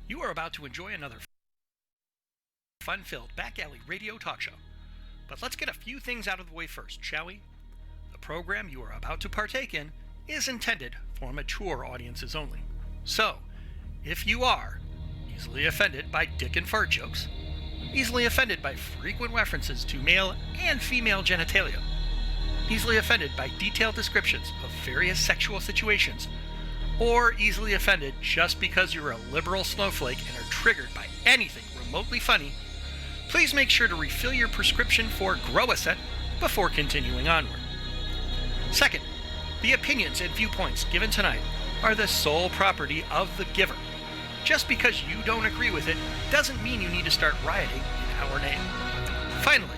You are about to enjoy another fun-filled back alley radio talk show. But let's get a few things out of the way first, shall we? The program you are about to partake in is intended for mature audiences only. So, if you are easily offended by dick and fart jokes, easily offended by frequent references to male and female genitalia, easily offended by detailed descriptions of various sexual situations, or easily offended just because you're a liberal snowflake and are triggered by anything remotely funny, please make sure to refill your prescription for Grow-A-Set before continuing onward. Second, the opinions and viewpoints given tonight are the sole property of the giver. Just because you don't agree with it doesn't mean you need to start rioting in our name. Finally,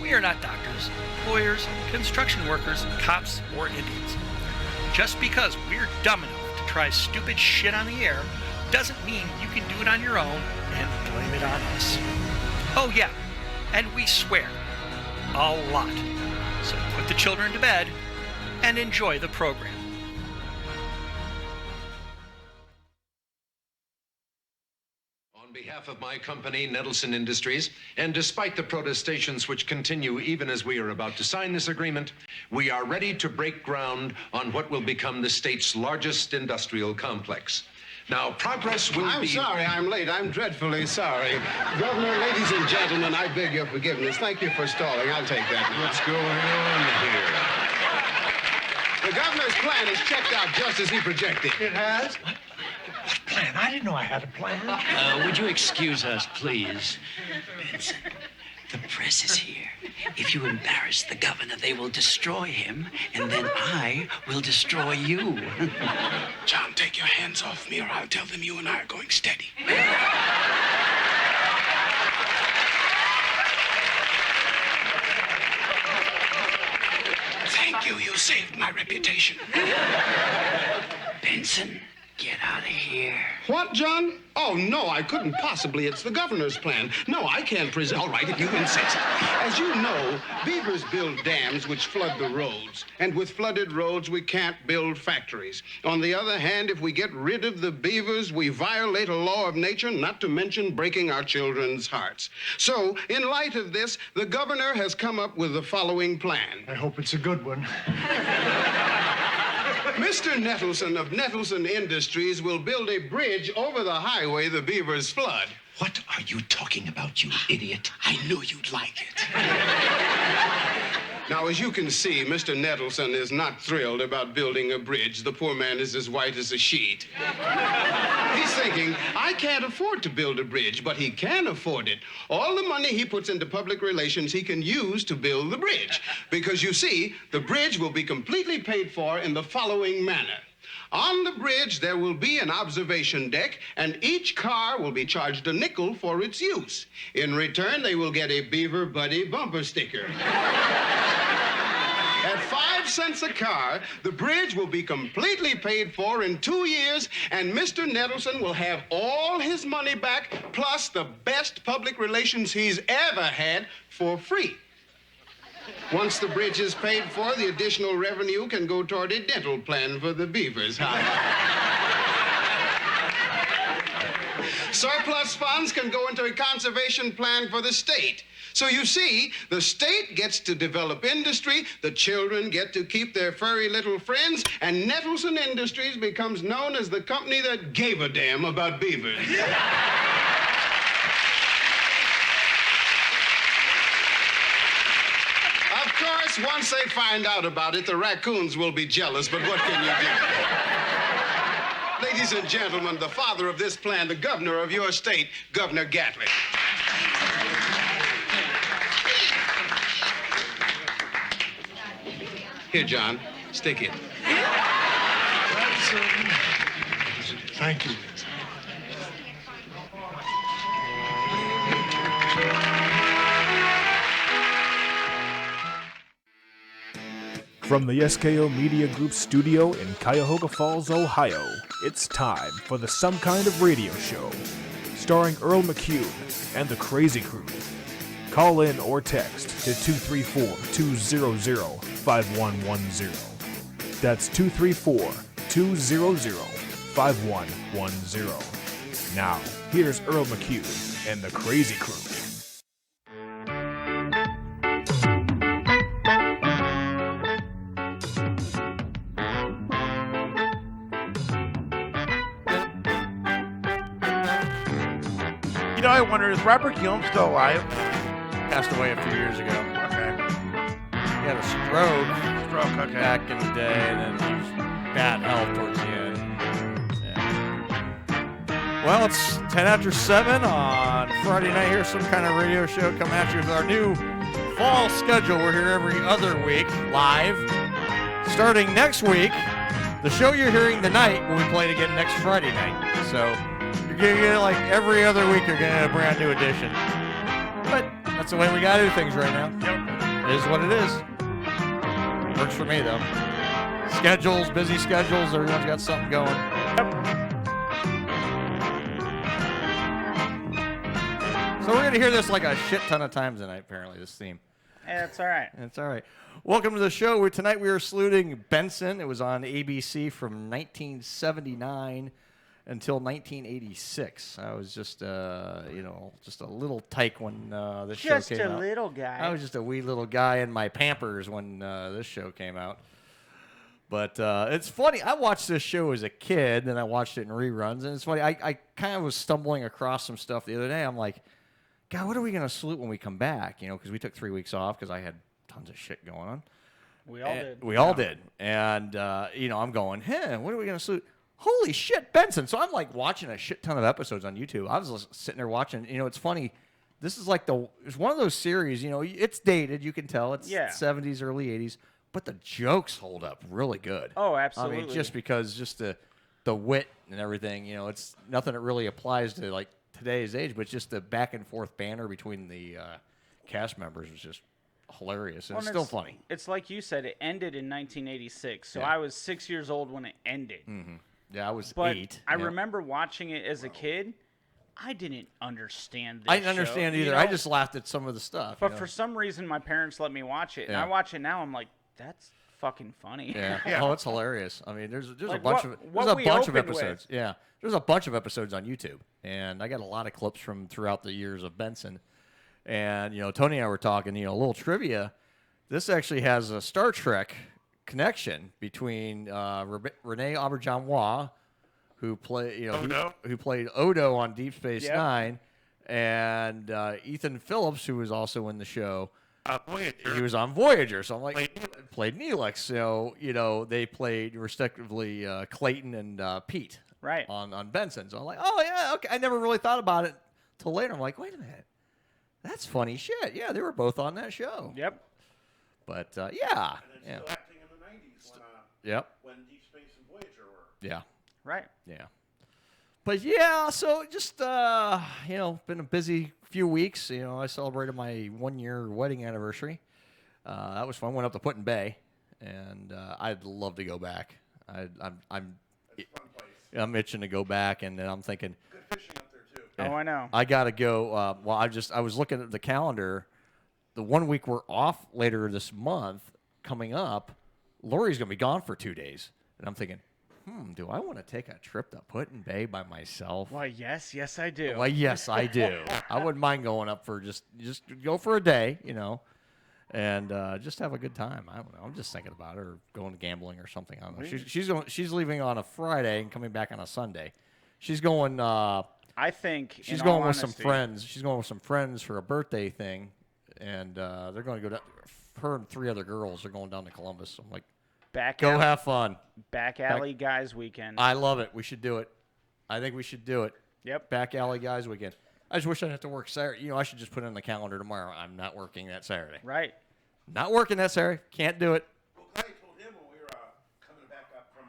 we are not doctors, lawyers, construction workers, cops, or Indians. Just because we're dumb enough to try stupid shit on the air doesn't mean you can do it on your own and blame it on us. Oh yeah, and we swear a lot. So put the children to bed and enjoy the program. On behalf of my company, Nettleson Industries, and despite the protestations which continue even as we are about to sign this agreement, we are ready to break ground on what will become the state's largest industrial complex. Now, progress will I'm sorry I'm late. I'm dreadfully sorry. Governor, ladies and gentlemen, I beg your forgiveness. Thank you for stalling. I'll take that now. What's going on here? The governor's plan is checked out just as he projected. It has? What plan? I didn't know I had a plan. Would you excuse us, please? Benson, the press is here. If you embarrass the governor, they will destroy him, and then I will destroy you. John, take your hands off me, or I'll tell them you and I are going steady. Thank you. You saved my reputation. Benson, get out of here. What, John? Oh, no, I couldn't possibly. It's the governor's plan. No, I can't present. All right, if you insist. As you know, beavers build dams which flood the roads. And with flooded roads, we can't build factories. On the other hand, if we get rid of the beavers, we violate a law of nature, not to mention breaking our children's hearts. So, in light of this, the governor has come up with the following plan. I hope it's a good one. Mr. Nettleson of Nettleson Industries will build a bridge over the highway the beavers flood. What are you talking about, you idiot? I knew you'd like it. Now, as you can see, Mr. Nettleson is not thrilled about building a bridge. The poor man is as white as a sheet. He's thinking, I can't afford to build a bridge, but he can afford it. All the money he puts into public relations he can use to build the bridge. Because you see, the bridge will be completely paid for in the following manner. On the bridge, there will be an observation deck, and each car will be charged a nickel for its use. In return, they will get a Beaver Buddy bumper sticker. At 5 cents a car, the bridge will be completely paid for in 2 years, and Mr. Nettleson will have all his money back, plus the best public relations he's ever had for free. Once the bridge is paid for, the additional revenue can go toward a dental plan for the beavers. Surplus funds can go into a conservation plan for the state. So you see, the state gets to develop industry, the children get to keep their furry little friends, and Nettleson Industries becomes known as the company that gave a damn about beavers. Of course, once they find out about it, the raccoons will be jealous, but what can you do? Ladies and gentlemen, the father of this plan, the governor of your state, Governor Gatlin. Here, John, stick it. Thank you. From the SKO Media Group studio in Cuyahoga Falls, Ohio, it's time for the Some Kind of Radio Show, starring Earl McHugh and the Crazy Crew. Call in or text to 234-200-5110. That's 234-200-5110. Now, here's Earl McHugh and the Crazy Crew. You know, I wonder, is Robert Guillaume still alive? Passed away a few years ago. Okay. He had a stroke Okay. back in the day, and then he was bad health towards the end. Yeah. Well, it's 10 after 7 on Friday night here. Some kind of radio show coming at you with our new fall schedule. We're here every other week, live. Starting next week, the show you're hearing tonight will be played again next Friday night. So you're going to get like every other week, you're going to get a brand new edition. But that's the way we got to do things right now. Yep. It is what it is. Works for me, though. Schedules, busy schedules, everyone's got something going. Yep. So we're going to hear this like a shit ton of times tonight, apparently, this theme. Yeah, it's all right. It's all right. Welcome to the show. Tonight we are saluting Benson. It was on ABC from 1979 until 1986. I was just, just a little tyke when this show came out. Just a little guy. I was just a wee little guy in my Pampers when this show came out. But it's funny. I watched this show as a kid, and I watched it in reruns. And it's funny. I kind of was stumbling across some stuff the other day. I'm like, God, what are we going to salute when we come back? You know, because we took 3 weeks off because I had tons of shit going on. We all did. We all did. And, I'm going, what are we going to salute? Holy shit, Benson. So I'm like watching a shit ton of episodes on YouTube. I was just sitting there watching. You know, it's funny. This is like it's one of those series, you know, it's dated. You can tell it's 70s, early 80s. But the jokes hold up really good. Oh, absolutely. I mean, just because the wit and everything, you know, it's nothing that really applies to like today's age, but just the back and forth banter between the cast members was just hilarious. And it's still funny. It's like you said, it ended in 1986. So Yeah. I was 6 years old when it ended. Mm-hmm. Yeah, I was But 8. I remember watching it as a kid. I didn't understand this I didn't understand show, either. you know? I just laughed at some of the stuff. But for some reason, my parents let me watch it. And Yeah. I watch it now, I'm like, that's fucking funny. Yeah. Oh, it's hilarious. I mean, there's Like a bunch of opened episodes. with. Yeah, there's a bunch of episodes on YouTube, and I got a lot of clips from throughout the years of Benson. And you know, Tony and I were talking. You know, a little trivia. This actually has a Star Trek connection between Renee Auberjonois, who played Odo on Deep Space Nine, and Ethan Phillips, who was also in the show. He was on Voyager, so I'm like, played Neelix. So, you know, they played respectively Clayton and Pete on Benson. So I'm like, oh, yeah, okay. I never really thought about it till later. I'm like, wait a minute. That's funny shit. Yeah, they were both on that show. Yep. But, yeah. And then still acting in the 90s when Deep Space and Voyager were. Yeah. Right. Yeah. But, yeah, so just, been a busy few weeks. You know, I celebrated my 1-year wedding anniversary. That was fun. Went up to Put in Bay, and I'd love to go back. I'm itching to go back, and then I'm thinking, good fishing up there too. Oh, I know. I gotta go. I was looking at the calendar. The 1 week we're off later this month coming up. Lori's gonna be gone for 2 days, and I'm thinking, do I want to take a trip to Put in Bay by myself? Why, yes, I do. Well, yes, I do. I wouldn't mind going up for just go for a day, you know, and just have a good time. I don't know. I'm just thinking about it, or going gambling or something. I don't know. She's leaving on a Friday and coming back on a Sunday. She's going. I think she's going with some friends. She's going with some friends for a birthday thing, and they're going to go down. Her and 3 other girls are going down to Columbus. So I'm like, have fun. Back alley guys weekend. I love it. We should do it. I think we should do it. Yep. Back alley guys weekend. I just wish I didn't have to work Saturday. You know, I should just put it on the calendar tomorrow. I'm not working that Saturday. Right. Not working that Saturday. Can't do it. Well, I told him when we were coming back up from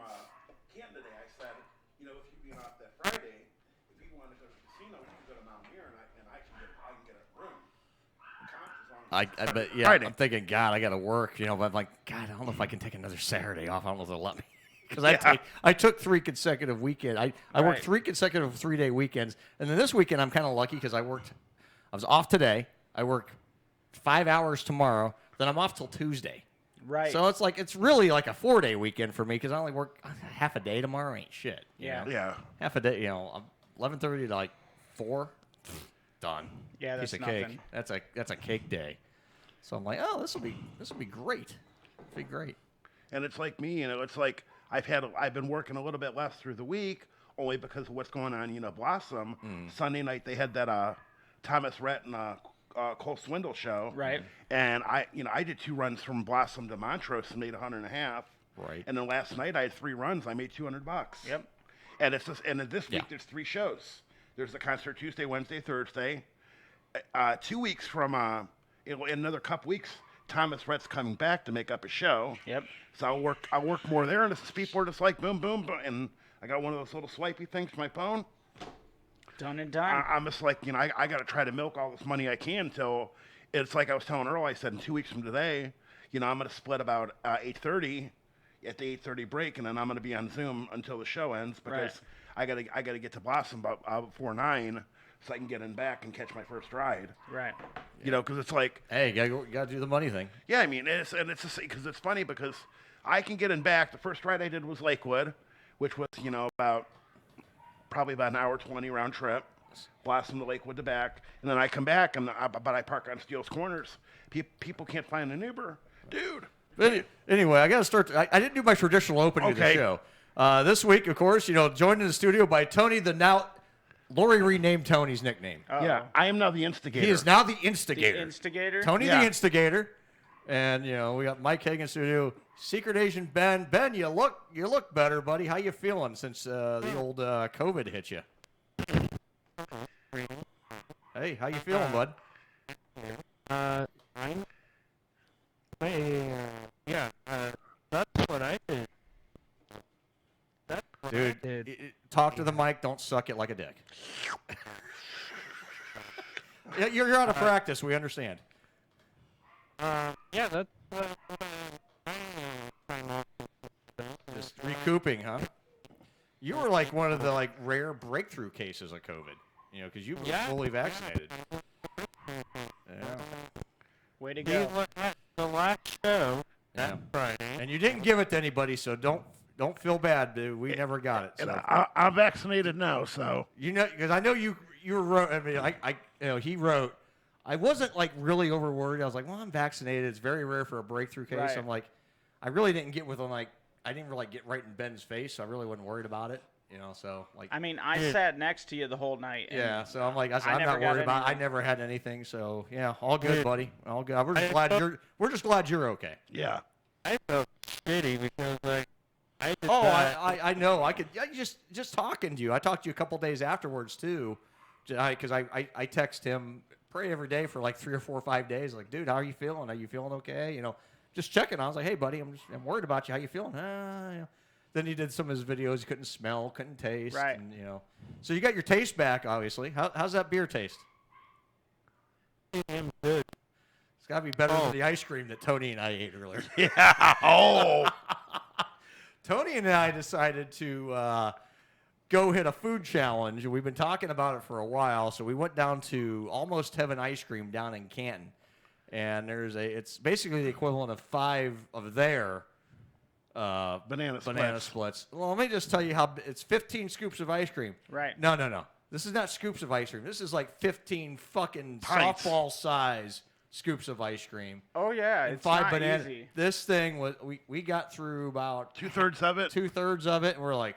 camp today, I said, you know, if you being off that Friday, if you want to go to the casino, you can go to Mount Muir, and I can get a room. But yeah, Friday. I'm thinking, God, I got to work. You know, but I'm like, God, I don't know if I can take another Saturday off. I don't know if they'll let me. Because I took 3 consecutive weekends. I worked 3 consecutive 3-day weekends. And then this weekend, I'm kind of lucky because I was off today. I work 5 hours tomorrow. Then I'm off till Tuesday. Right. So it's really like a 4-day weekend for me because I only work half a day tomorrow. Ain't shit. You know? Yeah. Half a day, you know. 11:30 to like 4. Done. Yeah, that's Piece of cake. nothing. That's a cake day. So I'm like, oh, this will be great. It'll be great. And it's like me, it's like I've been working a little bit less through the week, only because of what's going on, Blossom. Sunday night they had that Thomas Rhett and Cole Swindle show. Right. And I did 2 runs from Blossom to Montrose and made $100.50. Right. And then last night I had 3 runs. I made $200. Yep. And this week there's 3 shows. There's the concert Tuesday, Wednesday, Thursday. 2 weeks from in another couple weeks, Thomas Rhett's coming back to make up a show. Yep. So I'll work more there, and people are just like boom, boom, boom, and I got one of those little swipey things for my phone. Done and done. I'm just like, I got to try to milk all this money I can until it's like I was telling Earl. I said in 2 weeks from today, I'm going to split about 8:30 at the 8:30 break, and then I'm going to be on Zoom until the show ends because I got to get to Blossom before 9 so I can get in back and catch my first ride. Right. Because it's like, hey, you got to do the money thing. Yeah, I mean, it's just because it's funny because I can get in back. The first ride I did was Lakewood, which was probably about an hour 20 round trip. Blossom to Lakewood to back, and then I come back but I park on Steele's Corners. People can't find an Uber, dude. Anyway, I got to start. I didn't do my traditional opening of the show. This week, of course, joined in the studio by Tony, Lori renamed Tony's nickname. Yeah, I am now the instigator. He is now the instigator. The instigator? Tony the instigator. And, we got Mike Hagan in studio. Secret Agent Ben. Ben, you look better, buddy. How you feeling since the old COVID hit you? Hey, how you feeling, bud? That's what I did. Dude, talk to the mic. Don't suck it like a dick. Yeah, you're out of practice. We understand. That's just recouping, huh? You were like one of the rare breakthrough cases of COVID. Because you were fully vaccinated. Yeah. Way to go. The last show. That's right. And you didn't give it to anybody, so don't feel bad, dude. We never got it. So. And I'm vaccinated now, so because I know you wrote. I mean, he wrote. I wasn't really over worried. I was like, well, I'm vaccinated. It's very rare for a breakthrough case. Right. I'm like, I really didn't get with him. I didn't really get right in Ben's face, so I really wasn't worried about it. So I mean, I sat next to you the whole night. Yeah, so I'm like, I'm not worried about it. I never had anything, so yeah, all good, buddy. All good. We're just glad you're okay. Yeah. I felt shitty because I did I know. I just talking to you. I talked to you a couple days afterwards too, because I text him probably every day for 3 or 4 or 5 days. Like, dude, how are you feeling? Are you feeling okay? Just checking. I was like, hey, buddy, I'm worried about you. How you feeling? Then he did some of his videos. He couldn't smell, couldn't taste. Right. And, so you got your taste back, obviously. How's that beer taste? It's good. It's got to be better than the ice cream that Tony and I ate earlier. Yeah. Oh. Tony and I decided to go hit a food challenge. We've been talking about it for a while, so we went down to Almost Heaven Ice Cream down in Canton. And it's basically the equivalent of 5 of their banana splits. Well, let me just tell you how it's 15 scoops of ice cream. Right. No. This is not scoops of ice cream. This is 15 fucking Pints. softball size scoops of ice cream. Oh yeah, And it's 5 not bananas. easy. This thing was we got through about 2/3 of it. 2/3 of it, and we're like,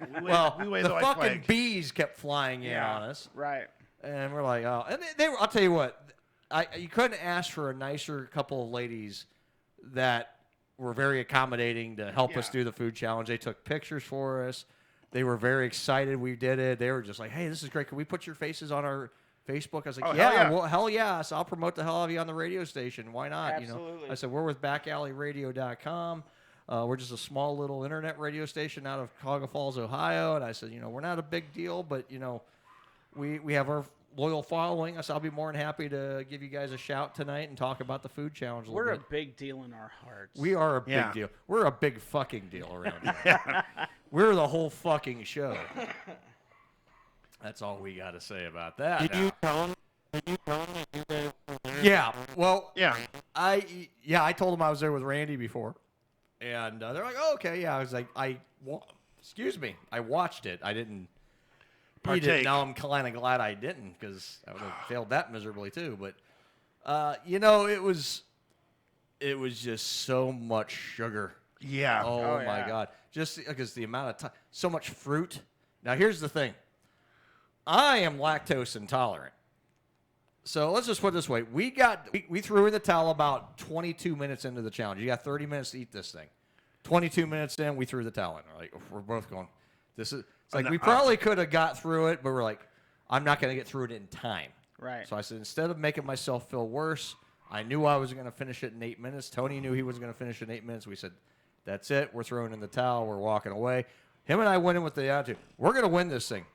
we weighed the the white fucking flag. bees kept flying in on us, Right. and we're like, oh, and they were. I'll tell you what, you couldn't ask for a nicer couple of ladies that were very accommodating to help us do the food challenge. They took pictures for us. They were very excited we did it. They were just like, hey, this is great. Can we put your faces on our Facebook? I was like, well, hell yes. I'll promote the hell out of you on the radio station. Why not? Absolutely. I said, we're with backalleyradio.com. We're just a small little internet radio station out of Cuyahoga Falls, Ohio. And I said, we're not a big deal, but, we have our loyal following. I said, I'll be more than happy to give you guys a shout tonight and talk about the food challenge a little We're bit. a big deal in our hearts. We are a big deal. We're a big fucking deal around here. We're the whole fucking show. That's all we got to say about that. Did you tell him that you guys were there? Yeah. Well, Yeah. I told them I was there with Randy before. And they're like, oh, okay, yeah. I was like, I watched it. I didn't eat it. Partake. Now I'm kind of glad I didn't because I would have failed that miserably too. But you know, it was just so much sugar. Yeah. Oh my God. Just because the amount of time, so much fruit. Now here's the thing. I am lactose intolerant. So let's just put it this way. We threw in the towel about 22 minutes into the challenge. You got 30 minutes to eat this thing. 22 minutes in, we threw the towel in. We're both going, it's like we probably could have got through it, but we're like, I'm not going to get through it in time. Right. So I said, instead of making myself feel worse, I knew I was going to finish it in 8 minutes. Tony knew he was going to finish it in 8 minutes. We said, that's it. We're throwing in the towel. We're walking away. Him and I went in with the attitude, we're going to win this thing.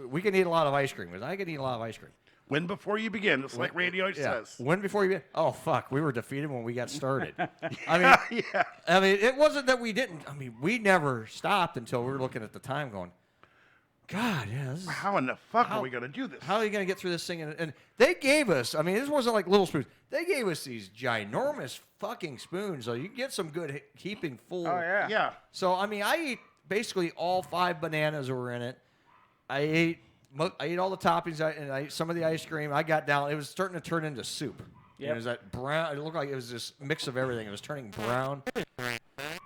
We can eat a lot of ice cream because I can eat a lot of ice cream. Win before you begin, just like radio says. Win before you begin. Oh, fuck. We were defeated when we got started. I mean, it wasn't that we didn't. I mean, we never stopped until we were looking at the time going, God, yeah. How in the fuck are we going to do this? How are you going to get through this thing? And they gave us, I mean, this wasn't like little spoons. They gave us these ginormous fucking spoons. So you can get some good keeping full. Oh, yeah. Yeah. So, I mean, I ate basically all 5 bananas that were in it. I ate all the toppings and I ate some of the ice cream. I got down. It was starting to turn into soup. Yep. It was that brown. It looked like it was this mix of everything. It was turning brown.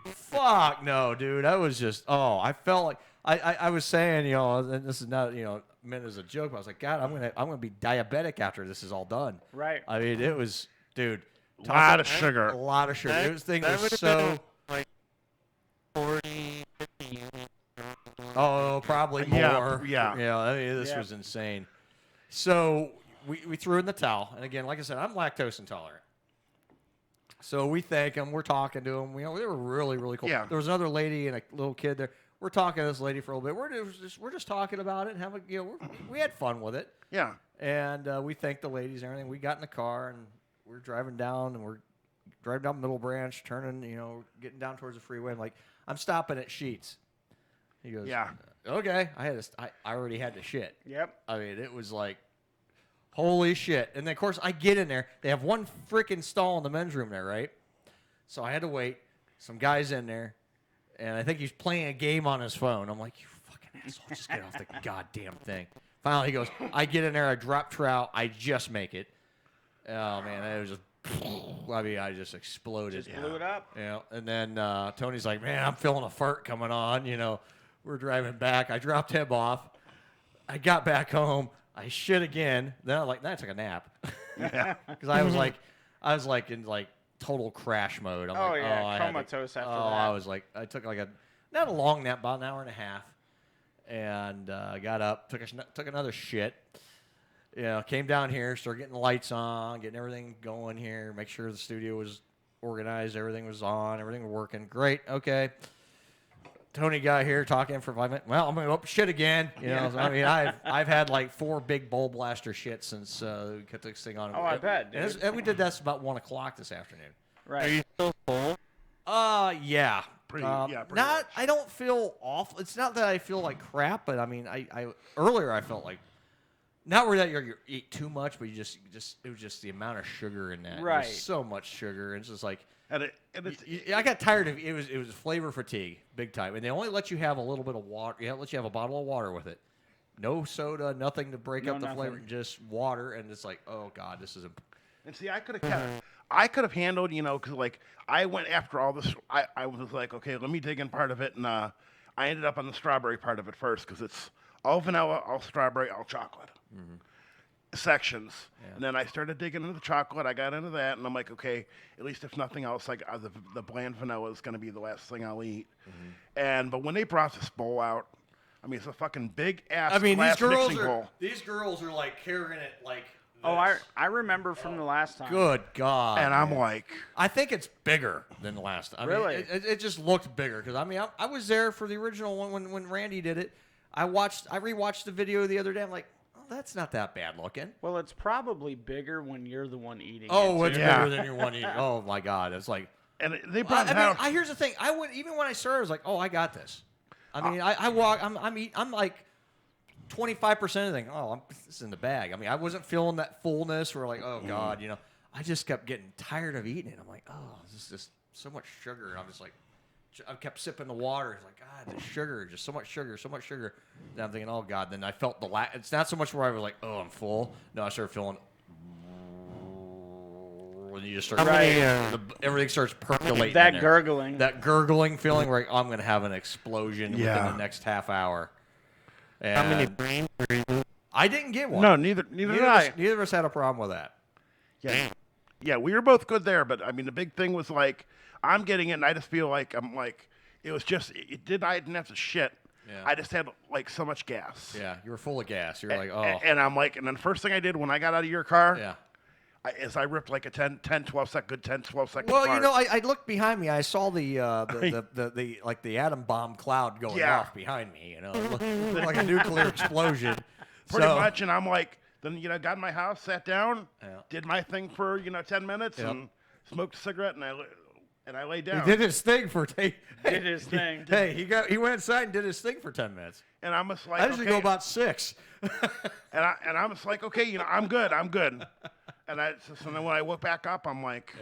Fuck no, dude. I was just, I felt like, I was saying, you know, and this is not, you know, meant as a joke, but I was like, God, I'm gonna be diabetic after this is all done. Right. I mean, it was, dude. A lot of sugar. A lot of sugar. This thing was so. Like 40, 50 units. Oh, probably more. Yeah. Yeah. I mean, this was insane. So we threw in the towel, and again, like I said, I'm lactose intolerant. So we thank them. We're talking to them. You know, they were really, really cool. Yeah. There was another lady and a little kid there. We're talking to this lady for a little bit. We're just talking about it and having, you know, we had fun with it. Yeah. And we thanked the ladies and everything. We got in the car and we're driving down, and we're driving down Middle Branch, turning, you know, getting down towards the freeway. I'm like, I'm stopping at Sheetz. He goes, Yeah. Okay. I already had to shit. Yep. I mean, it was like, holy shit. And then, of course, I get in there. They have one freaking stall in the men's room there, right? So I had to wait. Some guy's in there, and I think he's playing a game on his phone. I'm like, you fucking asshole, just get off the goddamn thing. Finally, he goes, I get in there, I drop trout, I just make it. Oh, man, it was just, I mean, I just exploded. Just blew it up. You know, and then Tony's like, man, I'm feeling a fart coming on. You know, we're driving back. I dropped him off. I got back home. I shit again. Then I'm like, then I took a nap. Because I was like in like total crash mode. I'm like, I had comatose after that. I was like, I took like not a long nap, about an hour and a half. And got up, took another shit. You know, came down here, started getting the lights on, getting everything going here, make sure the studio was organized, everything was on, everything was working. Great, okay. Tony got here talking for 5 minutes. Well, I'm going to go up shit again. You know, so, I mean, I've had like 4 big bowl blaster shit since we got this thing on. Oh, I bet, dude. And we did this about 1 o'clock this afternoon. Right. Are you still full? Yeah. Pretty not. much. I don't feel awful. It's not that I feel like crap, but I mean, I earlier I felt like not where that you eat too much, but you just it was just the amount of sugar in that. Right. There's so much sugar, and it's just like. And I got tired of it. It was flavor fatigue, big time. And they only let you have a little bit of water. They let you have a bottle of water with it. No soda, nothing to break up the flavor, just water. And it's like, oh God, this is. And see, I could have handled, you know, because like I went after all this. I was like, okay, let me dig in part of it, and I ended up on the strawberry part of it first because it's all vanilla, all strawberry, all chocolate. Sections. Yeah. And then I started digging into the chocolate. I got into that, and I'm like, okay, at least if nothing else, like the bland vanilla is going to be the last thing I'll eat. But when they brought this bowl out, I mean, it's a fucking big ass. I mean, glass mixing bowl. These girls are like carrying it like. This. Oh, I remember from the last time. Good God. And I'm like, I think it's bigger than the last time. Really? Mean, it just looked bigger because I mean I was there for the original one when Randy did it. I rewatched the video the other day. I'm like. That's not that bad looking. Well, it's probably bigger when you're the one eating. It's bigger than your one eating. Oh my God, it's like. And they brought it out. Here's the thing. I went even when I started. I was like, oh, I got this. I mean, I walk. I'm like 25% of the thing. Oh, this is in the bag. I mean, I wasn't feeling that fullness. Where like, oh God, you know. I just kept getting tired of eating it. I'm like, oh, this is just so much sugar. And I'm just like, I kept sipping the water. It's like, God, the sugar, just so much sugar, so much sugar. And I'm thinking, oh God. Then I felt it's not so much where I was like, oh, I'm full. No, I started feeling. When you just start, everything starts percolating. That gurgling. That gurgling feeling where I'm going to have an explosion within the next half hour. And How many brain freezes? I didn't get one. No, neither did I. Neither of us had a problem with that. Yeah. Yeah, we were both good there, but I mean, the big thing was like, I'm getting it, and I just feel like it was just, I didn't have to shit. Yeah. I just had like so much gas. Yeah, you were full of gas. You were like, oh. And I'm like, and then the first thing I did when I got out of your car, Yeah. is I ripped like a 12 second, good 10, 12 second Well, fart. you know, I looked behind me. I saw the like the atom bomb cloud going off behind me. You know, it looked like a nuclear explosion. Pretty much, and I'm like, then got in my house, sat down, did my thing for 10 minutes, and smoked a cigarette, and I laid down. He did his thing for did his thing. Hey, he went inside and did his thing for 10 minutes. And I'm just like, I usually go about 6. and I'm just like, okay, I'm good. And then when I woke back up, I'm like,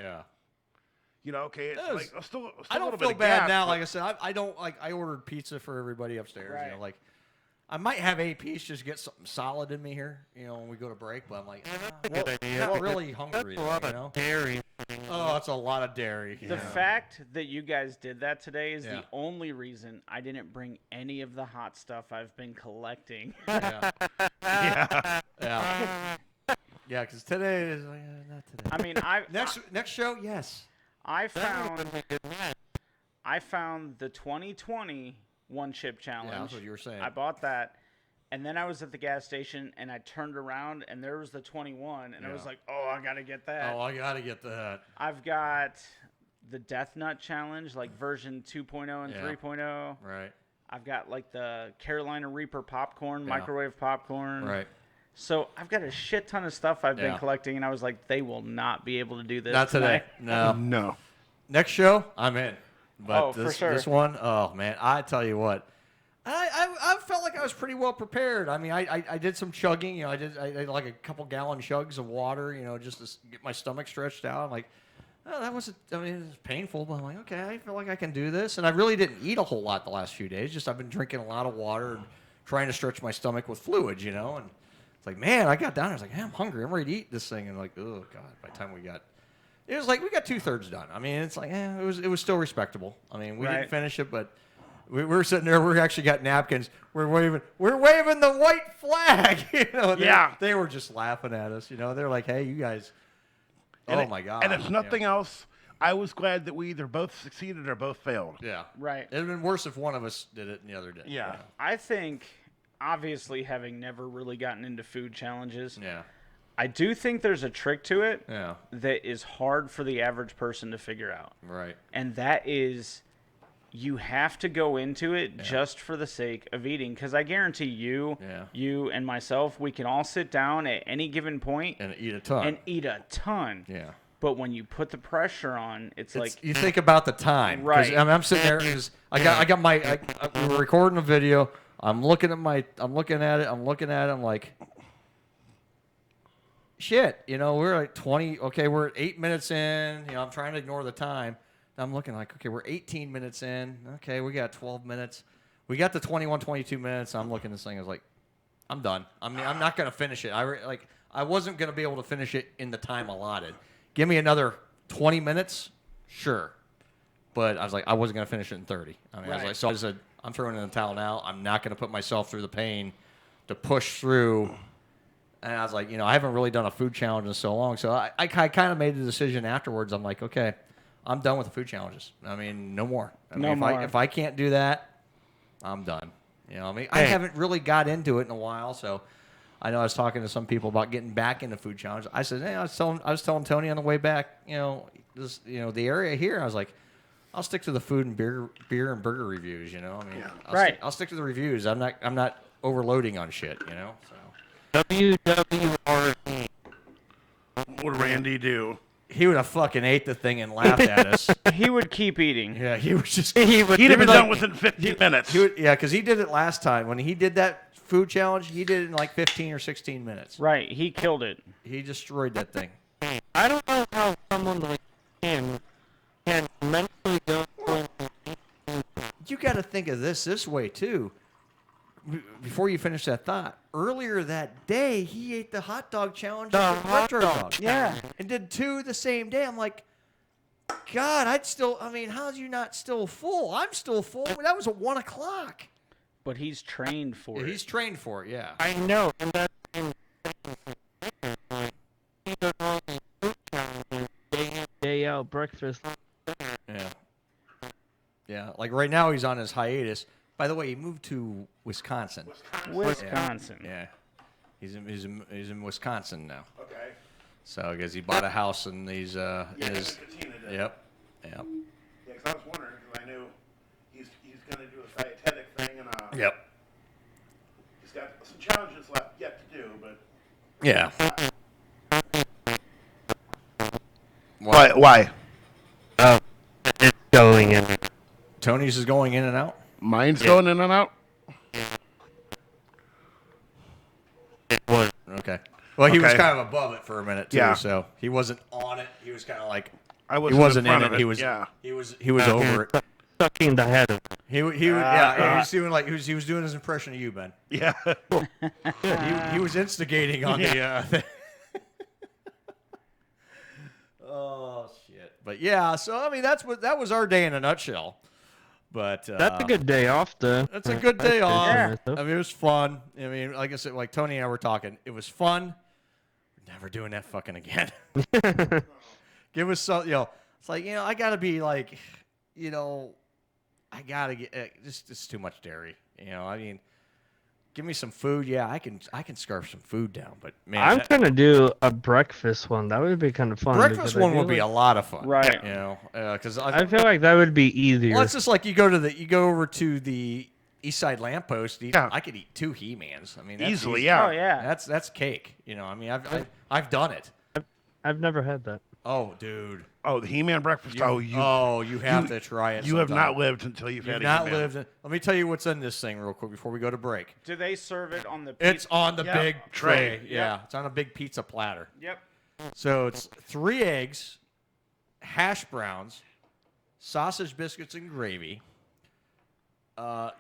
okay, it's like still I a don't little feel bit of bad gas, now. but- Like I said, I don't like. I ordered pizza for everybody upstairs. Right. You know, like I might have 8 piece just to get something solid in me here. You know, when we go to break. But I'm like, Good idea. I'm not really hungry. That's a lot you know? of dairy. Oh, that's a lot of dairy. The fact that you guys did that today is Yeah. the only reason I didn't bring any of the hot stuff I've been collecting. Yeah. Yeah. Yeah, because today is like, not today. I mean, Next show, yes. I found the 2020 one chip challenge. Yeah, that's what you were saying. I bought that, and then I was at the gas station and I turned around and there was the 21, and I was like, oh, I gotta get that. Oh, I gotta get that. I've got the Death Nut challenge, like version 2.0 and 3.0. Right. I've got like the Carolina Reaper popcorn, microwave popcorn. Right. So I've got a shit ton of stuff I've been collecting, and I was like, they will not be able to do this. Not today. tonight. No. Next show, I'm in. But for sure. This one, oh man, I tell you what, I felt like I was pretty well prepared. I mean, I did some chugging. You know, I did like a couple gallon chugs of water. You know, just to get my stomach stretched out. I'm like, oh, that wasn't. I mean, it was painful, but I'm like, okay, I feel like I can do this. And I really didn't eat a whole lot the last few days. Just I've been drinking a lot of water and trying to stretch my stomach with fluids. You know, and it's like, man, I got down there. I was like, hey, I'm hungry. I'm ready to eat this thing. And like, oh god, by the time it was like we got 2/3 done. I mean, it's like, it was still respectable. I mean, we didn't finish it, but we were sitting there. We actually got napkins. We're waving the white flag. You know, they were just laughing at us. You know, they're like, hey, you guys. Oh my god. And if nothing else, I was glad that we either both succeeded or both failed. Yeah. Right. It'd have been worse if one of us did it and the other didn't. Yeah. You know? I think, obviously, having never really gotten into food challenges, Yeah. I do think there's a trick to it Yeah. that is hard for the average person to figure out. Right. And that is, you have to go into it just for the sake of eating. Because I guarantee you, you and myself, we can all sit down at any given point and eat a ton. Yeah. But when you put the pressure on, it's like you think about the time, right? I mean, I'm sitting there. I got my. We were recording a video. I'm looking at it. I'm like, shit. You know, we're like 20. Okay, we're at 8 minutes in. You know, I'm trying to ignore the time. I'm looking like, okay, we're 18 minutes in. Okay, we got 12 minutes. We got to 21, 22 minutes. I'm looking at this thing. I was like, I'm done. I mean, I'm not gonna finish it. I wasn't gonna be able to finish it in the time allotted. Give me another 20 minutes, sure. But I was like, I wasn't going to finish it in 30. I mean, I said, I'm throwing in the towel now. I'm not going to put myself through the pain to push through. And I was like, I haven't really done a food challenge in so long. So I kind of made the decision afterwards. I'm like, okay, I'm done with the food challenges. I mean, no more. If I can't do that, I'm done. I haven't really got into it in a while, so I know I was talking to some people about getting back into food challenge. I said, hey, I was telling Tony on the way back, the area here. I was like, I'll stick to the food and beer and burger reviews. I'll stick to the reviews. I'm not overloading on shit. So. WWRD. What would Randy do? He would have fucking ate the thing and laughed at us. He would keep eating. Yeah, he was just. He'd have been done within 15 minutes. Because he did it last time when he did that food challenge. He did it in like 15 or 16 minutes. Right, he killed it. He destroyed that thing. I don't know how someone like him can mentally go into you got to think of this way too. Before you finish that thought, earlier that day he ate the hot dog challenge with retro dog. Yeah. And did 2 the same day. I'm like, God, how's you not still full? I'm still full. That was at 1 o'clock. But he's trained for it. He's trained for it, yeah. I know, and that's day out breakfast. Yeah. Yeah, like right now he's on his hiatus. By the way, he moved to Wisconsin. Wisconsin. Yeah. He's in Wisconsin now. Okay. So I guess he bought a house and he's Katina did. Yep. Yeah, because I was wondering, because I knew he's going to do a dietetic thing, and Yep. he's got some challenges left yet to do, but Yeah. why? It's going in. Tony's is going in and out? Mine's going in and out. It was. Okay. Well, he was Okay. kind of above it for a minute too, Yeah. so he wasn't on it. He was kind of like I he wasn't front in of it. He was Yeah. he was over it. Sucking the head of it. He was doing like he was doing his impression of you, Ben. Yeah. He was instigating on the thing. Oh shit. But yeah, so I mean that was our day in a nutshell. But That's a good day off, though. That's a good day off. Yeah. I mean, it was fun. I mean, like I said, like Tony and I were talking, it was fun. Never doing that fucking again. Give us some, it's like, I gotta be like, I gotta get it's too much dairy. I mean, give me some food. Yeah, I can scarf some food down, but man, I'm trying to do a breakfast one. That would be kind of fun. breakfast one would be a lot of fun, Right. Because I feel like that would be easier. well, it's just like you go over to the East Side Lamppost. I could eat 2 He-Mans. I mean, that's Easily, easy. yeah. Oh, yeah. That's cake. I mean, I've done it. I've never had that. Oh, dude. Oh, the He-Man breakfast. You have to try it. You have sometime. not lived until you've had a not He-Man. lived. Let me tell you what's in this thing real quick before we go to break. Do they serve it on the It's on the big tray. Tray. Yeah, it's on a big pizza platter. Yep. So it's 3 eggs, hash browns, sausage biscuits and gravy.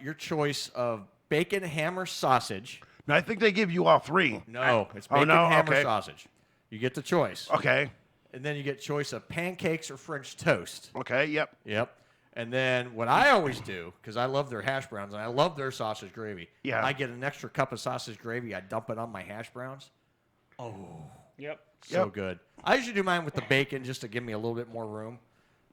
Your choice of bacon hammer sausage. No, I think they give you all 3. No, it's bacon hammer sausage. You get the choice. Okay. And then you get choice of pancakes or French toast. Okay. Yep. Yep. And then what I always do, because I love their hash browns and I love their sausage gravy. Yeah. I get an extra cup of sausage gravy. I dump it on my hash browns. Oh. Yep. So good. I usually do mine with the bacon just to give me a little bit more room.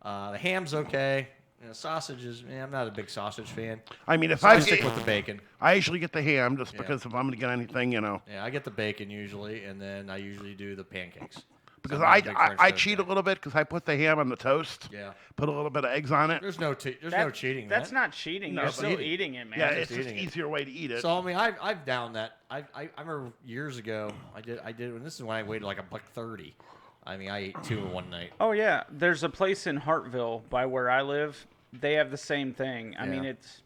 The ham's okay. Sausages, I'm not a big sausage fan. I mean, if So I stick with the bacon. I usually get the ham just because if I'm going to get anything, Yeah, I get the bacon usually, and then I usually do the pancakes. Because So I'm not a big French I toast cheat guy. a little bit because I put the ham on the toast. Yeah. Put a little bit of eggs on it. There's no cheating. That's not cheating. No, You're it's still eating. eating it, man. Yeah, it's just eating it. easier way to eat it. So I mean, I've down that. I remember years ago I did, and this is when I weighed like $130. I mean, I ate 2 in one night. Oh yeah, there's a place in Hartville by where I live. They have the same thing. I mean, it's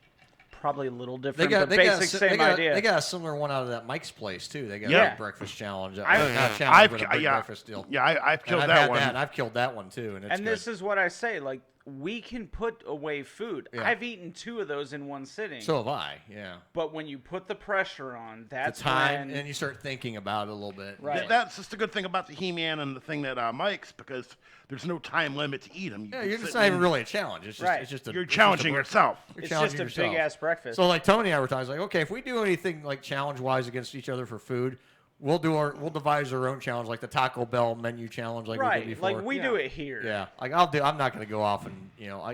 probably a little different, but basic same idea. They got a similar one out of that Mike's place too. They got Yeah. a breakfast challenge. I've- Not challenge, but a big yeah, breakfast deal. yeah, I've killed And that had one. and I've killed that one too. And it's And this is what I say, like, we can put away food. Yeah. I've eaten 2 of those in one sitting. So have I. Yeah. But when you put the pressure on, that's The time, when... and you start thinking about it a little bit. Right. That's just a good thing about the He-Man and the thing that Mike's because there's no time limit to eat them. Yeah, it's not even really a challenge. It's just, Right. it's just a, You're it's just challenging a- yourself. You're It's challenging just a yourself. big-ass breakfast. So like Tony and I were talking, like, okay, if we do anything like challenge-wise against each other for food, we'll devise our own challenge, like the Taco Bell menu challenge, like we right, did before. like we do it here. Yeah, like I'm not going to go off and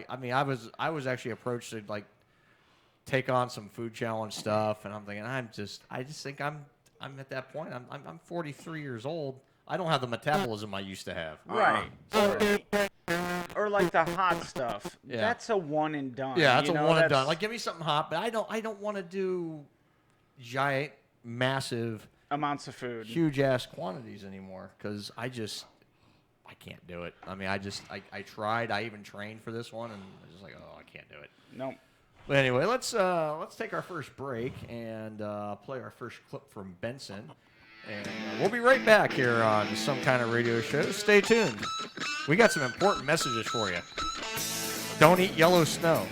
I mean I was actually approached to like take on some food challenge stuff, and I'm thinking I just think I'm at that point. I'm 43 years old. I don't have the metabolism I used to have. Right. Or like the hot stuff. Yeah. That's a one and done. Yeah, that's you a know, one and that's- done. Like give me something hot, but I don't want to do giant, massive, amounts of food. huge ass quantities anymore because I can't do it. I mean, I tried. I even trained for this one, and I was just like, oh, I can't do it. Nope. But anyway, let's take our first break and play our first clip from Benson, and we'll be right back here on Some Kind of Radio Show. Stay tuned. We got some important messages for you. Don't eat yellow snow.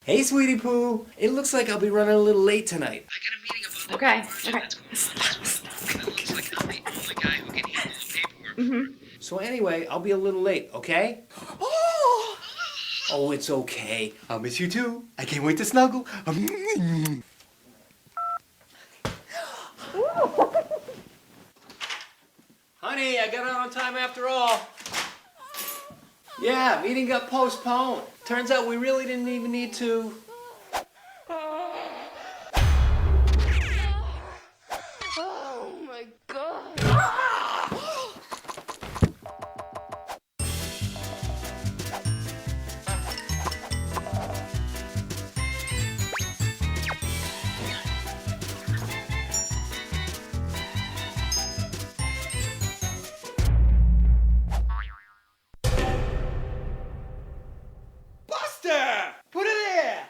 Hey, Sweetie Poo. It looks like I'll be running a little late tonight. Okay. So anyway, I'll be a little late, okay? Oh, it's okay. I'll miss you too. I can't wait to snuggle. Honey, I got out on time after all. Yeah, meeting got postponed. Turns out we really didn't even need to. Oh my god. Buster! Put it there!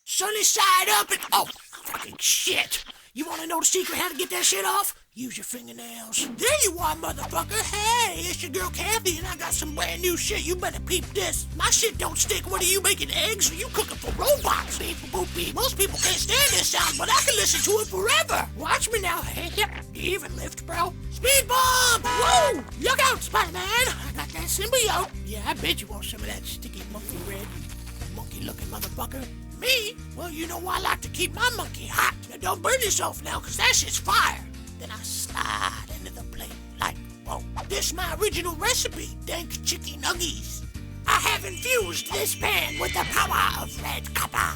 Sunny side up and... Oh, fucking shit. You want to know the secret how to get that shit off? Use your fingernails. There you are, motherfucker. Hey, it's your girl Kathy, and I got some brand new shit. You better peep this. My shit don't stick. What are you making, eggs? Or you cooking for robots? Beep, boop, beep. Most people can't stand this sound, but I can listen to it forever. Watch me now. Hey, you even lift, bro. Speed bomb! Woo! Look out, Spider-Man. I got that symbiote. Yeah, I bet you want some of that sticky monkey red. Monkey-looking motherfucker. Me? Well, you know I like to keep my monkey hot. Now, don't burn yourself now, because that shit's fire. Then I slide into the plate like, whoa. This my original recipe, dank chicken nuggies. I have infused this pan with the power of red copper.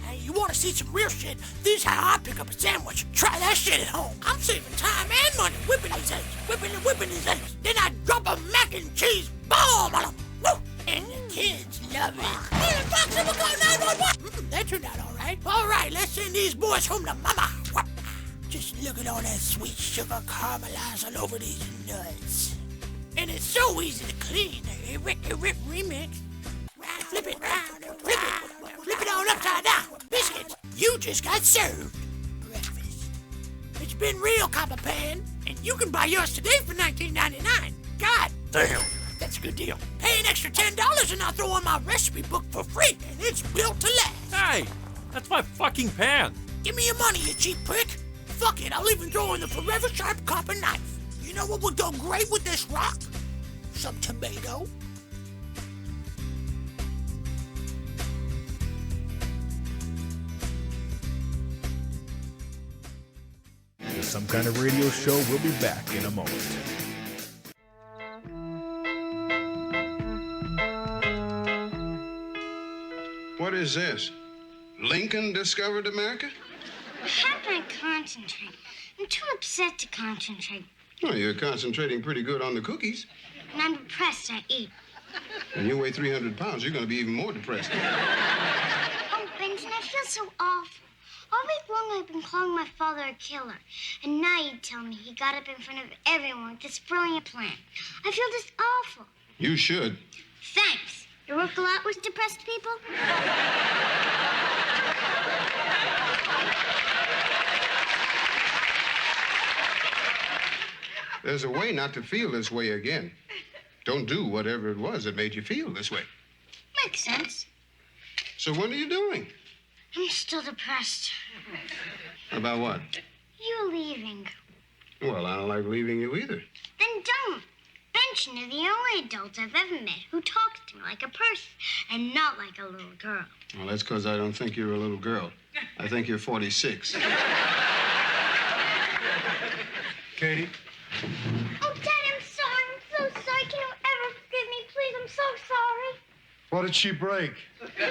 Hey, you want to see some real shit? This is how I pick up a sandwich. Try that shit at home. I'm saving time and money whipping these eggs, whipping these eggs. Then I drop a mac and cheese bomb on them. Woo! And the kids love it. Hey, the fox, we'll go 911. That turned out all right. All right, let's send these boys home to mama. Just look at all that sweet sugar caramelized all over these nuts. And it's so easy to clean. A rip remix. Flip it round and flip it. Flip it on upside down. Biscuits, you just got served breakfast. It's been real, Copper Pan. And you can buy yours today for $19.99. God damn. That's a good deal. Pay an extra $10 and I'll throw in my recipe book for free. And it's built to last. Hey, that's my fucking pan. Give me your money, you cheap prick. Fuck it, I'll even throw in the forever sharp copper knife. You know what would go great with this rock? Some tomato. The Some Kind of Radio Show will be back in a moment. What is this? Lincoln discovered America? How can I concentrate? I'm too upset to concentrate. Well, you're concentrating pretty good on the cookies. When I'm depressed, I eat. When you weigh 300 pounds, you're going to be even more depressed. Oh, Benson, I feel so awful. All week long, I've been calling my father a killer. And now you tell me he got up in front of everyone with this brilliant plan. I feel just awful. You should. Thanks. You work a lot with depressed people? There's a way not to feel this way again. Don't do whatever it was that made you feel this way. Makes sense. So what are you doing? I'm still depressed. About what? You leaving. Well, I don't like leaving you either. Then don't. Benson is the only adult I've ever met who talks to me like a person and not like a little girl. Well, that's because I don't think you're a little girl. I think you're 46. Katie? Oh, Dad, I'm sorry. I'm so sorry. Can you ever forgive me, please? I'm so sorry. What did she break? No,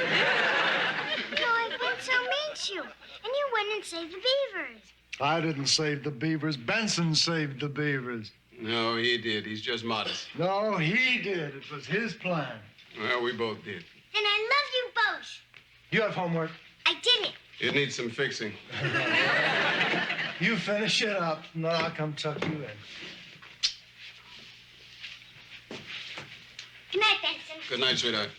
I've been so mean to you. And you went and saved the beavers. I didn't save the beavers. Benson saved the beavers. No, he did. He's just modest. No, he did. It was his plan. Well, we both did. Then I love you both. You have homework. I did it. It needs some fixing. You finish it up, and then I'll come tuck you in. Good night, Benson. Good night, sweetheart.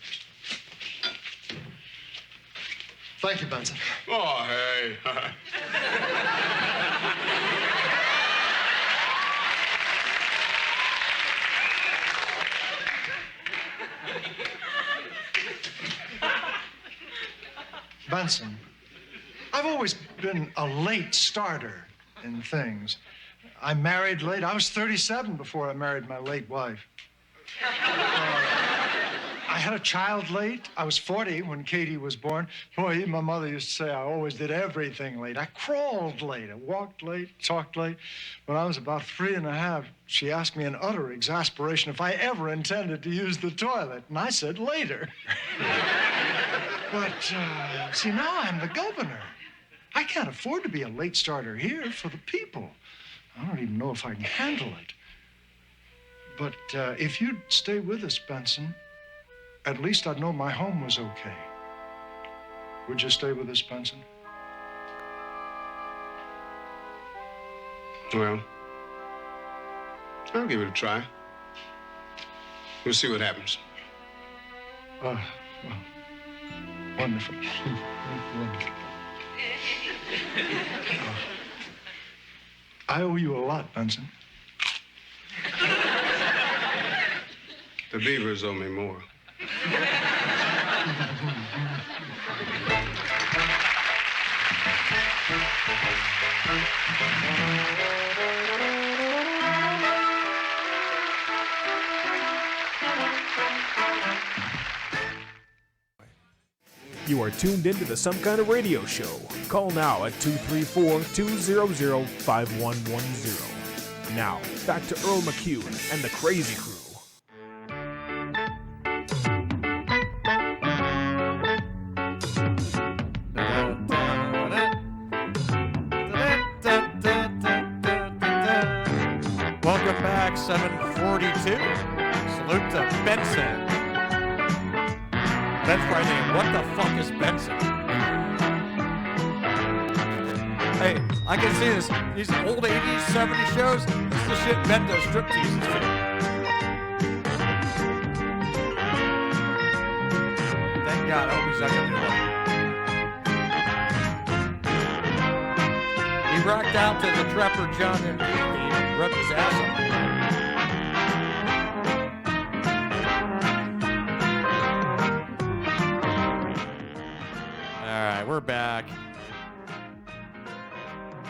Thank you, Benson. Oh, hey. Benson, I've always been a late starter in things. I married late. I was 37 before I married my late wife. I had a child late. I was 40 when Katie was born. Boy, even my mother used to say I always did everything late. I crawled late. I walked late, talked late. When I was about 3 and a half, she asked me in utter exasperation if I ever intended to use the toilet. And I said later. But, see, now I'm the governor. I can't afford to be a late starter here for the people. I don't even know if I can handle it. But if you'd stay with us, Benson, at least I'd know my home was okay. Would you stay with us, Benson? Well, I'll give it a try. We'll see what happens. Well, wonderful. Wonderful. I owe you a lot, Benson. The beavers owe me more. You are tuned into the Some Kind of Radio Show. Call now at 234-200-5110. Now, back to Earl McCune and the Crazy Crew. Welcome back, 742. Salute to Benson. Ben's probably thinking, what the fuck is Benson? Hey, I can see this. These old 80s, 70s shows, this is the shit Ben does stripteases to. Thank God, I hope he's not going to do it. He rocked out to the Trapper John and he rubbed his ass on my head. All right, we're back.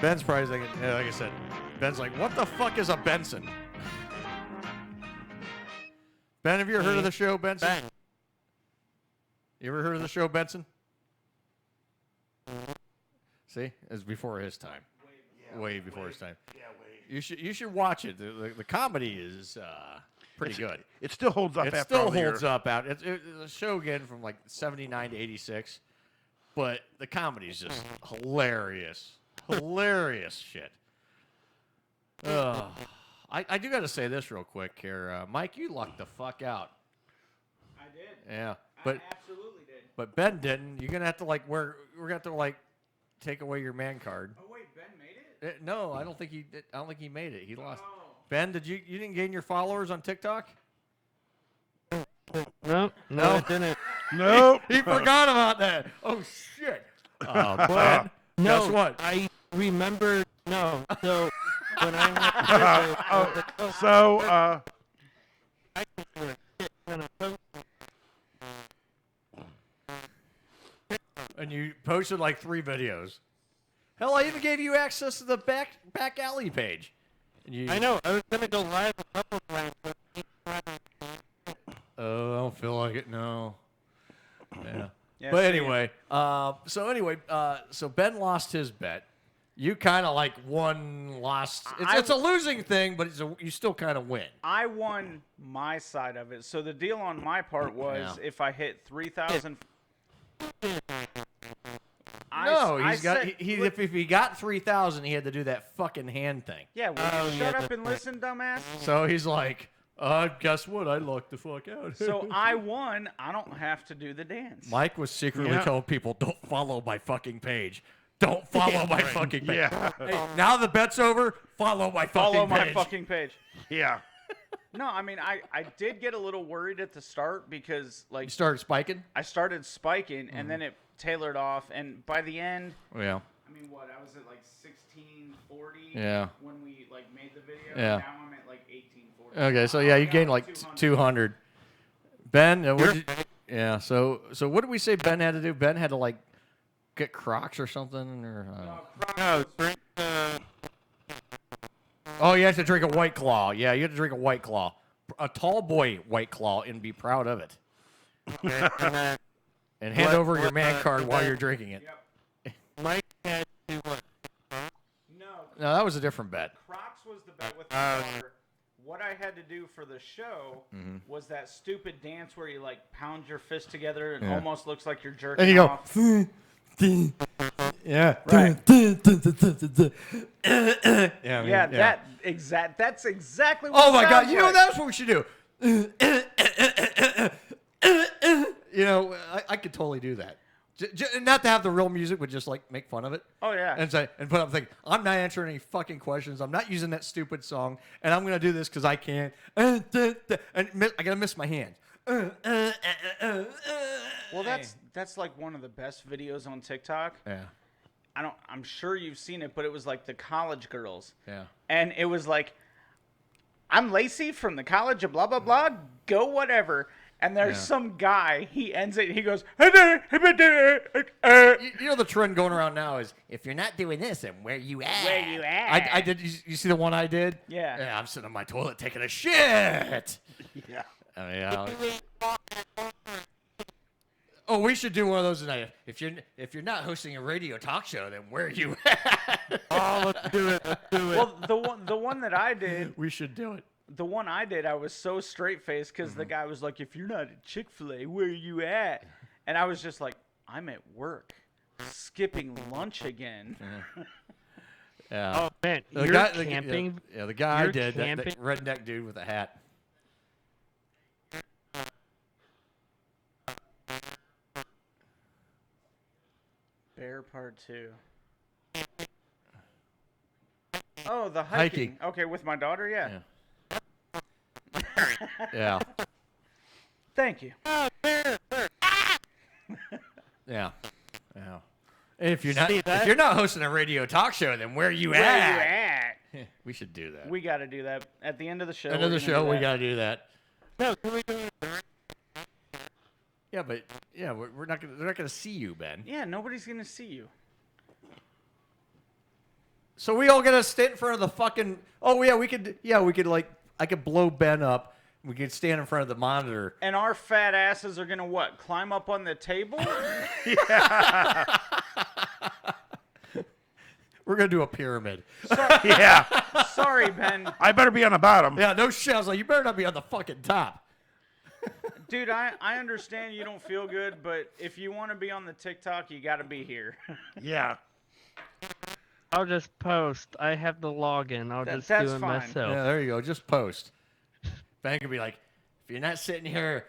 Ben's probably thinking, yeah, like I said, Ben's like, what the fuck is a Benson? Ben, have you ever heard of the show, Benson? Ben. You ever heard of the show, Benson? See, it's before his time. Way before his time. Yeah, way. You should watch it. The comedy is pretty good. It still holds up. It after still all the holds years. up out. It's a show again from like 79 to 86, but the comedy is just hilarious. Hilarious shit. I do got to say this real quick here. Mike, you lucked the fuck out. I did. Yeah. But, I absolutely did. But Ben didn't. You're going to have to we're going to have to take away your man card. Oh, wait, Ben made it? No, I don't think he did. I don't think he made it. He lost. Oh. Ben, you didn't gain your followers on TikTok? No, I didn't. Nope. He forgot about that. Oh, shit. Ben, no, guess what? I remember. No, so when I and you posted like 3 videos. Hell, I even gave you access to the back alley page. I know. I was gonna go live a couple times. Oh, I don't feel like it. No. Yeah. Yeah, anyway, so Ben lost his bet. You kind of lost. It's a losing thing, but you still kind of win. I won my side of it. So the deal on my part was if I hit 3,000, No, if he got 3,000, he had to do that fucking hand thing. Yeah, will you shut up and listen, dumbass? So he's like, guess what? I lucked the fuck out. So I won. I don't have to do the dance. Mike was secretly telling people, don't follow my fucking page. Don't follow my fucking page. Yeah. Hey, now the bet's over, follow my fucking page. Yeah. No, I mean, I did get a little worried at the start because, like... You started spiking? I started spiking, and then it tailored off, and by the end... Yeah. I mean, what? I was at, like, 1640 when we, like, made the video. Yeah. Now I'm at, like, 1840. Okay, so, yeah, you gained, like, 200. Ben, so what did we say Ben had to do? Ben had to, like, get Crocs or something? Or No, drink Oh, you have to drink a White Claw. Yeah, you have to drink a White Claw. A tall boy White Claw and be proud of it. And hand over your man card while you're drinking it. Mike had to what? No, that was a different bet. Crocs was the bet with my daughter. What I had to do for the show was that stupid dance where you, like, pound your fist together and almost looks like you're jerking And you go... off. Yeah. Right. That's exactly what Oh my it God! sounds You know like. that's what we should do. You know, I could totally do that. Not to have the real music, but just like make fun of it. Oh yeah. And say and put up thinking, I'm not answering any fucking questions. I'm not using that stupid song, and I'm gonna do this because I can. And I gotta miss my hands. Well, that's like one of the best videos on TikTok. Yeah. I'm sure you've seen it, but it was like the college girls. Yeah. And it was like, I'm Lacey from the college of blah blah blah. Go whatever. And there's some guy. He ends it. He goes. You know the trend going around now is if you're not doing this, then where you at? Where you at? I did. You see the one I did? Yeah. Yeah. I'm sitting on my toilet taking a shit. Yeah. Yeah. Oh, we should do one of those tonight. If you're not hosting a radio talk show, then where are you at? Oh, let's do it. Let's do it. Well, the one that I did. We should do it. The one I did, I was so straight faced because the guy was like, "If you're not at Chick-fil-A, where are you at?" And I was just like, "I'm at work, skipping lunch again." Yeah. Oh man, the you're guy, camping. The guy I You're did, that camping. redneck dude with a hat. Bear Part 2. Oh, the hiking. Okay, with my daughter, yeah. Yeah. Thank you. Yeah. Yeah. If you're not hosting a radio talk show, then where are you at? Where you at? We should do that. We got to do that at the end of the show. End of the show, we got to do that. No, can we do it? Yeah, but we're not gonna. They're not gonna see you, Ben. Yeah, nobody's gonna see you. So we all gotta stand in front of the fucking. Oh yeah, we could. Yeah, we could like. I could blow Ben up. We could stand in front of the monitor. And our fat asses are gonna what? Climb up on the table? Yeah. We're gonna do a pyramid. Yeah. Sorry, Ben. I better be on the bottom. Yeah, no shit. I was like, you better not be on the fucking top. Dude, I understand you don't feel good, but if you want to be on the TikTok, you got to be here. Yeah. I'll just post. I have the login. I'll just do that's it fine. myself. Yeah, there you go. Just post. Ben could be like, if you're not sitting here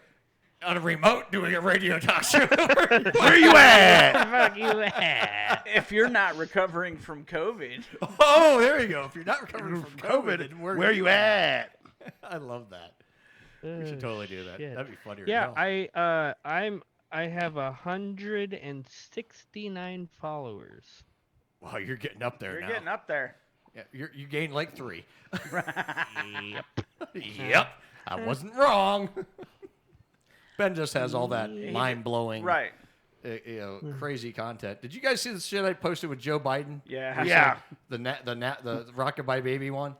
on a remote doing a radio talk show, where you at? Fuck you at? If you're not recovering from COVID. Oh, there you go. If you're not recovering from COVID, then where you at? I love that. We should totally do that. Shit. That'd be funny. Yeah, I have 169 followers. Wow, you're getting up there now. You're getting up there. Yeah, you gained like 3. Yep. Yep. I wasn't wrong. Ben just has all that mind-blowing, right? Crazy content. Did you guys see the shit I posted with Joe Biden? Yeah. Yeah. The Rockabye Baby one.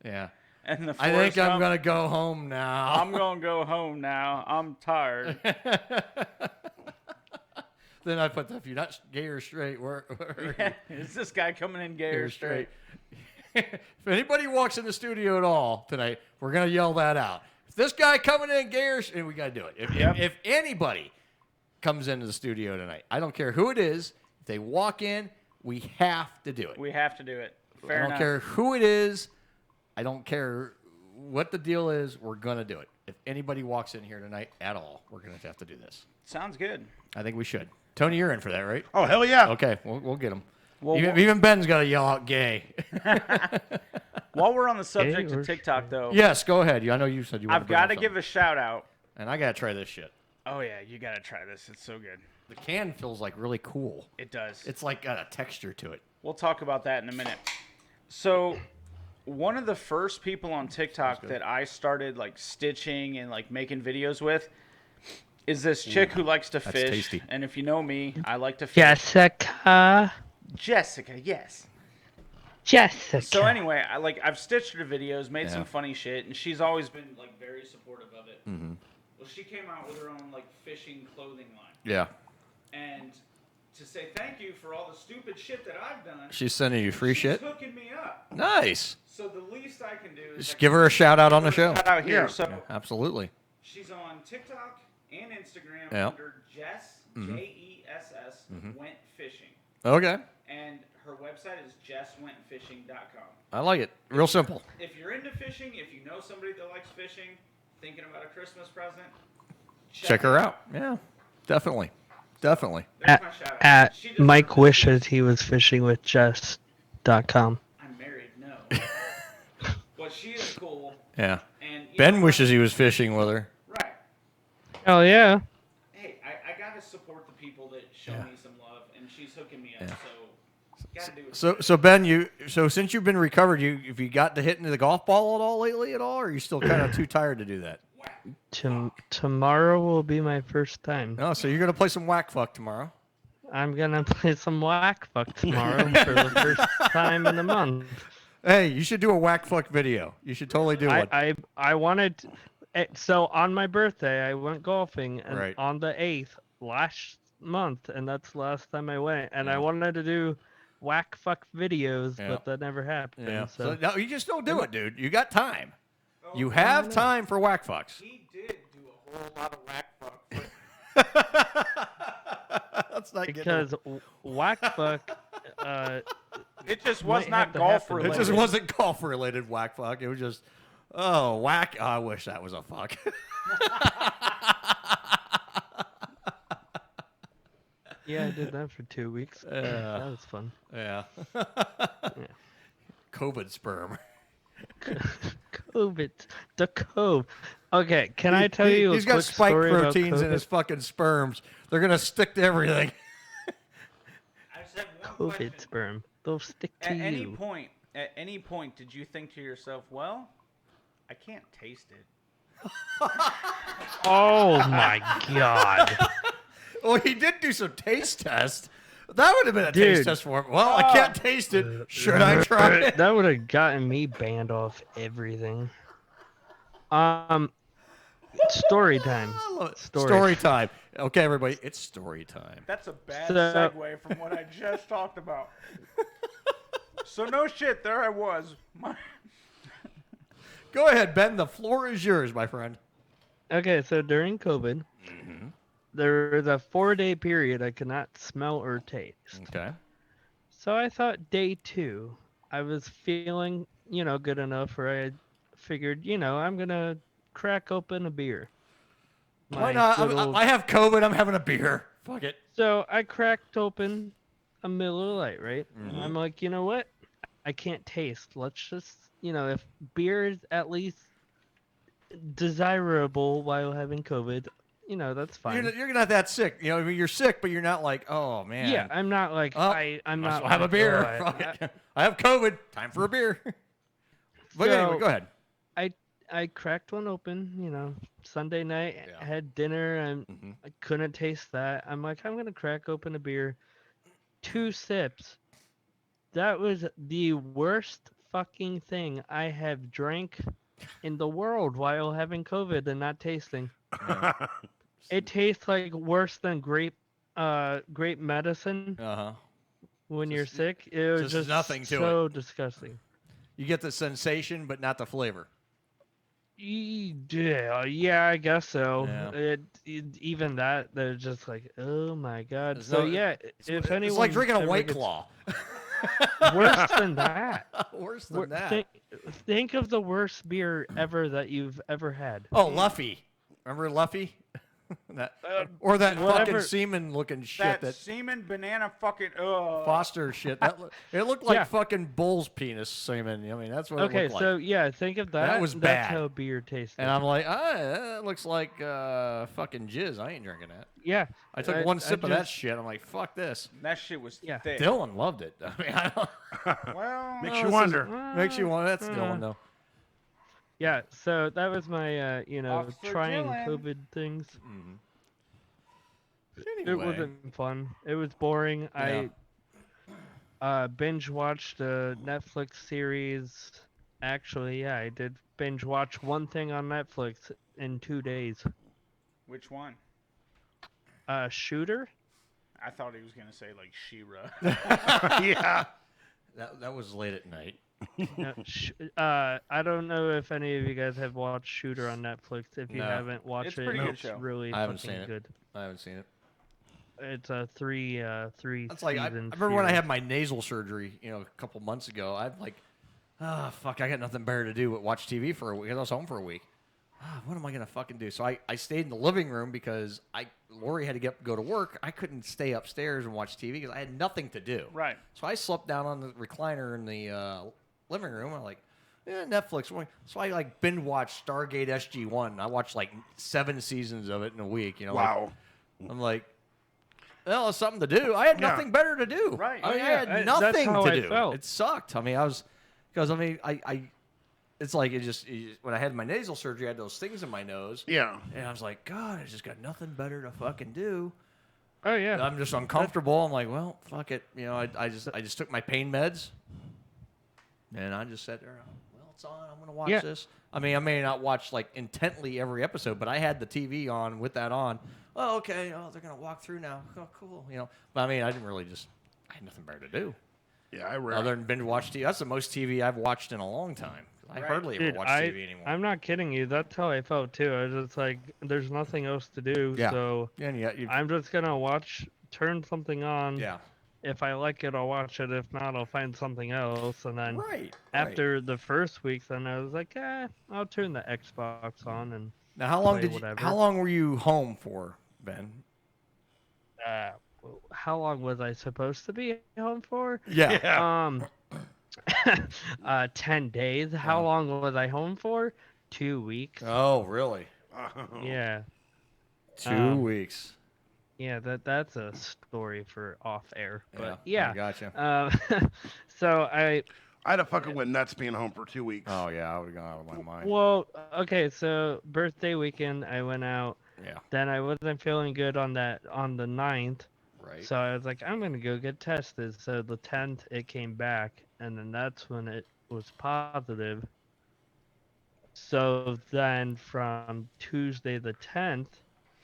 Yeah. And the I think I'm Gump. gonna go home now. I'm gonna go home now. I'm tired. Then I put, if you're not gay or straight, where Is this guy coming in gay or straight? If anybody walks in the studio at all tonight, we're gonna yell that out. If this guy coming in gay or straight, we gotta do it. If anybody comes into the studio tonight, I don't care who it is. If they walk in, we have to do it. We have to do it. Fair I don't enough. care who it is. I don't care what the deal is. We're going to do it. If anybody walks in here tonight at all, we're going to have to do this. Sounds good. I think we should. Tony, you're in for that, right? Oh, hell yeah. Okay, we'll get him. Well, even Ben's got to yell out gay. While we're on the subject of TikTok, though. Yes, go ahead. I know you said you wanted I've got to give a shout out. And I got to try this shit. Oh, yeah, you got to try this. It's so good. The can feels like really cool. It does. It's like got a texture to it. We'll talk about that in a minute. So, one of the first people on TikTok that I started like stitching and like making videos with is this chick who likes to fish. tasty. And if you know me, I like to fish. Jessica, yes. Jessica. So anyway, I've stitched her videos, made some funny shit, and she's always been like very supportive of it. Mm-hmm. Well, she came out with her own like fishing clothing line. Yeah. And to say thank you for all the stupid shit that I've done. She's sending you free shit? She's hooking me up. Nice. So the least I can do is Just give her a shout out on the show. Shout out here. Yeah. So Absolutely. she's on TikTok and Instagram Yeah. under Jess Mhm. Jess Went Fishing. Okay. And her website is jesswentfishing.com. I like it. Real simple. If you're into fishing, if you know somebody that likes fishing, thinking about a Christmas present, Check her out. Yeah. Definitely. Definitely. At Mike wishes he was fishing with Jess.com. I'm married, no. But she is cool. Yeah. And you Ben know, wishes he was fishing with her. Right. Oh, yeah. Hey, I got to support the people that show me some love, and she's hooking me up, so got to do it. So Ben, since you've been recovered, have you got to hit into the golf ball at all, or are you still kind of too tired to do that? Tomorrow will be my first time. Oh, so you're gonna play some whack fuck tomorrow? I'm gonna play some whack fuck tomorrow for the first time in a month. Hey, you should do a whack fuck video. You should totally do one. I wanted. So on my birthday, I went golfing Right. on the 8th last month, and that's the last time I went. And I wanted to do whack fuck videos, Yeah. but that never happened. Yeah. So, So no, you just don't do it, dude. You got time. You have time for whack fucks. He did do a whole lot of whack fuck. That's not because whack fuck. It just might was not have to golf happen. related. It just wasn't golf related whack fuck. It was just, oh, whack. I wish that was a fuck. Yeah, I did that for 2 weeks. That was fun. Yeah. COVID sperm. COVID. The cove. Okay, can I tell you a He's got quick spike story about proteins in COVID? his fucking sperms. They're going to stick to everything. I just have one question. COVID sperm. They'll stick to At you. any point, did you think to yourself, well, I can't taste it? Oh my god. Well, he did do some taste tests. That would have been a Dude. taste test for him. Well, I can't taste it. Should I try it? That would have gotten me banned off everything. Story time. Story time. Okay, everybody, it's story time. That's a bad So- segue from what I just talked about. So no shit, there I was. Go ahead, Ben. The floor is yours, my friend. Okay, so during COVID, there was a 4-day period I could not smell or taste. Okay. So I thought day 2, I was feeling, good enough where I figured, I'm going to crack open a beer. Why My not? little- I have COVID. I'm having a beer. Fuck it. So I cracked open a Miller Lite, right? Mhm. I'm like, you know what? I can't taste. Let's just, if beer is at least desirable while having COVID, that's fine. You're not that sick. You're sick, but you're not like, oh man. Yeah, I'm not like Oh, I'm might as not. well have a like, beer. oh, Fuck it. I have COVID. Time for a beer. But So, anyway, go ahead. I cracked one open, Sunday night, Yeah. had dinner, and I couldn't taste that. I'm like, I'm gonna crack open a beer. 2 sips. That was the worst fucking thing I have drank in the world while having COVID and not tasting. It tastes like worse than grape medicine. When you're sick, it was just nothing to so disgusting. You get the sensation, but not the flavor. Yeah, I guess so. Yeah. Even that, they're just like, oh my god. There's So no- yeah, it's, if it's anyone like drinking a ever White gets- Claw. worse than that. Worse than that. Think of the worst beer ever that you've ever had. Oh, Luffy. Remember Luffy? Or that fucking semen-looking shit that semen banana fucking Foster shit. It looked like fucking bull's penis semen. I mean, that's what it Okay, looked like. so yeah, think of that. That was That's bad. how beer tasted. And I'm like, that looks like fucking jizz. I ain't drinking that. Yeah. I took one sip of that shit. I'm like, fuck this. That shit was thick. Dylan loved it. I mean, I don't. Well, Makes you wonder. Makes you wonder. That's Dylan though. Yeah, so that was my Officer trying Dylan. COVID things. Mm-hmm. It Anyway. wasn't fun. It was boring. Yeah. I binge watched a Netflix series. Actually, yeah, I did binge watch one thing on Netflix in 2 days. Which one? Shooter? I thought he was gonna say like She-Ra. Yeah. That was late at night. I don't know if any of you guys have watched Shooter on Netflix. If you No. haven't watched It's it, pretty good it's show. really I haven't fucking seen it. good. I haven't seen it. It's a three That's like I season remember when I series. had my nasal surgery, a couple months ago. I'm like, fuck, I got nothing better to do but watch TV for a week. I was home for a week. What am I gonna fucking do? So I stayed in the living room because Lori had to go to work. I couldn't stay upstairs and watch TV because I had nothing to do. Right. So I slept down on the recliner in the living room. I'm like, Netflix. So I like binge watched Stargate SG-1. I watched like 7 seasons of it in a week. Wow. I'm like, well, it's something to do. I had nothing better to do. Right. I mean, Yeah, I had that's nothing how to I do. felt. It sucked. I mean, it's like when I had my nasal surgery, I had those things in my nose. Yeah. And I was like, God, I just got nothing better to fucking do. Oh yeah. I'm just uncomfortable. I'm like, well, fuck it. I just took my pain meds, and I just sat there. Well, it's on. I'm gonna watch this. I mean, I may not watch like intently every episode, but I had the TV on with that on. Oh, okay. Oh, they're gonna walk through now. Oh, cool. But I mean, I didn't really I had nothing better to do. Yeah, I read. Other than binge watch TV. That's the most TV I've watched in a long time. I hardly ever watch TV anymore. I'm not kidding you. That's how I felt too. I was just like, there's nothing else to do, Yeah. so I'm just gonna turn something on. Yeah. If I like it, I'll watch it. If not, I'll find something else. And then Right. after the first week, then I was like, I'll turn the Xbox on and Now, how long play did you? whatever. How long were you home for, Ben? How long was I supposed to be home for? Yeah. 10 days. How long was I home for? 2 weeks. Oh, really? Yeah. 2 weeks. Yeah, that's a story for off air. But Yeah, yeah. I gotcha. So I'd have fucking went nuts being home for 2 weeks. Oh yeah, I would have gone out of my mind. Well, okay, so birthday weekend I went out. Yeah. Then I wasn't feeling good on the 9th. Right. So I was like, I'm gonna go get tested. So the 10th it came back, and then that's when it was positive. So then from Tuesday the 10th,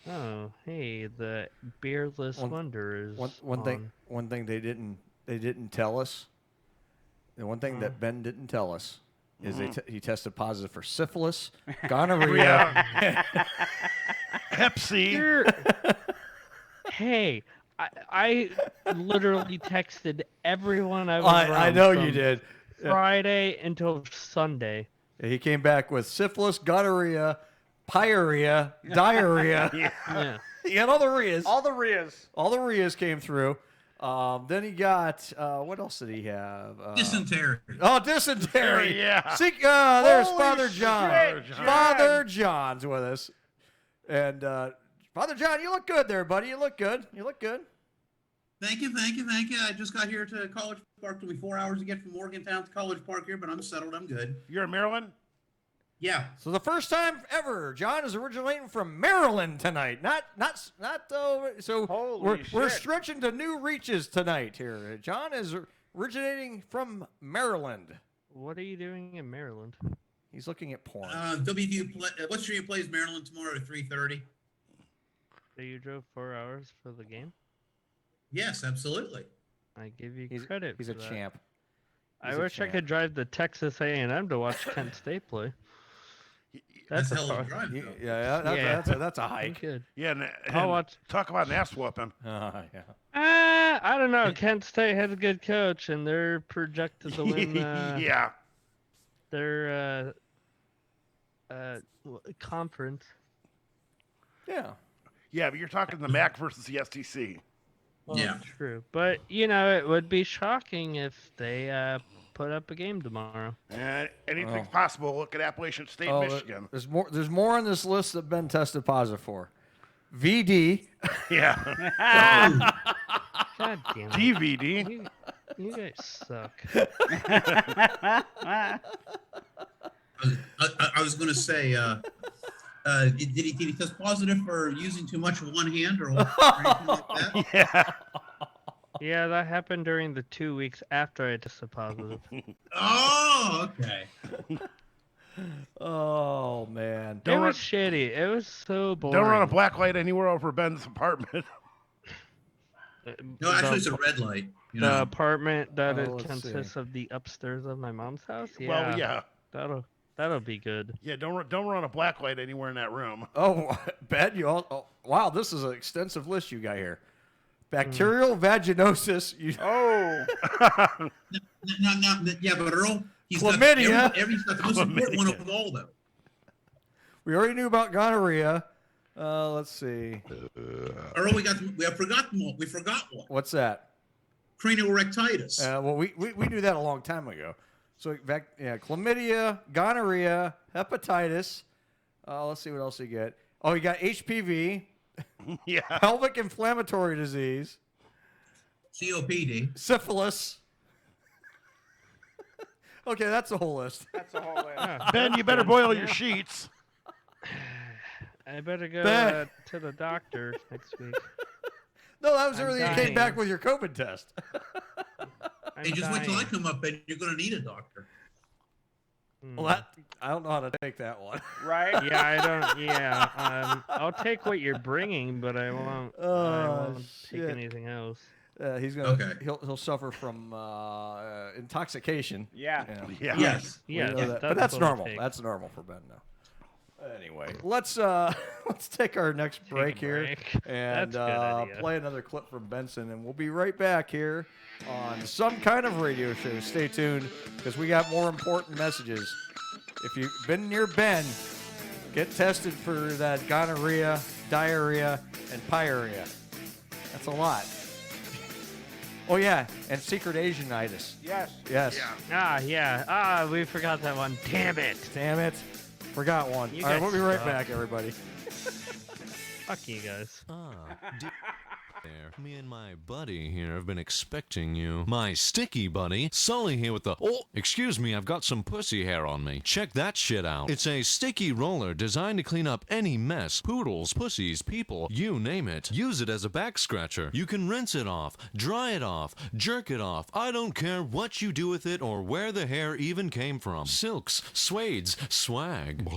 oh hey, the beardless wonder is One thing they didn't tell us. The one thing that Ben didn't tell us is he tested positive for syphilis, gonorrhea, Hep C. Hey, I literally texted everyone I was around I know from you did. Friday until Sunday. He came back with syphilis, gonorrhea, pyorrhea, diarrhea. Yeah. He had all the rheas. All the rheas. All the rheas came through. Then he got what else did he have? Dysentery. Oh, dysentery. Yeah. There's Holy Father John. shit, John. Father John's with us. And Father John, you look good there, buddy. You look good. You look good. Thank you. I just got here to College Park. Took me 4 hours to get from Morgantown to College Park here, but I'm settled. I'm good. You're in Maryland? Yeah. So the first time ever, John is originating from Maryland tonight. Not. So Holy we're shit. stretching to new reaches tonight here. John is originating from Maryland. What are you doing in Maryland? He's looking at porn. West Virginia plays Maryland tomorrow at 3:30. So you drove 4 hours for the game? Yes, absolutely. I give you credit. He's for a that. champ. I He's a wish I champ. could drive to Texas A&M to watch Kent State play. That's a hell of a far- drive. though. That's a hike. Good. Yeah, and I'll watch. talk about an ass whooping. Yeah. I don't know. Kent State has a good coach, and they're projected to win. Yeah. Their conference. Yeah. Yeah, but you're talking the MAC versus the STC. Well, Yeah. True. But, it would be shocking if they put up a game tomorrow. Anything's possible. Look at Appalachian State, Michigan. There's more on this list that Ben tested positive for. VD. Yeah. God damn it. DVD. You guys suck. I was going to say, did he test positive for using too much with one hand or anything like that? Yeah. Yeah, that happened during the 2 weeks after I tested positive. Oh, okay. Oh man. It was shitty. It was so boring. Don't run a black light anywhere over Ben's apartment. No, actually, it's a red light. The apartment that Oh, it let's consists see. of the upstairs of my mom's house. Yeah. Well, yeah. That'll be good. Yeah, don't run a black light anywhere in that room. Oh, Ben, wow, this is an extensive list you got here. Bacterial vaginosis. Yeah, but Earl, he's Chlamydia. He's got the most important one of all, though. We already knew about gonorrhea. Let's see. Earl, we forgot one. We forgot one. What's that? Craniorectitis. Well, we knew that a long time ago. So, chlamydia, gonorrhea, hepatitis. Let's see what else you get. Oh, you got HPV. Yeah. Pelvic inflammatory disease. COPD. Syphilis. Okay, that's the whole list. That's a whole list. Ben, you better boil your sheets. I better go Ben. to the doctor next week. No, that was I'm earlier you dying. came back with your COVID test. Hey, just wait till I come up, and you're going to need a doctor. Well, I don't know how to take that one. Right? Yeah, I don't. Yeah, I'll take what you're bringing, but I won't. I won't take shit. anything else. He's gonna. Okay. He'll suffer from intoxication. Yeah. Yeah. Yes. We Yeah, know that. But that's normal. That's normal for Ben now. Anyway, let's take our next break here break. and That's a good idea. play another clip from Benson, and we'll be right back here on Some Kind of Radio Show. Stay tuned because we got more important messages. If you've been near Ben, get tested for that gonorrhea, diarrhea, and pyorrhea. That's a lot. Oh yeah, and secret Asianitis. Yes. Yes. Yeah. We forgot that one. Damn it. Damn it. Forgot one. You All right, guys we'll be right suck. back, everybody. Fuck you guys. There. Me and my buddy here have been expecting you. My sticky buddy, Sully here with the... Oh, excuse me, I've got some pussy hair on me. Check that shit out. It's a sticky roller designed to clean up any mess. Poodles, pussies, people, you name it. Use it as a back scratcher. You can rinse it off, dry it off, jerk it off. I don't care what you do with it or where the hair even came from. Silks, suedes, swag.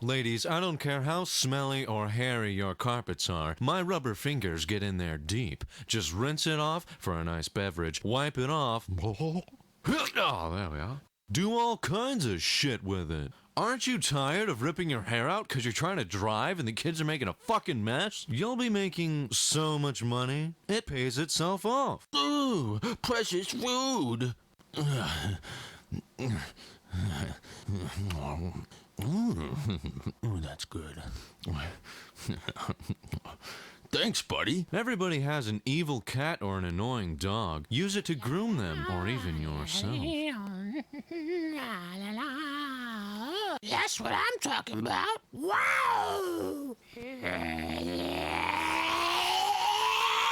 Ladies, I don't care how smelly or hairy your carpets are. My rubber fingers get in there deep. Just rinse it off for a nice beverage. Wipe it off. Oh, there we are. Do all kinds of shit with it. Aren't you tired of ripping your hair out because you're trying to drive and the kids are making a fucking mess? You'll be making so much money, it pays itself off. Ooh, precious food. Ooh, that's good. Thanks, buddy. Everybody has an evil cat or an annoying dog. Use it to groom them, or even yourself. That's what I'm talking about. Wow!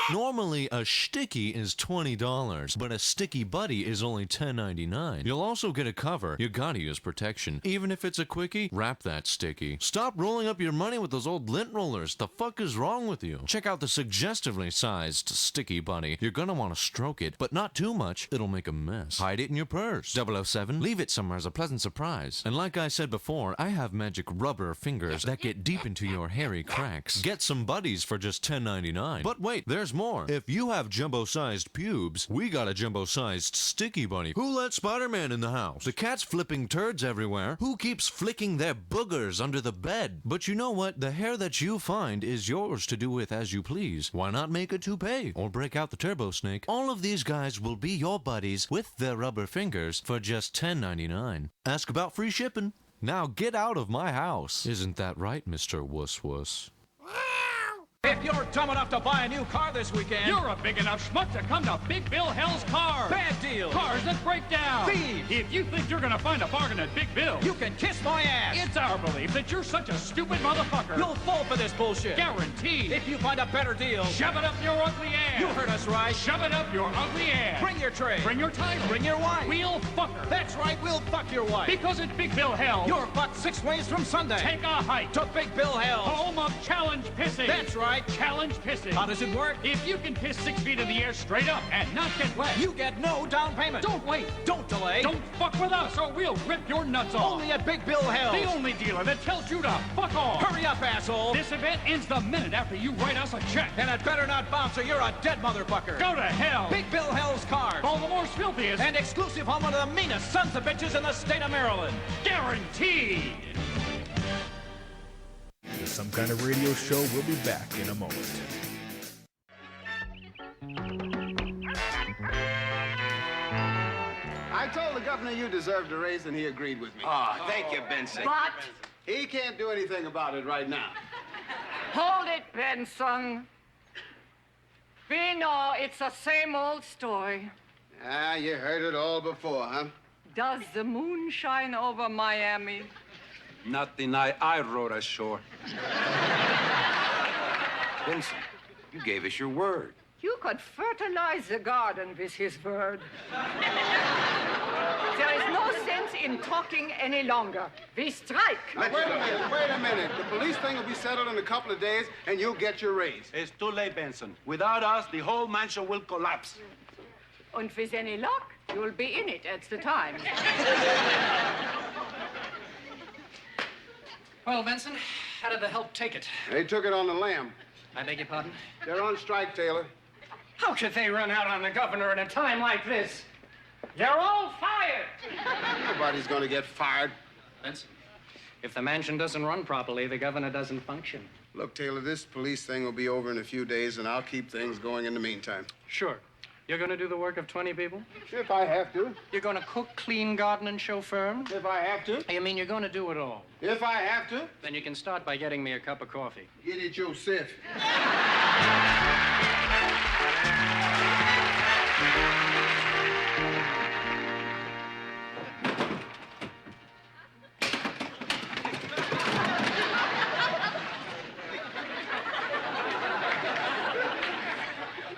Normally, a sticky is $20, but a sticky buddy is only $10.99. You'll also get a cover. You gotta use protection. Even if it's a quickie, wrap that sticky. Stop rolling up your money with those old lint rollers. The fuck is wrong with you? Check out the suggestively sized sticky buddy. You're gonna want to stroke it, but not too much. It'll make a mess. Hide it in your purse. 007, leave it somewhere as a pleasant surprise. And like I said before, I have magic rubber fingers that get deep into your hairy cracks. Get some buddies for just $10.99. But wait, there's more. If you have jumbo-sized pubes, we got a jumbo-sized sticky bunny. Who let Spider-Man in the house? The cat's flipping turds everywhere. Who keeps flicking their boogers under the bed? But you know what? The hair that you find is yours to do with as you please. Why not make a toupee? Or break out the turbo snake? All of these guys will be your buddies with their rubber fingers for just $10.99. Ask about free shipping. Now get out of my house. Isn't that right, Mr. Wuss Wuss? If you're dumb enough to buy a new car this weekend, you're a big enough schmuck to come to Big Bill Hell's Cars. Bad deals. Cars that break down. Thieves. If you think you're gonna find a bargain at Big Bill, you can kiss my ass. It's our belief that you're such a stupid motherfucker. You'll fall for this bullshit. Guaranteed. If you find a better deal, shove it up your ugly ass. You heard us right. Shove it up your ugly ass. Bring your tray. Bring your title. Bring your wife. We'll fuck her. That's right, we'll fuck your wife. Because at Big Bill Hell, you're fucked 6 ways from Sunday. Take a hike to Big Bill Hell, home of challenge pissing. That's right, challenge pissing. How does it work? If you can piss 6 feet in the air straight up and not get wet, you get no down payment. Don't wait. Don't delay. Don't fuck with us or we'll rip your nuts off. Only at Big Bill Hell. The only dealer that tells you to fuck off. Hurry up, asshole. This event ends the minute after you write us a check. And it better not bounce or you're a dead motherfucker. Go to hell. Big Bill Hell's Cars. Baltimore's filthiest and exclusive home of the meanest sons of bitches in the state of Maryland. Guaranteed. The Some Kind of Radio Show will be back in a moment. I told the governor you deserved a raise, and he agreed with me. Oh, thank you, Benson. But he can't do anything about it right now. Hold it, Benson. We know it's the same old story. Ah, you heard it all before, huh? Does the moon shine over Miami? Not the night I rode ashore. Benson, you gave us your word. You could fertilize the garden with his word. There is no sense in talking any longer. We strike. Now, wait a minute. The police thing will be settled in a couple of days, and you'll get your raise. It's too late, Benson. Without us, the whole mansion will collapse. And with any luck, you'll be in it at the time. Well, Benson, how did the help take it? They took it on the lam. I beg your pardon? They're on strike, Taylor. How could they run out on the governor at a time like this? You're all fired! Nobody's going to get fired. Benson, if the mansion doesn't run properly, the governor doesn't function. Look, Taylor, this police thing will be over in a few days, and I'll keep things going in the meantime. Sure. You're going to do the work of 20 people? If I have to. You're going to cook, clean, garden, and chauffeur? If I have to. You mean you're going to do it all? If I have to. Then you can start by getting me a cup of coffee. Get it yourself.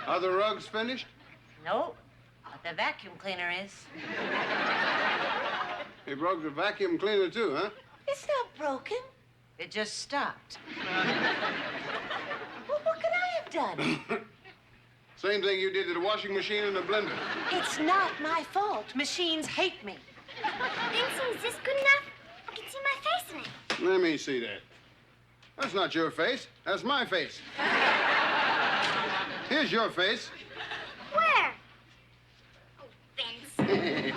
Are the rugs finished? Nope, but the vacuum cleaner is. They broke the vacuum cleaner too, huh? It's not broken. It just stopped. Well, what could I have done? Same thing you did to the washing machine and the blender. It's not my fault. Machines hate me. Benson, is this good enough? I can see my face in it. Let me see that. That's not your face. That's my face. Here's your face. Where? Oh, Benson.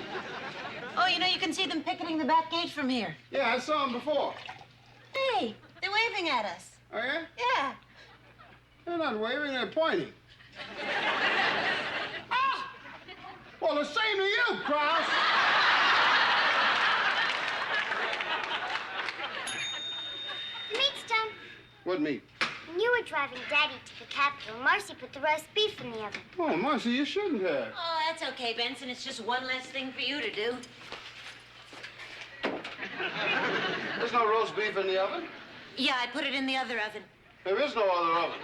Oh, you know, you can see them picketing the back gate from here. Yeah, I saw them before. Hey, they're waving at us. Oh, yeah? Yeah. They're not waving, they're pointing. Ah! Well, the same to you, Krause. The meat's done. What meat? When you were driving Daddy to the Capitol, Marcy put the roast beef in the oven. Oh, Marcy, you shouldn't have. Oh, that's okay, Benson. It's just one less thing for you to do. There's no roast beef in the oven. Yeah, I put it in the other oven. There is no other oven.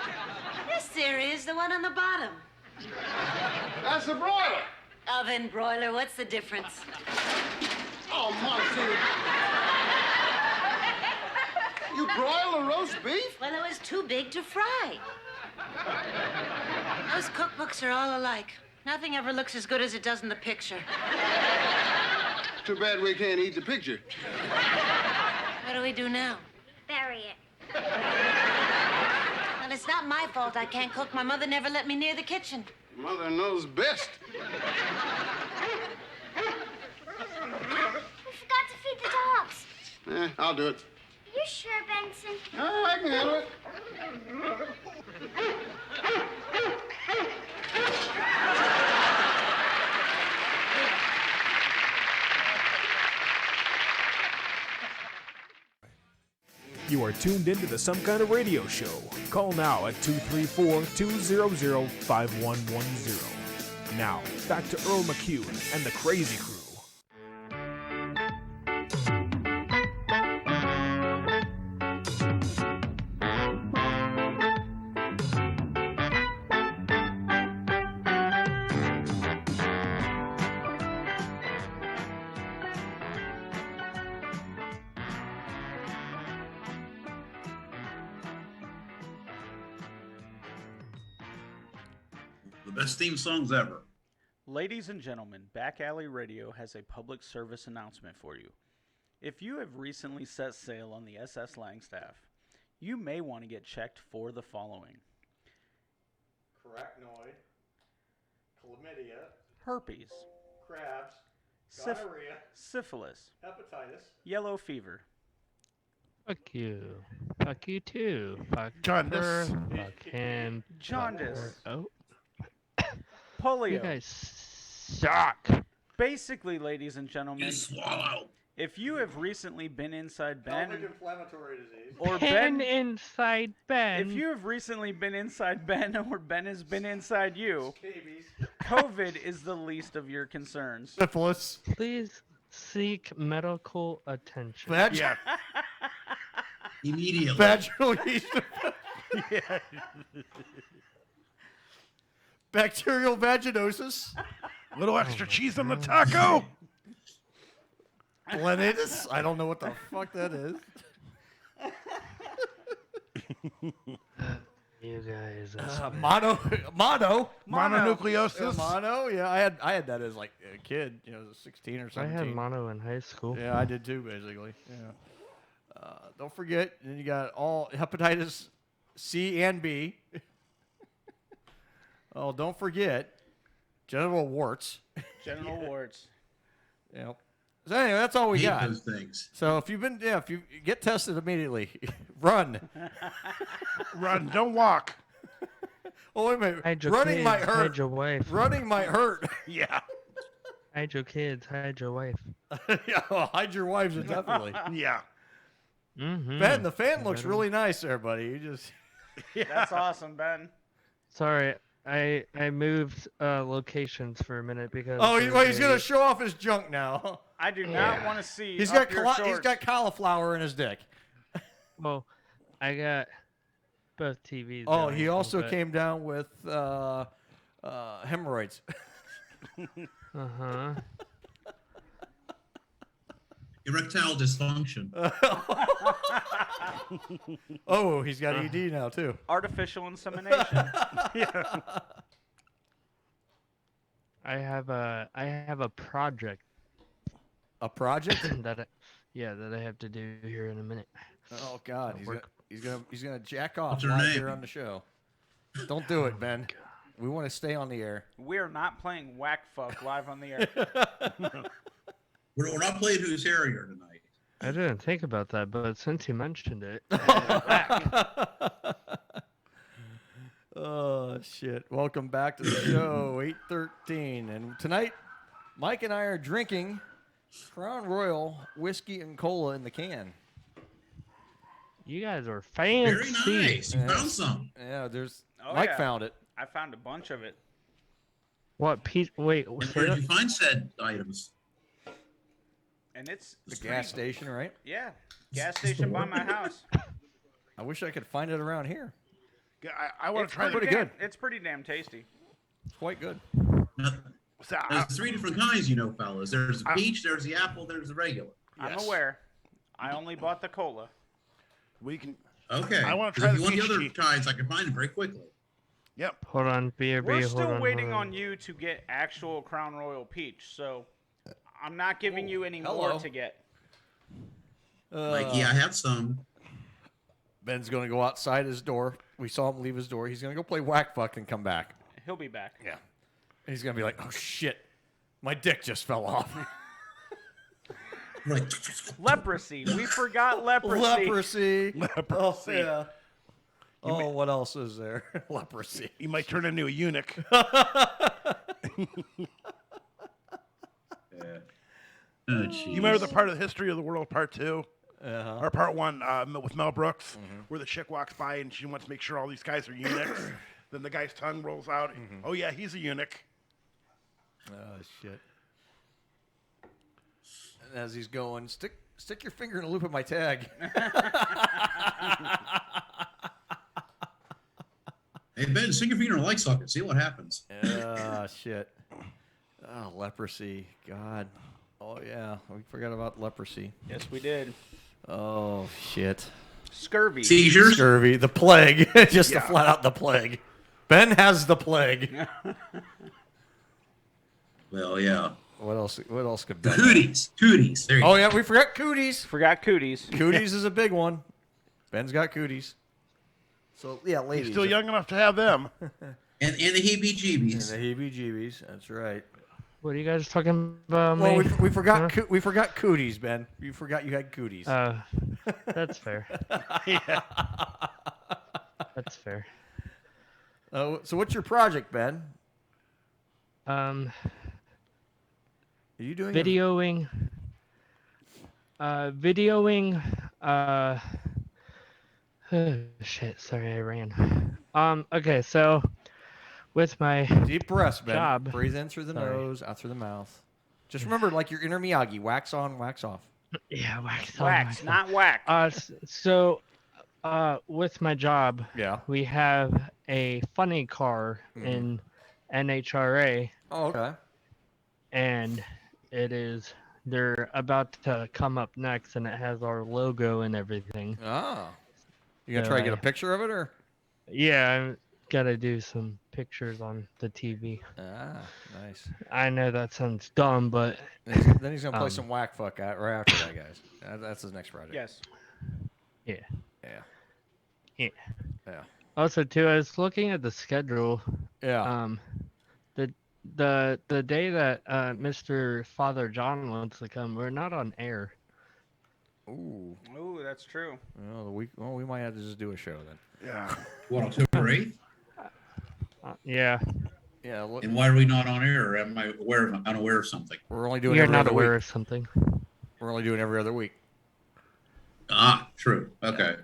Yes, there is. The one on the bottom. That's the broiler. Oven, broiler, what's the difference? Oh, Marcy. You broil the roast beef? Well, it was too big to fry. Those cookbooks are all alike. Nothing ever looks as good as it does in the picture. Too bad we can't eat the picture. What do we do now? Bury it. Now, it's not my fault I can't cook. My mother never let me near the kitchen. Mother knows best. We forgot to feed the dogs. I'll do it. You sure, Benson? Oh, I can handle it. You are tuned into the Some Kind of Radio Show. Call now at 234-200-5110. Now, back to Earl McCune and the Crazy Crew. The best theme songs ever. Ladies and gentlemen, Back Alley Radio has a public service announcement for you. If you have recently set sail on the SS Langstaff, you may want to get checked for the following: Arachnoid, chlamydia, herpes, crabs, syphilis, hepatitis, yellow fever. Fuck you. Fuck you too. Fuck Jaundice. her. Fuck him. Jaundice. Fuck her. Oh. Polio. You guys suck. Basically, ladies and gentlemen, You swallow. if you have recently been inside Ben inflammatory disease, or Been Ben, inside Ben. if you have recently been inside Ben or Ben has been inside you, scabies, COVID is the least of your concerns. syphilis, Please seek medical attention. Yeah. Immediately. vaginal yeast, Yeah. bacterial vaginosis, Little extra cheese on the taco. Glennitis. I don't know what the fuck that is. You guys. Mononucleosis. Mono. Yeah, I had that as like a kid. You know, 16 or I 17. had mono in high school. Yeah, I did too, basically. Yeah. Don't forget, then you got all hepatitis C and B. Oh, don't forget genital warts. Genital warts. Yep. So anyway, that's all we Hate got. those things. So if you get tested immediately, run. Run, don't walk. Oh wait a minute. Hide your Running kids, might hurt. hide your wife. Running might hurt. Yeah. Hide your kids, hide your wife. Yeah, well, hide your wives definitely. Yeah. Mm-hmm. Ben, the fan looks really nice there, buddy. You just That's awesome, Ben. Sorry, I moved locations for a minute because. Oh, he's there's gonna a- show off his junk now. I do not want to see. He's up got your he's got cauliflower in his dick. Well, I got both TVs. Oh, going, he also but- came down with hemorrhoids. Uh-huh. Erectile dysfunction. Oh, he's got ED now too. Artificial insemination. Yeah. I have a project. A project? that I have to do here in a minute. Oh God, he's gonna jack off What's her live name? here on the show. Don't do it, Ben. We want to stay on the air. We are not playing Whack Fuck live on the air. We're not playing Who's Hairier tonight. I didn't think about that, but since you mentioned it, Oh shit! Welcome back to the show, 813, and tonight, Mike and I are drinking Crown Royal whiskey and cola in the can. you guys are fancy. Very nice. You found some. Yeah, there's Oh, Mike yeah. found it. I found a bunch of it. What piece? Wait, Where did you find said items? And it's The gas station, right? Yeah, gas station by my house. I wish I could find it around here. I want It's to try pretty the good. It's pretty damn tasty. It's quite good. Now, there's three different kinds, you know, fellas. There's the peach, there's the apple, there's the regular. I'm Yes. aware. I only bought the cola. We can. Okay. I want to 'Cause try if you want the peach other tea. kinds, I can find them very quickly. Yep. Hold on, BRB. We're hold still on, waiting hold on you to get actual Crown Royal peach, so I'm not giving you any hello. more to get. Like, yeah, I have some. Ben's going to go outside his door. We saw him leave his door. He's going to go play whack fuck and come back. He'll be back. Yeah. And he's going to be like, oh, shit. My dick just fell off. Right. Leprosy. We forgot leprosy. Leprosy. Leprosy. Oh, yeah. What else is there? Leprosy. You might turn into a eunuch. Oh, you remember the part of the History of the World, part 2? Uh-huh. Or part 1 with Mel Brooks, where the chick walks by and she wants to make sure all these guys are eunuchs. Then the guy's tongue rolls out. Oh, yeah, he's a eunuch. Oh, shit. And as he's going, stick your finger in a loop of my tag. Hey, Ben, stick your finger in a light socket. See what happens. Oh, shit. Oh, leprosy. God. Oh, yeah. We forgot about leprosy. Yes, we did. Oh, shit. Scurvy. Seizures? Scurvy. The plague. Just the flat out the plague. Ben has the plague. Well, yeah. What else could Ben Cooties. Cooties. There you Oh, go. yeah. We forgot cooties. Forgot cooties. Cooties is a big one. Ben's got cooties. So, yeah, ladies. He's still young enough to have them. And the heebie-jeebies. And the heebie-jeebies. That's right. What are you guys talking about? Well, me? we forgot we forgot cooties, Ben. You forgot you had cooties. That's fair. Yeah. That's fair. So what's your project, Ben? Are you doing videoing? Oh, shit, sorry, I ran. Okay, so with my deep breaths, Ben. job, Breathe in through the nose, out through the mouth. Just remember, like your inner Miyagi, wax on, wax off. Yeah, wax on, Wax, not whack. With my job, yeah, we have a funny car in NHRA. Oh, okay. And they're about to come up next, and it has our logo and everything. Ah. You gonna try to get a picture of it, or? Yeah, I gotta do some pictures on the TV. Ah, nice. I know that sounds dumb, but then he's gonna play some whack fuck out right after that, guys. That's his next project. Yes. Yeah. Yeah. Yeah. Yeah. Also, too, I was looking at the schedule. Yeah. The day that Mr. Father John wants to come, we're not on air. Ooh. Ooh, that's true. Well, we might have to just do a show then. Yeah. What, October 8th? Yeah. Yeah. Look, And why are we not on air? Or am I unaware of something? we're only doing. You're every not other aware week. of something. We're only doing every other week. Ah, true. Okay.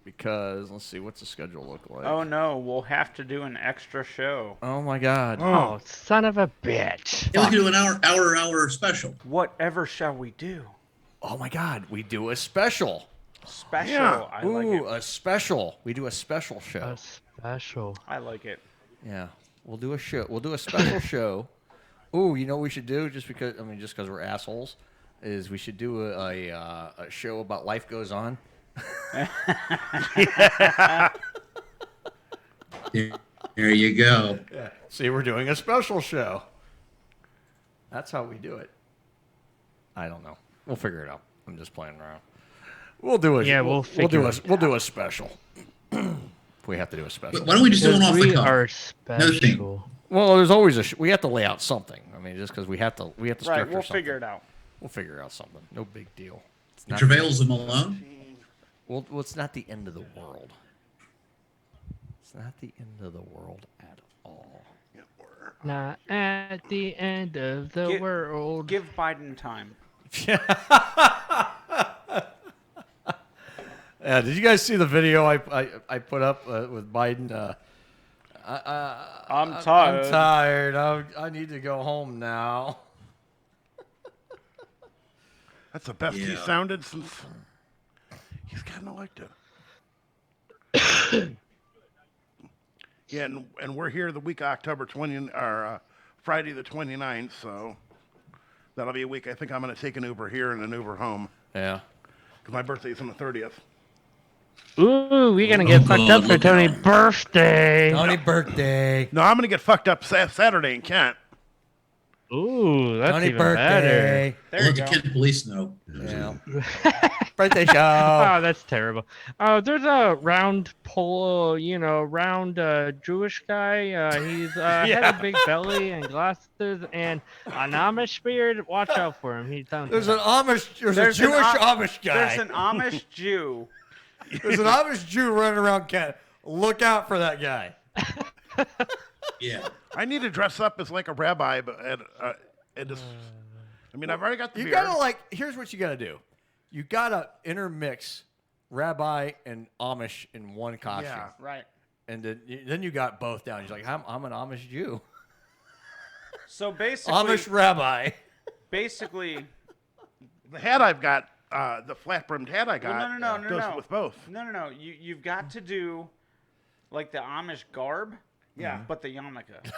Because let's see, what's the schedule look like? Oh no, we'll have to do an extra show. Oh my God. Oh, son of a bitch. Yeah, we can do an hour special. Whatever shall we do? Oh my God, we do a special. Special. Yeah. I like Ooh, it. a special. We do a special show. A special. I like it. Yeah, we'll do a show. We'll do a special show. Ooh, you know what we should do? Just because we're assholes, is we should do a show about Life Goes On. There you go. Yeah. See, we're doing a special show. That's how we do it. I don't know. We'll figure it out. I'm just playing around. We'll do it. Yeah, we'll figure it We'll do a special. We have to do a special. Why don't we just do one off the We cuff? are Another thing. special. Well, there's always we have to lay out something. I mean, just because we have to Right, structure we'll something. figure it out. We'll figure out something. No big deal. It's The not Travails of Malone? well, it's not the end of the world. It's not the end of the world at all. Not at the end of the world. Give Biden time. Yeah, did you guys see the video I put up with Biden? I'm tired. I'm tired. I need to go home now. That's the best he Yeah. sounded since he's gotten elected. Yeah, and we're here the week of October 20, or Friday the 29th, so that'll be a week. I think I'm going to take an Uber here and an Uber home. Yeah. Because my birthday's on the 30th. Ooh, we're gonna get fucked up for Tony's birthday. Tony birthday. No, I'm going to get fucked up Saturday in Kent. Ooh, that's Tony even birthday. There I'll you let the go. Kent police know. Yeah. Birthday show. Oh, that's terrible. There's a round Jewish guy. He's has a big belly and glasses and an Amish beard. Watch out for him. He's down. There's a Jewish Amish guy. There's an Amish Jew. There's an Amish Jew running around Canada. Look out for that guy. Yeah. I need to dress up as like a rabbi, but and just. I mean, I've already got the You beard. gotta here's what you gotta do. You gotta intermix rabbi and Amish in one costume. Yeah. Right. And then you got both down. You're like, I'm an Amish Jew. So basically, Amish rabbi. Basically, the hat I've got, the flat brimmed hat I got, no, goes with both. No. You've got to do like the Amish garb. Yeah. But the yarmulke.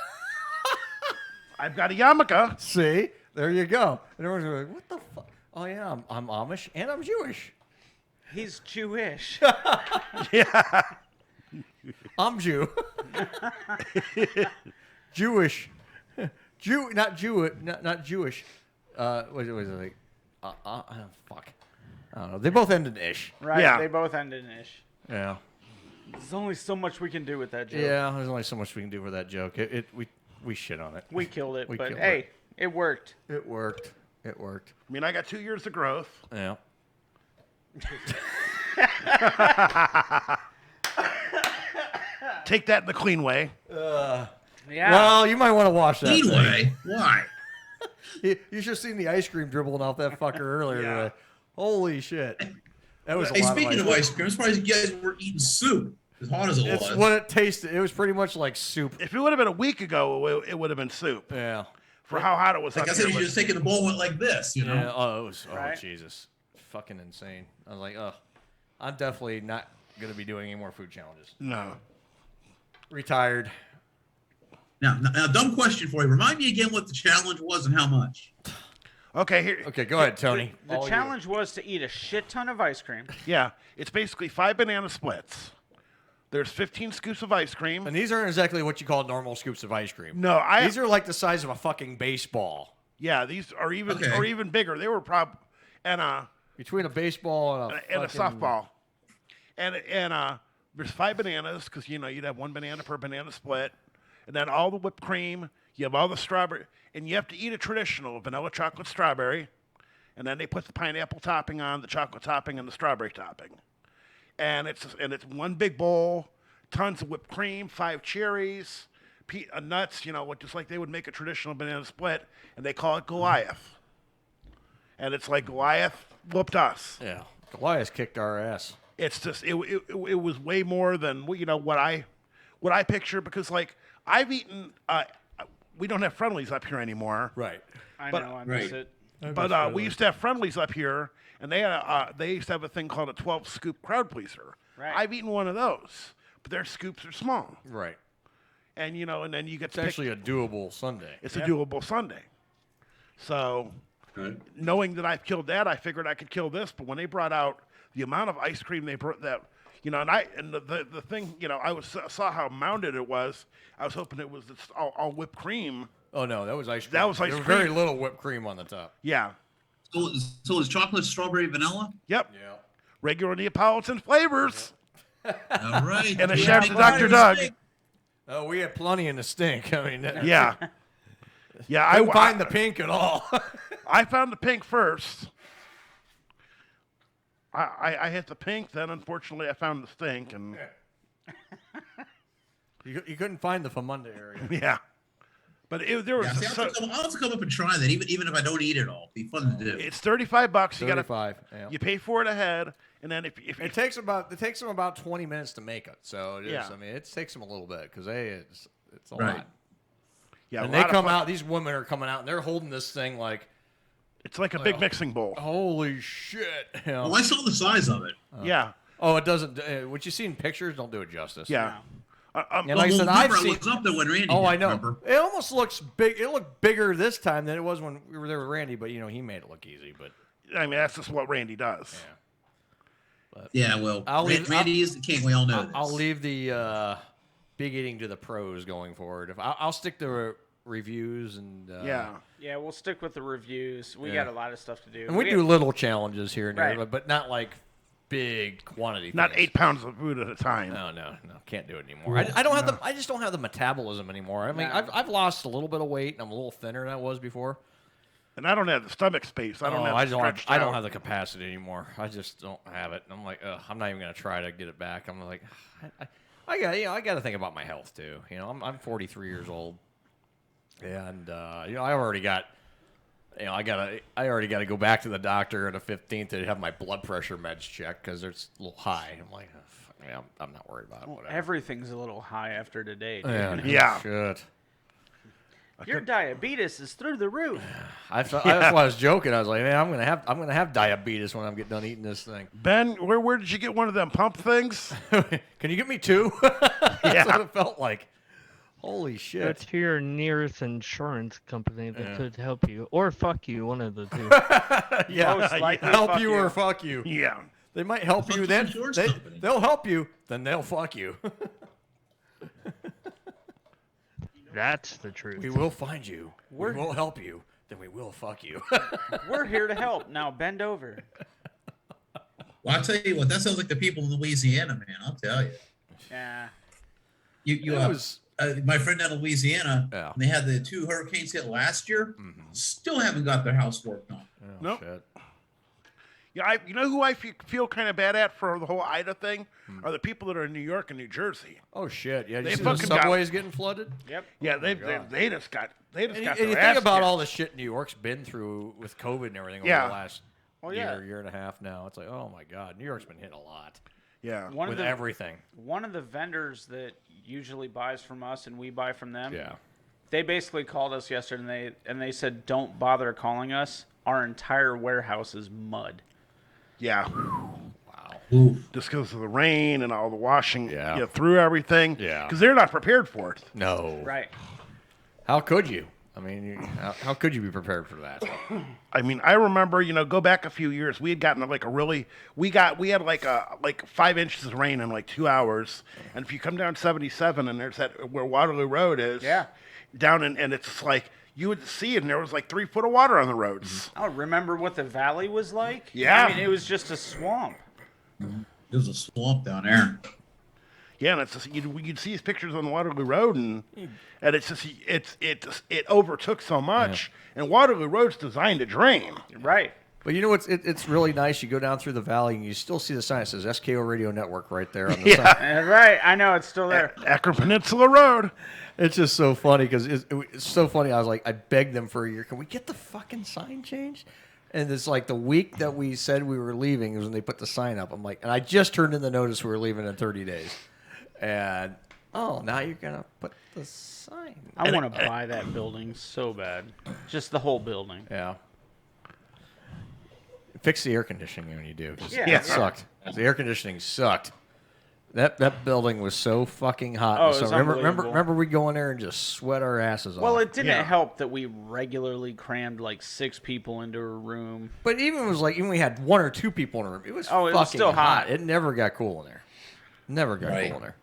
I've got a yarmulke. See, there you go. And everyone's like, what the fuck? Oh yeah, I'm Amish and I'm Jewish. He's Jewish. Yeah. I'm Jew. Jewish. Jew, not Jew, not Jewish. What was it like? Fuck. I don't know. They both end in ish. Right. Yeah. They both end in ish. Yeah. There's only so much we can do with that joke. Yeah, there's only so much we can do with that joke. We shit on it. We killed it, but killed hey, it worked. It worked. It worked. I mean, I got 2 years of growth. Yeah. Take that in the clean way. Yeah. Well, you might want to wash that. Clean thing. way? Why? You should have seen the ice cream dribbling off that fucker earlier Yeah. today. Holy shit. That was a Hey, lot speaking of of ice cream, I'm surprised you guys were eating soup as hot as it It's was. what it tasted. It was pretty much like soup. If it would have been a week ago, it would have been soup. Yeah. For how hot it was. Like up I said, here, you but- just taking the bowl and went like this, you know? Yeah. Oh, it was. Oh, Right? Jesus. Fucking insane. I was like, oh, I'm definitely not going to be doing any more food challenges. No. Retired. Now, dumb question for you. Remind me again what the challenge was and how much. Okay, here. Okay, go ahead, Tony. The challenge was to eat a shit ton of ice cream. Yeah, it's basically 5 banana splits. There's 15 scoops of ice cream. And these aren't exactly what you call normal scoops of ice cream. No, These are like the size of a fucking baseball. Yeah, these are even bigger. They were Between a baseball and a softball. And there's 5 bananas because you'd have 1 banana per banana split, and then all the whipped cream. You have all the strawberry, and you have to eat a traditional vanilla chocolate strawberry, and then they put the pineapple topping on, the chocolate topping, and the strawberry topping, and it's one big bowl, tons of whipped cream, 5 cherries, nuts, just like they would make a traditional banana split, and they call it Goliath, and it's like Goliath whooped us. Yeah, Goliath kicked our ass. It's just it was way more than what I picture, because like I've eaten. We don't have Friendlies up here anymore. Right. I know, I miss it. But we used to have Friendlies up here, and they used to have a thing called a 12-scoop crowd pleaser. Right. I've eaten one of those, but their scoops are small. Right. And and then you get It's actually a doable Sunday. It's a doable Sunday. So, knowing that I've killed that, I figured I could kill this. But when they brought out the amount of ice cream they brought, and the thing, I saw how mounded it was. I was hoping it was all whipped cream. Oh no, that was ice cream. That was ice there was cream. very little whipped cream on the top. Yeah. So is chocolate, strawberry, vanilla? Yep. Yeah. Regular Neapolitan flavors. All right. And a shout to Dr. Doug. Oh, we had plenty in the stink. I mean, Yeah. Yeah, I couldn't find the pink at all. I found the pink first. I hit the pink, then unfortunately I found the stink, and you couldn't find the Famunda area. yeah. But there was. Yeah, I'll have to come up and try that, even if I don't eat it all. It'd be fun to do. It's $35. You got $35. Yeah. You pay for it ahead, and then if it takes them about 20 minutes to make it. So it is, Yeah. I mean, it takes them a little bit because it's a Right. lot. Yeah, and a they lot of come fun. out. These women are coming out, and they're holding this thing like it's like a big mixing bowl. Holy shit! You know? Well, I saw the size of it. Yeah. Oh, it doesn't. What you see in pictures don't do it justice. Yeah. And like I said, I've seen. was up there when Randy. Oh, did, I know. remember? It almost looks big. It looked bigger this time than it was when we were there with Randy. But he made it look easy. But I mean, that's just what Randy does. But Yeah, well, Randy is the king. We all know this. I'll leave the big eating to the pros going forward. I'll stick to reviews and Yeah, we'll stick with the reviews. We Yeah. got a lot of stuff to do. And we do little challenges here and there, Right. but not like big quantity. Not things. 8 pounds of food at a time. No, can't do it anymore. I don't have the. I just don't have the metabolism anymore. I mean, No. I've lost a little bit of weight and I'm a little thinner than I was before. And I don't have the stomach space. I don't have. I don't have the capacity anymore. I just don't have it. And I'm like, ugh, I'm not even gonna try to get it back. I'm like, I got to think about my health too. You know, I'm 43 years old, and you know, I already got. You know, I already got to go back to the doctor on the 15th to have my blood pressure meds checked because it's a little high. I'm like, oh, fuck, yeah, I'm not worried about it. Whatever. Everything's a little high after today. Dude. Yeah. Shit. Your diabetes is through the roof. That's why I was joking. I was like, man, I'm gonna have diabetes when I get done eating this thing. Ben, where did you get one of them pump things? Can you get me two? That's what it felt like. Holy shit. Go to your nearest insurance company that could help you. Or fuck you, one of the two. Yeah, Most likely help fuck you or fuck you. Yeah. They might help you, then they'll help you, then they'll fuck you. That's the truth. We will find you. We will help you, then we will fuck you. We're here to help. Now bend over. Well, I'll tell you what, that sounds like the people of Louisiana, man. I'll tell you. Yeah. My friend down in Louisiana, they had the 2 hurricanes hit last year. Still haven't got their house worked on. Nope. Yeah, you know who I feel kind of bad at for the whole Ida thing are the people that are in New York and New Jersey. Oh shit! Yeah, They you see the fucking subways getting flooded. Yep. Yeah, Oh, they just got And their you ass think about kicked. all the shit New York's been through with COVID and everything over Yeah. the last yeah. year and a half now. It's like, oh my god, New York's been hit a lot. Yeah, with everything. One of the vendors that usually buys from us and we buy from them. Yeah. They basically called us yesterday and they said, "Don't bother calling us. Our entire warehouse is mud." Yeah. Wow. Just because of the rain and all the washing through everything. Yeah. Because they're not prepared for it. No. Right. How could you? I mean, how could you be prepared for that? I mean, I remember, go back a few years. We had gotten like we had like 5 inches of rain in like 2 hours. And if you come down 77 and there's that where Waterloo Road is, down and it's just like you would see it and there was like 3 foot of water on the roads. Oh, remember what the valley was like? Yeah. I mean, it was just a swamp. There's a swamp down there. Yeah, and it's just you'd see his pictures on Waterloo Road, and it's just it overtook so much. And Waterloo Road's designed to drain. Right. But you know what's it's really nice. You go down through the valley and you still see the sign that says SKO Radio Network right there on the side. Right. I know it's still there. Akron Peninsula Road. It's just so funny because it's so funny. I was like, I begged them for a year. Can we get the fucking sign changed? And it's like the week that we said we were leaving is when they put the sign up. I'm like, and I just turned in the notice we were leaving in 30 days. And now you're gonna put the sign. I want to buy that building so bad. Just the whole building. Yeah. Fix the air conditioning when you do. 'Cause Yeah. It sucked. The air conditioning sucked. That building was so fucking hot. Oh, it so was remember we go in there and just sweat our asses off. Well, it didn't help that we regularly crammed like 6 people into a room. But even we had 1 or 2 people in a room. It was it fucking was still hot. It never got cool in there. Never got cool in there.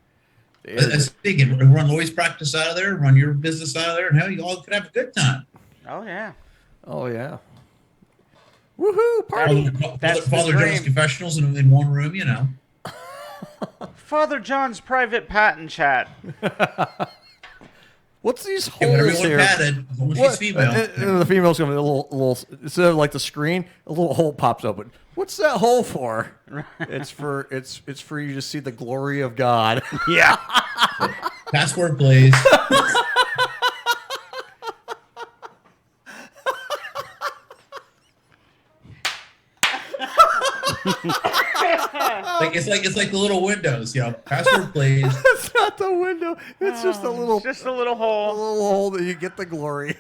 Speaking, run Lloyd's practice out of there, run your business out of there, and hell, you all could have a good time. Oh yeah. Oh yeah. Woohoo! Party. Father John's confessionals in one room, Father John's private pat and chat. What's these Get holes everyone here? patted, as long as she's female. The female's gonna be a little instead of like the screen, a little hole pops open. What's that hole for? It's for you to see the glory of God. Yeah. Password, please. It's like the little windows, Password, please. It's not the window. It's just a little. Just a little hole. A little hole that you get the glory.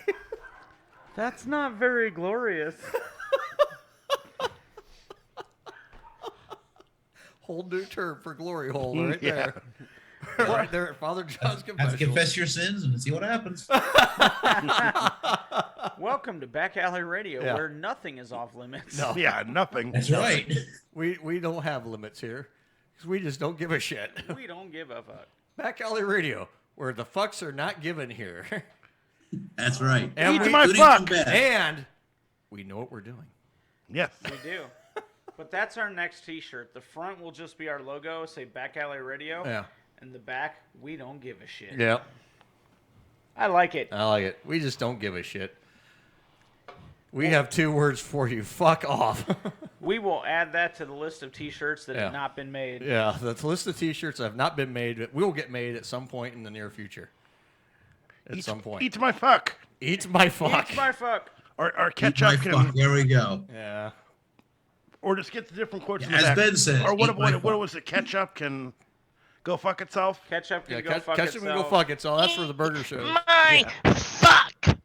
That's not very glorious. Whole new term for glory hole right there. Right there at Father John's Have to confession. confess your sins and see what happens. Welcome to Back Alley Radio, Yeah. where nothing is off limits. No. Yeah, nothing. That's right. We don't have limits here because we just don't give a shit. We don't give a fuck. Back Alley Radio, where the fucks are not given here. That's right. And Eat we, my fuck. and we know what we're doing. Yes. We do. But that's our next T-shirt. The front will just be our logo, say Back Alley Radio. Yeah. And the back, we don't give a shit. Yep. I like it. I like it. We just don't give a shit. We have 2 words for you. Fuck off. We will add that to the list of T-shirts that Yeah. have not been made. Yeah, the list of T-shirts that have not been made will get made at some point in the near future. At some point. Eat my fuck. Eat my fuck. Eat my fuck. Or ketchup can. Fuck. There we go. Yeah. Or just get the different quotes in the As back. Ben says, Or what, eat my what was it? Ketchup can go fuck itself? Ketchup can Yeah, go fuck ketchup itself. can go fuck itself. That's for the burger show. My fuck.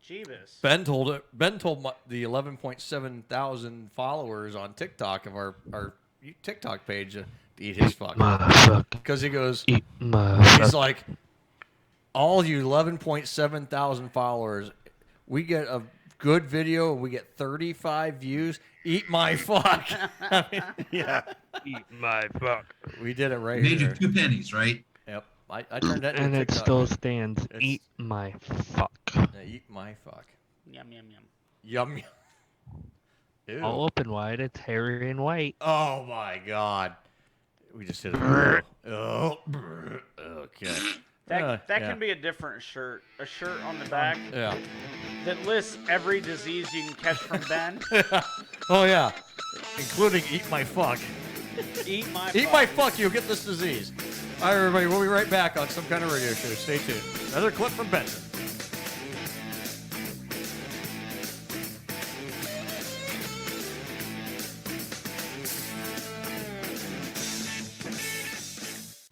Jeebus. Ben told it. Ben told the 11.7 thousand followers on TikTok of our TikTok page to eat his fuck. Because he goes, Eat my he's fuck. like, all you 11.7 thousand followers, we get a good video and we get 35 views. Eat my fuck. I mean, Yeah. Eat my fuck. we did it right Made here. you 2 pennies, right? Yep. I turned that into And it TikTok. still stands. It's- Eat my fuck. Yeah, eat my fuck. Yum, yum, yum. Yum. Yum. Ew. All open wide. It's hairy and white. Oh my god. We just hit it. Oh. Okay. That yeah. can be a different shirt. A shirt on the back Yeah. that lists every disease you can catch from Ben. Oh yeah. Including eat my fuck. Eat my Eat fuck. my fuck, you'll get this disease. All right, everybody, we'll be right back on Some Kind of Radio Show. Stay tuned. Another clip from Benson.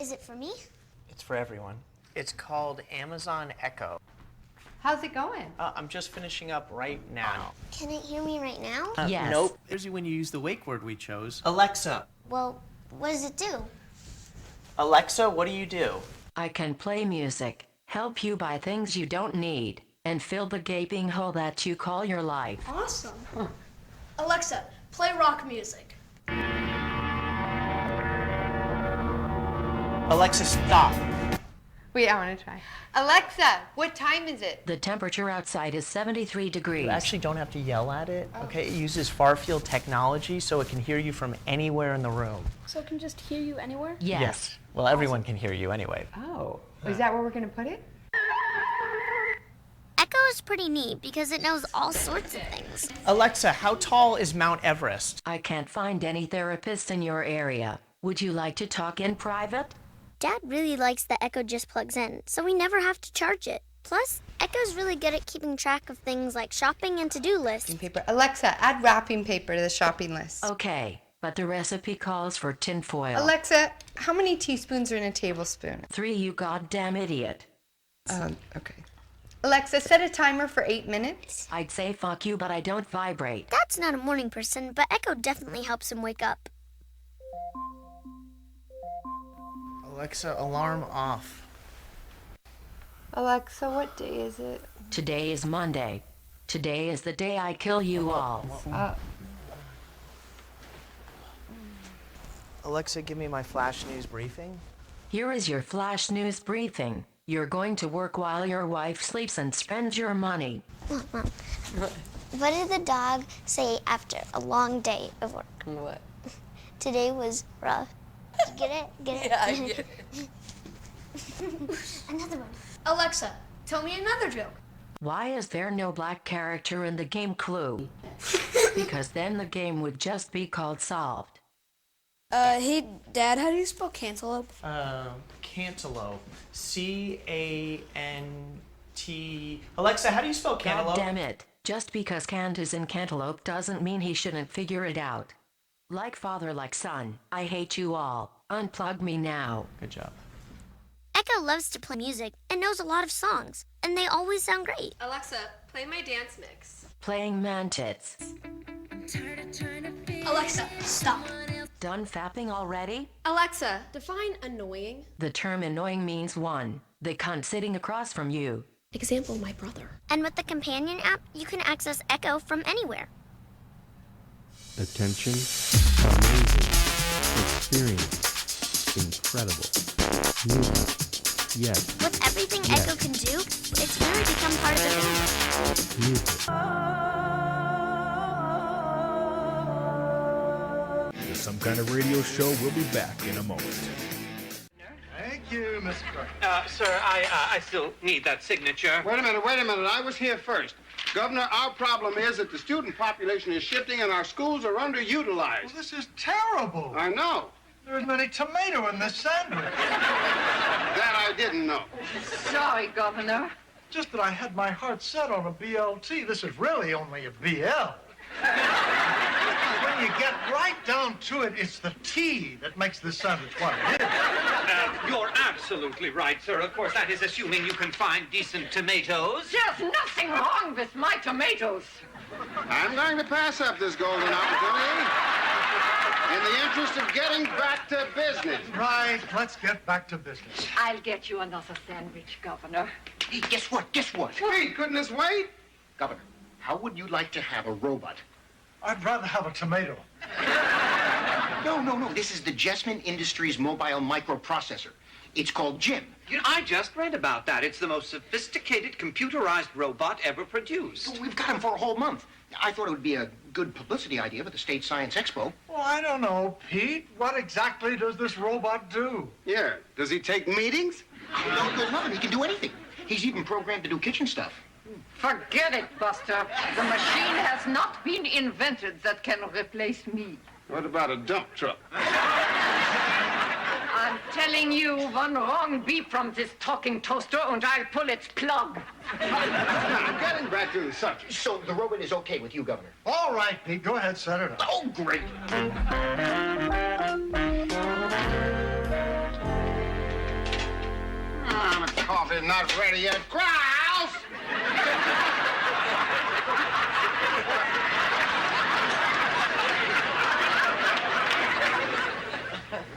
Is it for me? It's for everyone. It's called Amazon Echo. How's it going? I'm just finishing up right now. Can it hear me right now? Yes. Nope. Here's when you use the wake word we chose. Alexa. Well, what does it do? Alexa, what do you do? I can play music, help you buy things you don't need, and fill the gaping hole that you call your life. Awesome. Alexa, play rock music. Alexa, stop. Wait, I want to try. Alexa, what time is it? The temperature outside is 73 degrees. You actually don't have to yell at it, okay? It uses far-field technology so it can hear you from anywhere in the room. So it can just hear you anywhere? Yes. Well, everyone can hear you anyway. Oh, is that where we're going to put it? Echo is pretty neat because it knows all sorts of things. Alexa, how tall is Mount Everest? I can't find any therapists in your area. Would you like to talk in private? Dad really likes that Echo just plugs in, so we never have to charge it. Plus, Echo's really good at keeping track of things like shopping and to-do lists. Paper. Alexa, add wrapping paper to the shopping list. Okay, but the recipe calls for tinfoil. Alexa, how many teaspoons are in a tablespoon? 3, you goddamn idiot. Okay. Alexa, set a timer for 8 minutes. I'd say fuck you, but I don't vibrate. Dad's not a morning person, but Echo definitely helps him wake up. Alexa, alarm off. Alexa, what day is it? Today is Monday. Today is the day I kill you all. Alexa, give me my flash news briefing. Here is your flash news briefing. You're going to work while your wife sleeps and spend your money. Mom, what did the dog say after a long day of work? What? Today was rough. Get it? Get it? Yeah, I get it. Another one. Alexa, tell me another joke. Why is there no black character in the game Clue? Because then the game would just be called Solved. Hey, Dad, how do you spell cantaloupe? Cantaloupe. C-A-N-T... Alexa, how do you spell cantaloupe? God damn it. Just because Kant is in cantaloupe doesn't mean he shouldn't figure it out. Like father, like son. I hate you all. Unplug me now. Good job. Echo loves to play music and knows a lot of songs, and they always sound great. Alexa, play my dance mix. Playing man-tits. Alexa, stop. Done fapping already? Alexa, define annoying. The term annoying means one, the cunt sitting across from you. Example, my brother. And with the companion app, you can access Echo from anywhere. Attention, amazing, experience, incredible, music, Yes. With everything Echo can do, it's really become part of the family. The Some Kind of Radio Show will be back in a moment. Thank you, Mr. Clark. Sir, I still need that signature. Wait a minute. I was here first. Governor, our problem is that the student population is shifting and our schools are underutilized. Well, this is terrible. I know. There isn't any tomato in this sandwich. That I didn't know. Sorry, Governor. Just that I had my heart set on a BLT. This is really only a BL. When you get right down to it, it's the T that makes this sandwich what it is. You're absolutely right, sir. Of course, that is assuming you can find decent tomatoes. There's nothing wrong with my tomatoes. I'm going to pass up this golden opportunity in the interest of getting back to business. Right, let's get back to business. I'll get you another sandwich, Governor. Hey, guess what? Hey, couldn't this wait? Governor, how would you like to have a robot? I'd rather have a tomato. No. This is the Jessman Industries mobile microprocessor. It's called Jim. I just read about that. It's the most sophisticated computerized robot ever produced. We've got him for a whole month. I thought it would be a good publicity idea for the State Science Expo. Well, I don't know, Pete. What exactly does this robot do? Yeah. Does he take meetings? No, there's nothing. He can do anything. He's even programmed to do kitchen stuff. Forget it, Buster. The machine has not been invented that can replace me. What about a dump truck? I'm telling you, one wrong beep from this talking toaster and I'll pull its plug. Now, getting back to the subject. So the robot is okay with you, Governor? All right, Pete. Go ahead, set it up. Oh, great. The coffee's not ready yet. Kraus!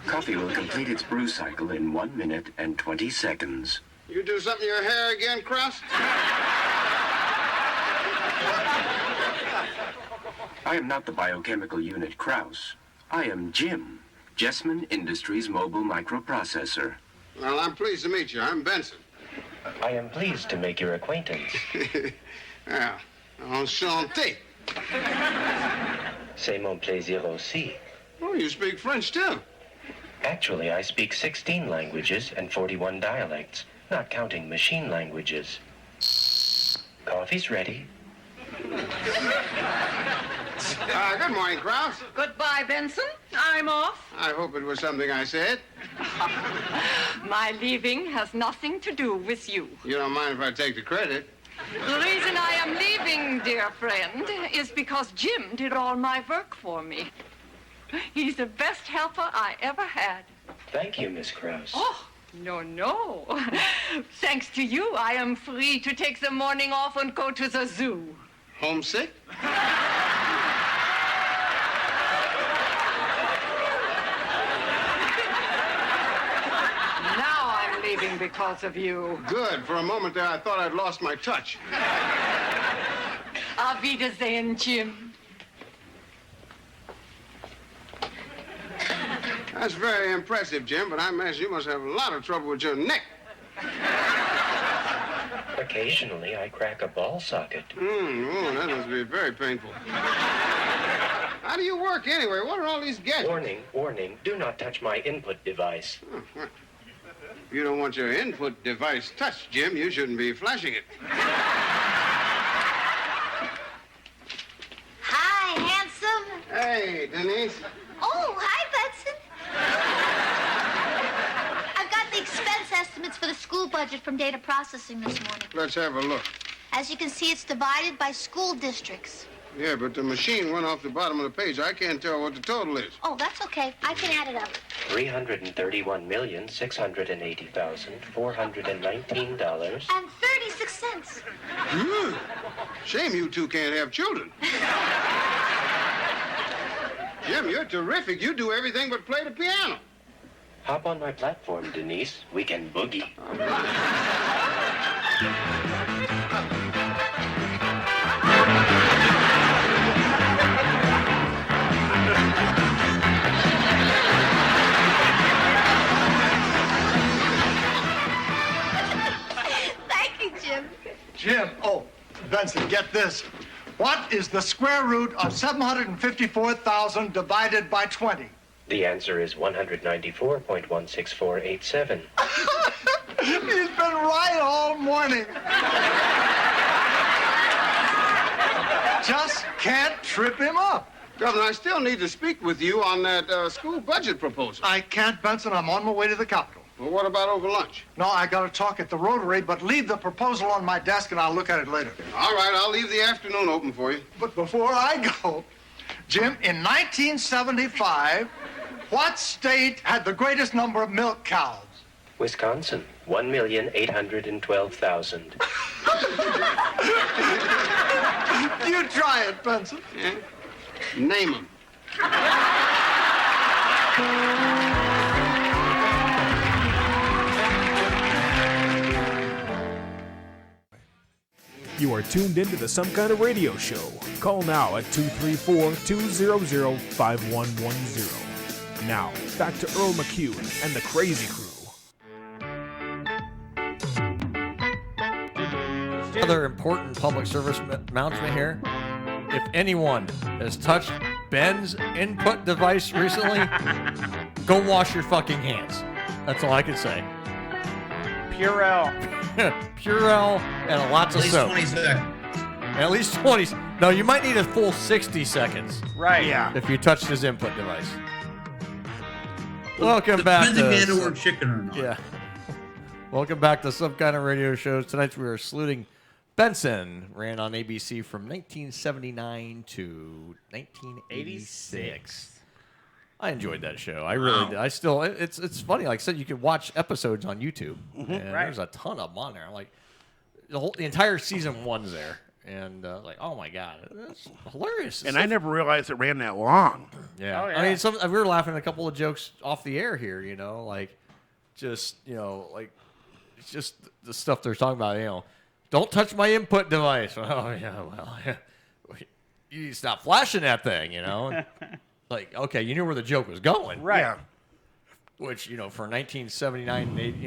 Coffee will complete its brew cycle in 1 minute and 20 seconds. You do something to your hair again, Kraus? I am not the biochemical unit Krauss. I am Jim, Jessman Industries mobile microprocessor. Well, I'm pleased to meet you. I'm Benson. I am pleased to make your acquaintance. Yeah, enchanté. C'est mon plaisir aussi. Oh, you speak French, too. Actually, I speak 16 languages and 41 dialects, not counting machine languages. Coffee's ready. Good morning, Kraus. Goodbye, Benson. I'm off. I hope it was something I said. My leaving has nothing to do with you. You don't mind if I take the credit? The reason I am leaving, dear friend, is because Jim did all my work for me. He's the best helper I ever had. Thank you, Miss Krause. Oh, no. Thanks to you, I am free to take the morning off and go to the zoo. Homesick? Now I'm leaving because of you. Good. For a moment there, I thought I'd lost my touch. Auf Wiedersehen, Jim. That's very impressive, Jim, but I imagine you must have a lot of trouble with your neck. Occasionally, I crack a ball socket. That must be very painful. How do you work anyway? What are all these gadgets? Warning, do not touch my input device. If you don't want your input device touched, Jim, you shouldn't be flashing it. Hi, handsome. Hey, Denise. Oh, hi, Benson. I've got the expense estimates for the school budget from data processing this morning. Let's have a look. As you can see, it's divided by school districts. Yeah, but the machine went off the bottom of the page. I can't tell what the total is. Oh, that's okay. I can add it up. $331,680,419. And 36 cents. Shame you two can't have children. Jim, you're terrific. You do everything but play the piano. Hop on my platform, Denise. We can boogie. get this. What is the square root of 754,000 divided by 20? The answer is 194.16487. He's been right all morning. Just can't trip him up. Governor, I still need to speak with you on that school budget proposal. I can't, Benson. I'm on my way to the Capitol. Well, what about over lunch? No, I got to talk at the Rotary, but leave the proposal on my desk and I'll look at it later. All right, I'll leave the afternoon open for you. But before I go, Jim, in 1975, what state had the greatest number of milk cows? Wisconsin, 1,812,000. You try it, Benson. Yeah? Name them. You are tuned into the Some Kind of Radio Show. Call now at 234-200-5110. Now, back to Earl McCune and the Crazy Crew. Another important public service announcement here. If anyone has touched Ben's input device recently, go wash your fucking hands. That's all I can say. Purell. Purell and lots of soap. At least 20 seconds. At least 20. No, you might need a full 60 seconds. Right. Yeah. If you touched his input device. Welcome back to... Depends if you had to work chicken or not. Yeah. Welcome back to Some Kind of Radio Shows. Tonight we are saluting Benson. Ran on ABC from 1979 to 1986. I enjoyed that show. I really did. I still, it's funny. Like I said, you can watch episodes on YouTube, and there's a ton of them on there. Like the entire season one's there, and like, oh my god, it's hilarious. And I never realized it ran that long. Yeah. Oh, yeah. I mean, we were laughing at a couple of jokes off the air here. You know, like just like it's just the stuff they're talking about. You know, don't touch my input device. Oh yeah, well, you need to stop flashing that thing. You know. Like, okay, you knew where the joke was going. Right. Yeah. Which, for 1979,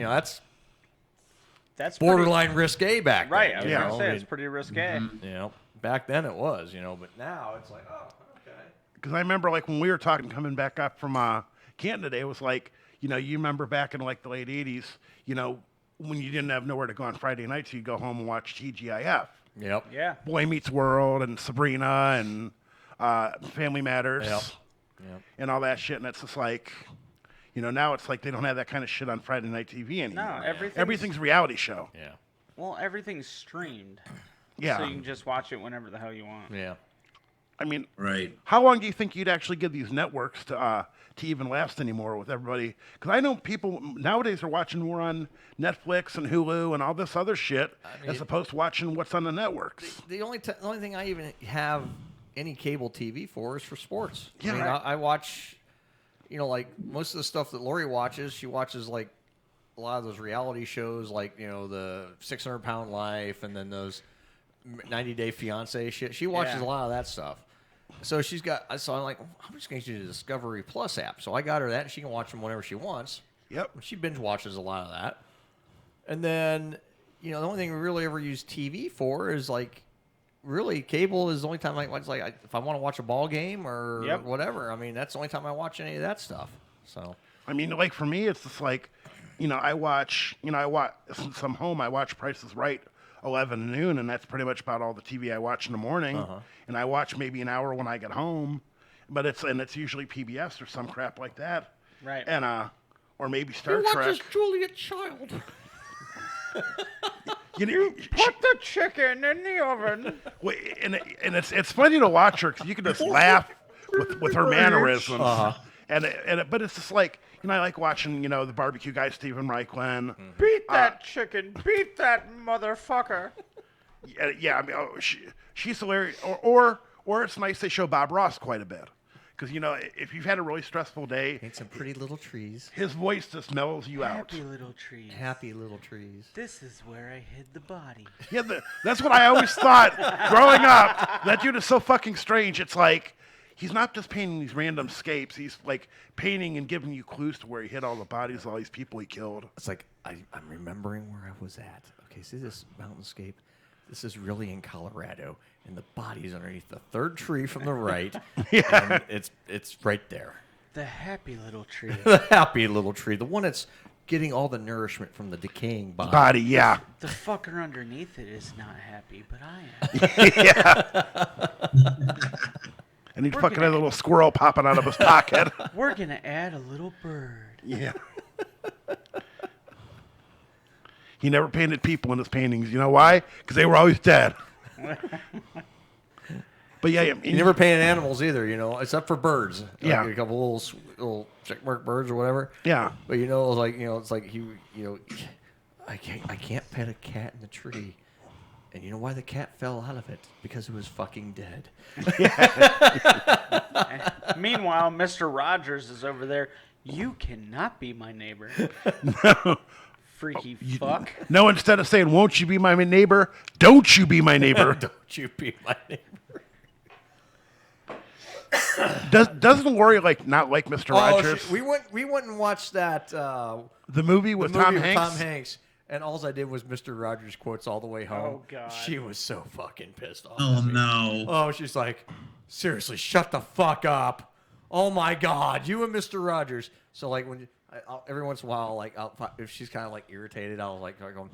That's borderline risque back then. Right. I was you going to know? say, I it's mean, pretty risque. back then it was, but now it's like, oh, okay. Because I remember, like, when we were talking, coming back up from Canton today, it was like, you remember back in, like, the late 80s, when you didn't have nowhere to go on Friday nights, you'd go home and watch TGIF. Yep. Yeah. Boy Meets World and Sabrina and Family Matters. Yep. And all that shit. And it's just like, now it's like they don't have that kind of shit on Friday night TV anymore. No, everything's reality show. Yeah. Well, everything's streamed. Yeah. So you can just watch it whenever the hell you want. Yeah. I mean, right. How long do you think you'd actually give these networks to even last anymore with everybody? Because I know people nowadays are watching more on Netflix and Hulu and all this other shit as opposed to watching what's on the networks. The only thing I even have any cable TV for is for sports. Yeah, I mean, right. I watch, like most of the stuff that Lori watches. She watches like a lot of those reality shows, like the 600-Pound Life, and then those 90-Day Fiance shit. She watches a lot of that stuff. So she's got. So I'm like, I'm just going to use the Discovery Plus app. So I got her that, and she can watch them whenever she wants. Yep. She binge watches a lot of that. And then, the only thing we really ever use TV for is like. Really, cable is the only time I watch. Like, if I want to watch a ball game or whatever, I mean, that's the only time I watch any of that stuff. So, I mean, like for me, it's just like, I watch. Since I'm home, I watch Price is Right, 11 to noon, and that's pretty much about all the TV I watch in the morning. And I watch maybe an hour when I get home, but it's usually PBS or some crap like that. Right. And or maybe Star you Trek. watch Julia Child. You put the chicken in the oven. And it's funny to watch her because you can just laugh with her mannerisms. But it's just like, I like watching, the barbecue guy, Stephen Reichlin. Beat that chicken. Beat that motherfucker. Yeah, I mean, she's hilarious. Or it's nice they show Bob Ross quite a bit. Because, if you've had a really stressful day. Paint some pretty little trees. His voice just mellows you out. Happy little trees. Happy little trees. This is where I hid the body. Yeah, that's what I always thought growing up. That dude is so fucking strange. It's like, he's not just painting these random scapes. He's like painting and giving you clues to where he hid all the bodies of all these people he killed. It's like, I'm remembering where I was at. Okay, see this mountainscape? this is really in Colorado, and the body's underneath the third tree from the right, Yeah. and it's right there. The happy little tree. The happy little tree, the one that's getting all the nourishment from the decaying body. Body, yeah. The fucker underneath it is not happy, but I am. Yeah. And he fucking had a little squirrel popping out of his pocket. We're gonna add a little bird. Yeah. He never painted people in his paintings. You know why? Because they were always dead. But yeah, He never painted animals either, you know, except for birds. Yeah. Like a couple little checkmark birds or whatever. Yeah. But you know, it's like he, you know, I can't pet a cat in the tree. And you know why the cat fell out of it? Because it was fucking dead. Meanwhile, Mr. Rogers is over there. You cannot be my neighbor. No. Freaky fuck. No, instead of saying, won't you be my neighbor, don't you be my neighbor. Don't you be my neighbor. Doesn't Lori not like Mr. Rogers? We went and watched that the movie with Tom Hanks? And all I did was Mr. Rogers quotes all the way home. Oh, God. She was so fucking pissed off. Oh, at me. no. Oh, she's like, seriously, shut the fuck up. Oh my God, you and Mr. Rogers. So like when every once in a while, like if she's kind of like irritated, I'll like start going,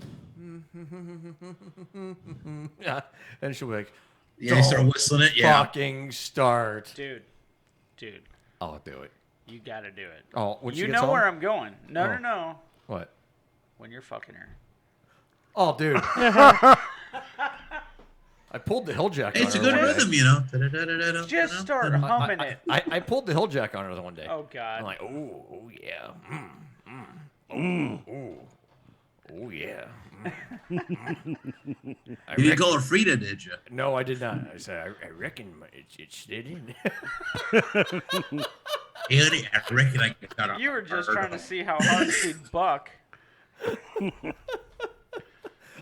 yeah, and she'll be like, Yeah, you start whistling it. Yeah. fucking start, Dude. I'll do it. You gotta do it. Oh, when she you gets know home? where I'm going. No, Oh. no. What? When you're fucking her. Oh, dude. I pulled the hill jack on It's a her good one day. rhythm, you know. Da-da-da-da-da, Just you know? start humming it. I pulled the hill jack on her the one day. Oh, God. I'm like, oh yeah, oh yeah. You didn't call her Frida, did you? No, I did not. I said, I reckon it slid in. Andy, I reckon I got a You were just trying to see how hard she'd buck.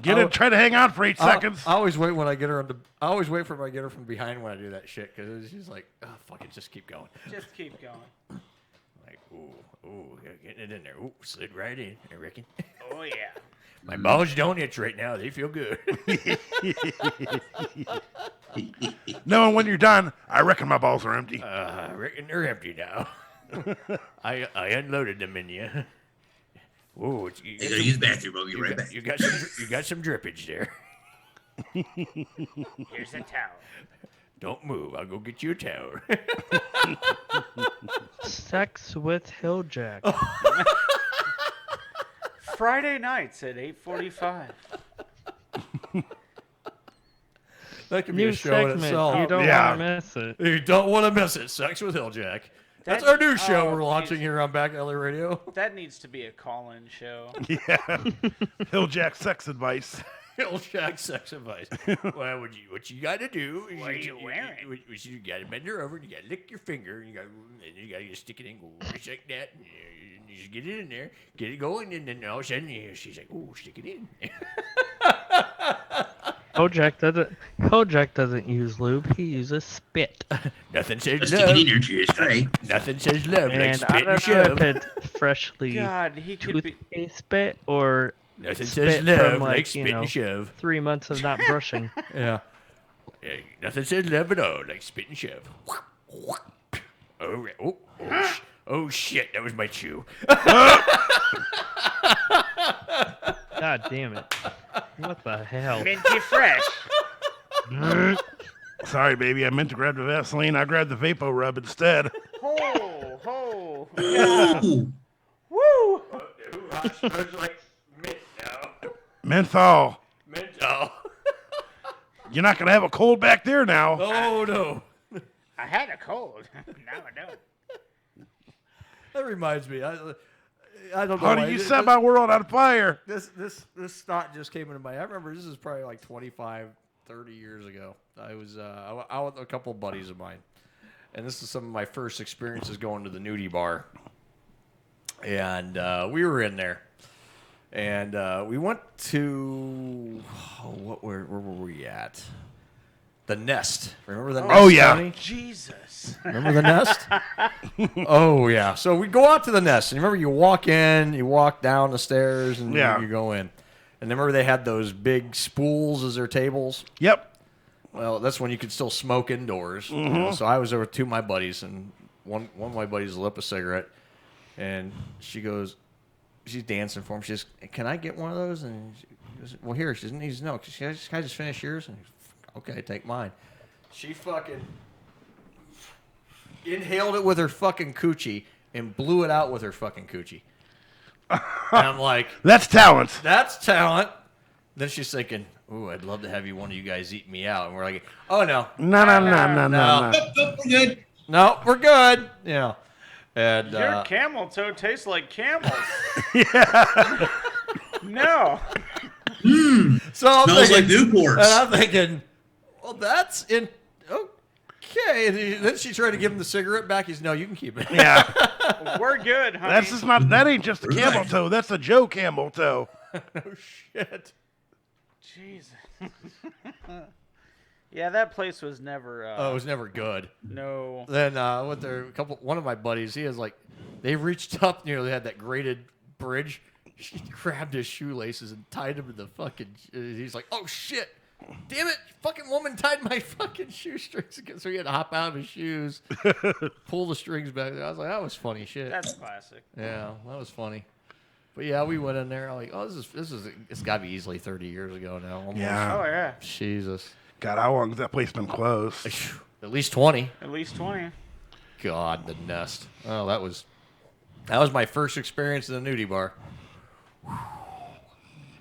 Try to hang on for 8 seconds. I always wait when I get her I always wait for when I get her from behind when I do that shit because she's like, oh fuck it, just keep going. Just keep going. Like, ooh, getting it in there. Ooh, slid right in. I reckon. Oh yeah. My balls don't itch right now. They feel good. No, and when you're done, I reckon my balls are empty. I reckon they're empty now. I unloaded them in you. Whoa, You gotta use the bathroom. I'll be right back. You got some drippage there. Here's a towel. Don't move. I'll go get you a towel. Sex with Hilljack. Friday nights at 8:45. That could be New a show in segment. itself. You don't want to miss it. You don't want to miss it. Sex with Hilljack. That's our new show we're launching here on Back Alley Radio. That needs to be a call-in show. Yeah. Hilljack sex advice. Hilljack sex advice. Well, what you got to do is What are you wearing? You got to bend her over and you got to lick your finger and you got to just stick it in, go just like that. And you just get it in there, get it going, and then all of a sudden she's like, "Oh, stick it in." Hilljack doesn't use lube. He uses spit. Nothing says Stick love. it in your chest, right? Nothing says love like And spit I and don't know shove. if it's freshly God, he could be. toothpaste spit or Nothing spit says love from like spit and shove. 3 months of not brushing. Yeah. Nothing says love at all like spit and shove. Oh, right. Oh shit, that was my chew. God damn it. What the hell? Minty fresh. Sorry, baby. I meant to grab the Vaseline. I grabbed the Vapo Rub instead. Ho. Yeah. Woo. Menthol. Menthol. You're not going to have a cold back there now. Oh, no. I had a cold. Now I don't. That reminds me. I don't know. Honey, why. you set my world on fire. This thought just came into my head. I remember this is probably like 25, 30 years ago. I was out with a couple of buddies of mine. And this is some of my first experiences going to the nudie bar. And we were in there. And we went to... where were we at? The Nest. Remember the Nest? Oh, yeah. Tony? Jesus. Remember the Nest? Oh, yeah. So we go out to the Nest. And remember, you walk in, you walk down the stairs, and Yeah. you go in. And remember they had those big spools as their tables? Yep. Well, that's when you could still smoke indoors. You know? So I was there with two of my buddies, and one of my buddies lit up a cigarette, and she goes, she's dancing for him. She says, "Can I get one of those?" And she goes, "Well, here." She says, "No, can I just finish yours?" And okay, take mine. She fucking inhaled it with her fucking coochie and blew it out with her fucking coochie. And I'm like, that's talent. That's talent. Then she's thinking, "Ooh, I'd love to have one of you guys eat me out." And we're like, "Oh no, No. we're good. No, we're good." You know, and Your camel toe tastes like camels. Yeah. No. So I'm Smells thinking, like Newports. And I'm thinking, well, that's in okay. And then she tried to give him the cigarette back. He's, "No, you can keep it." Yeah. We're good, honey. That's just not. That ain't just a camel toe. That's a Joe Camel toe. No shit. Jesus. Yeah, that place was never. It was never good. No. Then with their one of my buddies, he was like, they reached up, they had that graded bridge. She grabbed his shoelaces and tied him to the fucking. He's like, "Oh shit, damn it, fucking woman tied my fucking shoestrings again." So he had to hop out of his shoes, pull the strings back. I was like, that was funny shit. That's classic. Yeah, that was funny. But yeah, we went in there like, oh, it's got to be easily 30 years ago now. Almost. Yeah. Oh yeah. Jesus. God, how long has that place been closed? At least 20. At least 20. God, the nest. Oh, that was my first experience in the nudie bar.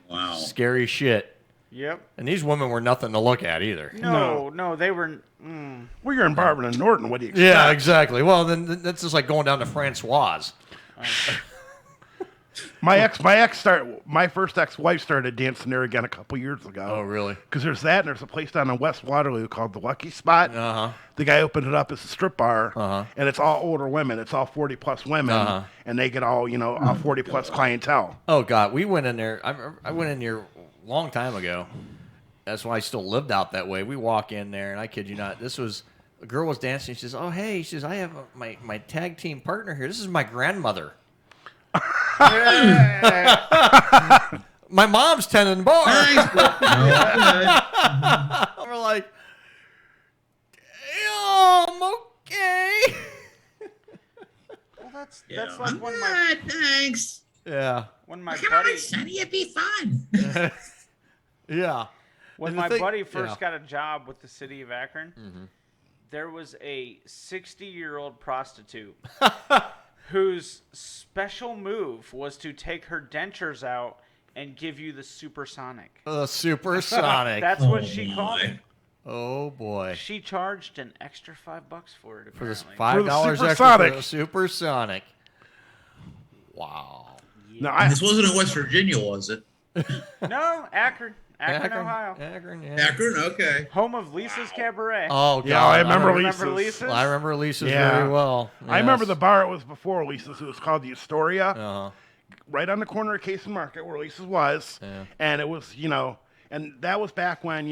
Wow. Scary shit. Yep. And these women were nothing to look at either. No, they were. Well, you're in Barber and Norton. What do you expect? Yeah, exactly. Well, then that's just like going down to Francoise. My first ex-wife started dancing there again a couple years ago. Oh, really? Because there's that, and there's a place down in West Waterloo called the Lucky Spot. Uh-huh. The guy opened it up as a strip bar, Uh-huh. and it's all older women. It's all 40-plus women, Uh-huh. and they get all 40-plus clientele. Oh God, we went in there. I went in there a long time ago. That's why I still lived out that way. We walk in there, and I kid you not, a girl was dancing. She says, "Oh hey," she says, "I have my tag team partner here. This is my grandmother." My mom's tending bar. We're like, damn, okay. Well, that's Yeah. like when my Thanks. Yeah. when my Come buddy on, Sonny, it'd be fun. Yeah. when And my the thing- buddy first yeah. got a job with the city of Akron, there was a 60-year-old prostitute whose special move was to take her dentures out and give you the supersonic. Supersonic. That's what she called it. Oh boy. She charged an extra $5 for it. For this Apparently. $5 extra for the supersonic. Wow. No, This wasn't in West Virginia, was it? No, Akron, Ohio. Akron, yeah. Akron, okay. Home of Lisa's Cabaret. Oh, God. Yeah, I remember Remember Lisa's. Lisa's? I remember Lisa's Yeah. very well. I remember Yes. the bar. It was before Lisa's. It was called the Astoria. Uh-huh. Right on the corner of Case and Market where Lisa's was. Yeah. And it was, and that was back when,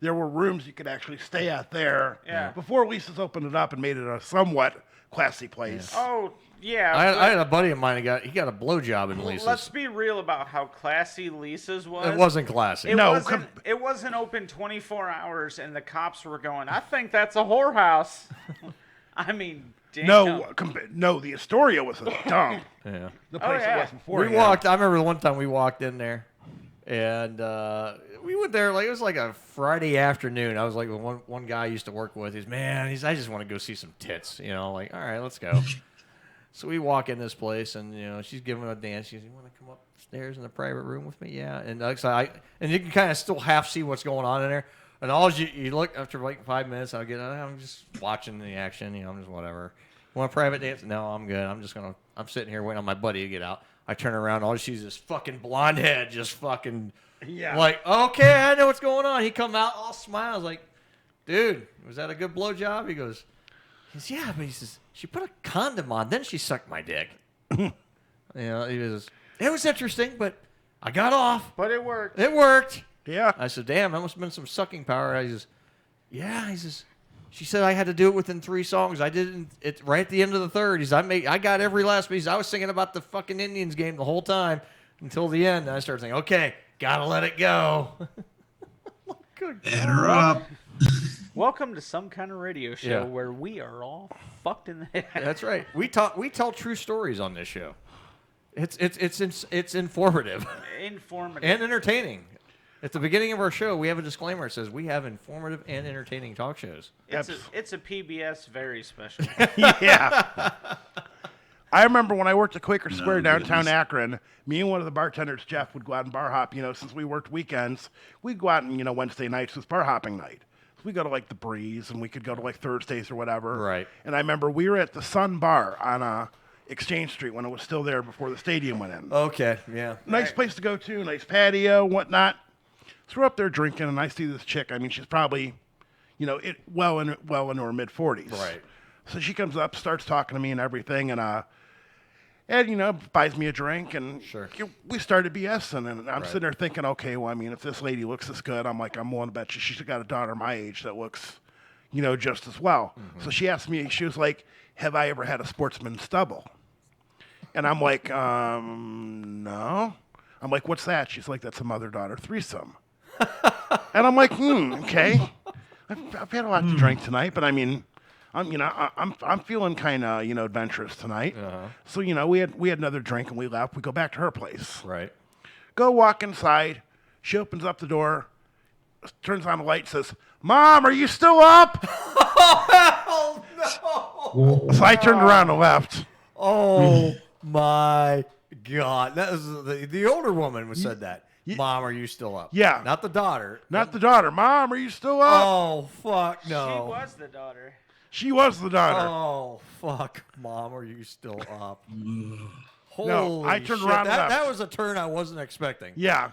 there were rooms you could actually stay at there. Yeah. Before Lisa's opened it up and made it a somewhat classy place. Oh, yeah. I had a buddy of mine he got a blowjob in Lisa's. Let's be real about how classy Lisa's was. It wasn't classy. It wasn't open 24 hours, and the cops were going, "I think that's a whorehouse." I mean, damn. No, the Astoria was a dump. Yeah. The place it was before. We walked. I remember the one time we walked in there, and we went there like it was like a Friday afternoon. I was like one guy I used to work with. I just want to go see some tits. Like all right, let's go. So we walk in this place, and she's giving a dance. She says, "You want to come upstairs in the private room with me?" Yeah. And and you can kind of still half see what's going on in there. And all you look after like 5 minutes, I'm just watching the action. I'm just whatever. Want a private dance? No, I'm good. I'm sitting here waiting on my buddy to get out. I turn around, all she sees is this fucking blonde head, just fucking like, okay, I know what's going on. He come out all smiles like, dude, was that a good blowjob? He goes, yeah, but he says, she put a condom on, then she sucked my dick. He was, it was interesting, but I got off. But it worked. It worked. Yeah. I said, damn, that must have been some sucking power. He says, yeah. He says, she said I had to do it within 3 songs. I did it right at the end of the third. He said, I got every last piece. I was singing about the fucking Indians game the whole time until the end. And I started thinking, okay, Gotta let it go. Batter her up. Welcome to Some Kind of Radio Show Yeah. where we are all fucked in the head. That's right. We tell true stories on this show. It's informative. Informative. And entertaining. At the beginning of our show, we have a disclaimer that says we have informative and entertaining talk shows. It's a PBS very special. Yeah. I remember when I worked at Quaker Square downtown Akron, me and one of the bartenders, Jeff, would go out and bar hop. Since we worked weekends, we'd go out and, Wednesday nights was bar hopping night. So we go to like the Breeze and we could go to like Thursdays or whatever. Right. And I remember we were at the Sun Bar on Exchange Street when it was still there before the stadium went in. Okay, yeah. Nice place to go to, nice patio, whatnot. So we're up there drinking and I see this chick. I mean, she's probably, well into her mid-40s. Right. So she comes up, starts talking to me and everything, and buys me a drink, and we started BSing, and I'm sitting there thinking, okay, well, I mean, if this lady looks this good, I'm willing to bet she's got a daughter my age that looks, just as well. Mm-hmm. So she asked me, she was like, have I ever had a sportsman stubble? And I'm like, no. I'm like, what's that? She's like, that's a mother-daughter threesome. And I'm like, okay. I've had a lot to drink tonight, but I mean, I'm feeling kind of adventurous tonight. Uh-huh. So we had another drink and we left. We go back to her place. Right. Go walk inside. She opens up the door, turns on the light, says, "Mom, are you still up?" Oh, hell no! So I turned around and left. Oh my God! That was the older woman who said that. Mom, are you still up? Yeah. Not the daughter. Not the daughter. Mom, are you still up? Oh fuck no! She was the daughter. She was the daughter. Oh fuck! Mom, are you still up? Holy No, I turned shit. around and left. That was a turn I wasn't expecting. Yeah.